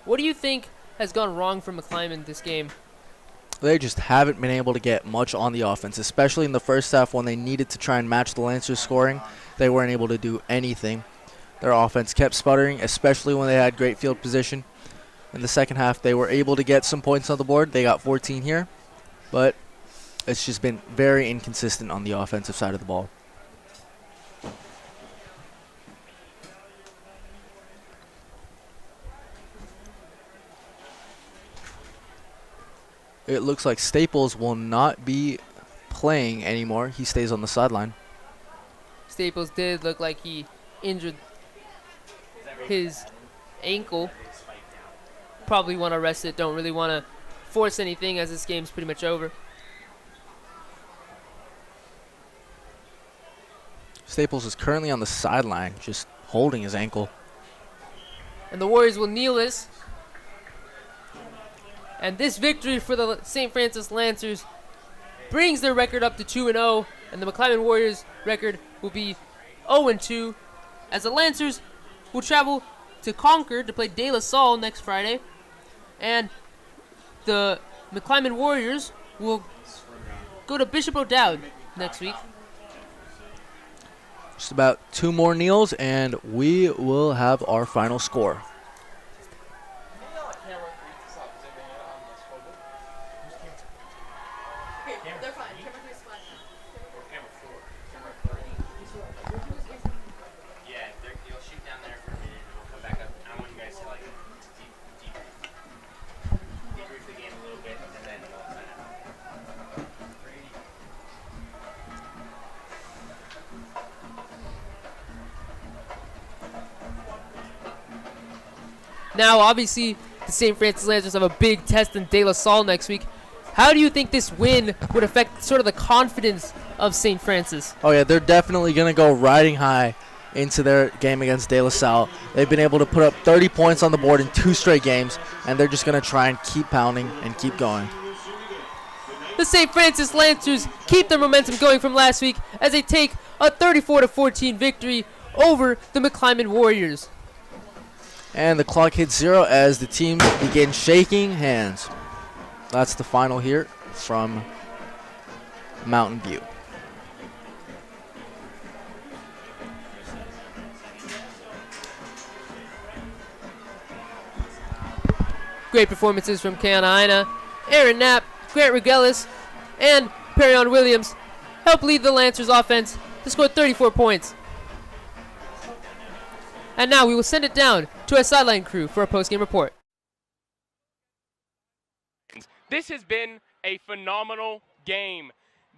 What do you think has gone wrong for McClymonds this game? They just haven't been able to get much on the offense, especially in the first half when they needed to try and match the Lancers' scoring. They weren't able to do anything. Their offense kept sputtering, especially when they had great field position. In the second half, they were able to get some points on the board. They got 14 here, but it's just been very inconsistent on the offensive side of the ball. It looks like Staples will not be playing anymore. He stays on the sideline. Staples did look like he injured his ankle. Probably want to rest it. Don't really want to force anything as this game's pretty much over. Staples is currently on the sideline, just holding his ankle. And the Warriors will kneel this. And this victory for the St. Francis Lancers brings their record up to 2-0, and the McClymonds Warriors record will be 0-2, as the Lancers will travel to Concord to play De La Salle next Friday, and the McClymonds Warriors will go to Bishop O'Dowd next week. Just about 2 more kneels, and we will have our final score. Now, obviously, the St. Francis Lancers have a big test in De La Salle next week. How do you think this win would affect sort of the confidence of St. Francis? Oh, yeah, they're definitely going to go riding high into their game against De La Salle. They've been able to put up 30 points on the board in 2 straight games, and they're just going to try and keep pounding and keep going. The St. Francis Lancers keep their momentum going from last week as they take a 34-14 victory over the McClymonds Warriors. And the clock hits 0 as the teams begin shaking hands. That's the final here from Mountain View. Great performances from Carolina. Aaron Knapp, Grant Regelis, and Perion Williams help lead the Lancers offense to score 34 points. And now we will send it down to our sideline crew for a post-game report. This has been a phenomenal game.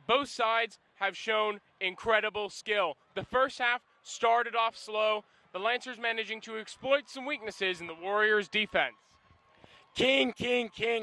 Both sides have shown incredible skill. The first half started off slow, the Lancers managing to exploit some weaknesses in the Warriors' defense. King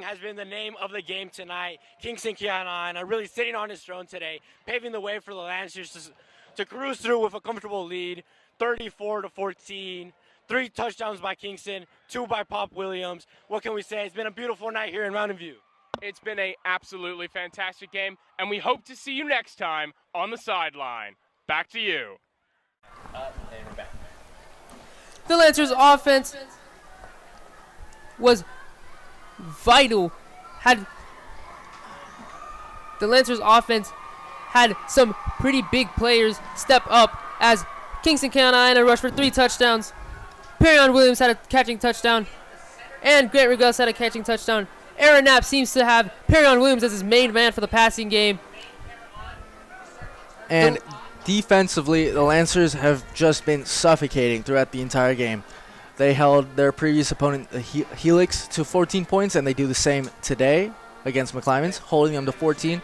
has been the name of the game tonight. Kingston Carolina really sitting on his throne today, paving the way for the Lancers to cruise through with a comfortable lead, 34-14. 3 touchdowns by Kingston, 2 by Pop Williams. What can we say? It's been a beautiful night here in Mountain View. It's been an absolutely fantastic game, and we hope to see you next time on the sideline. Back to you. And we're back. The Lancers offense was vital. The Lancers offense had some pretty big players step up as Kingston Carolina rushed for 3 touchdowns. Perion Williams had a catching touchdown, and Grant Regelis had a catching touchdown. Aaron Knapp seems to have Perion Williams as his main man for the passing game. And defensively, the Lancers have just been suffocating throughout the entire game. They held their previous opponent, the Helix, to 14 points, and they do the same today against McClymonds, holding them to 14.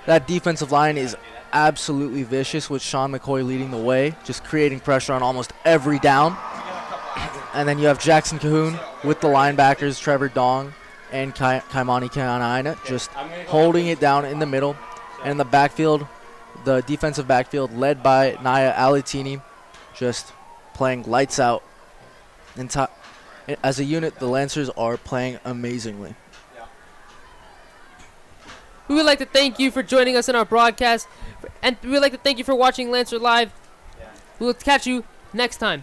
That defensive line is absolutely vicious, with Sean McCoy leading the way, just creating pressure on almost every down. And then you have Jackson Cahoon with the linebackers, Trevor Dong and Kaimani Kananaina, just holding it down in the middle. And in the backfield, the defensive backfield led by Naya Alatini, just playing lights out. As a unit, the Lancers are playing amazingly. We would like to thank you for joining us in our broadcast, and we would like to thank you for watching Lancer Live. We will catch you next time.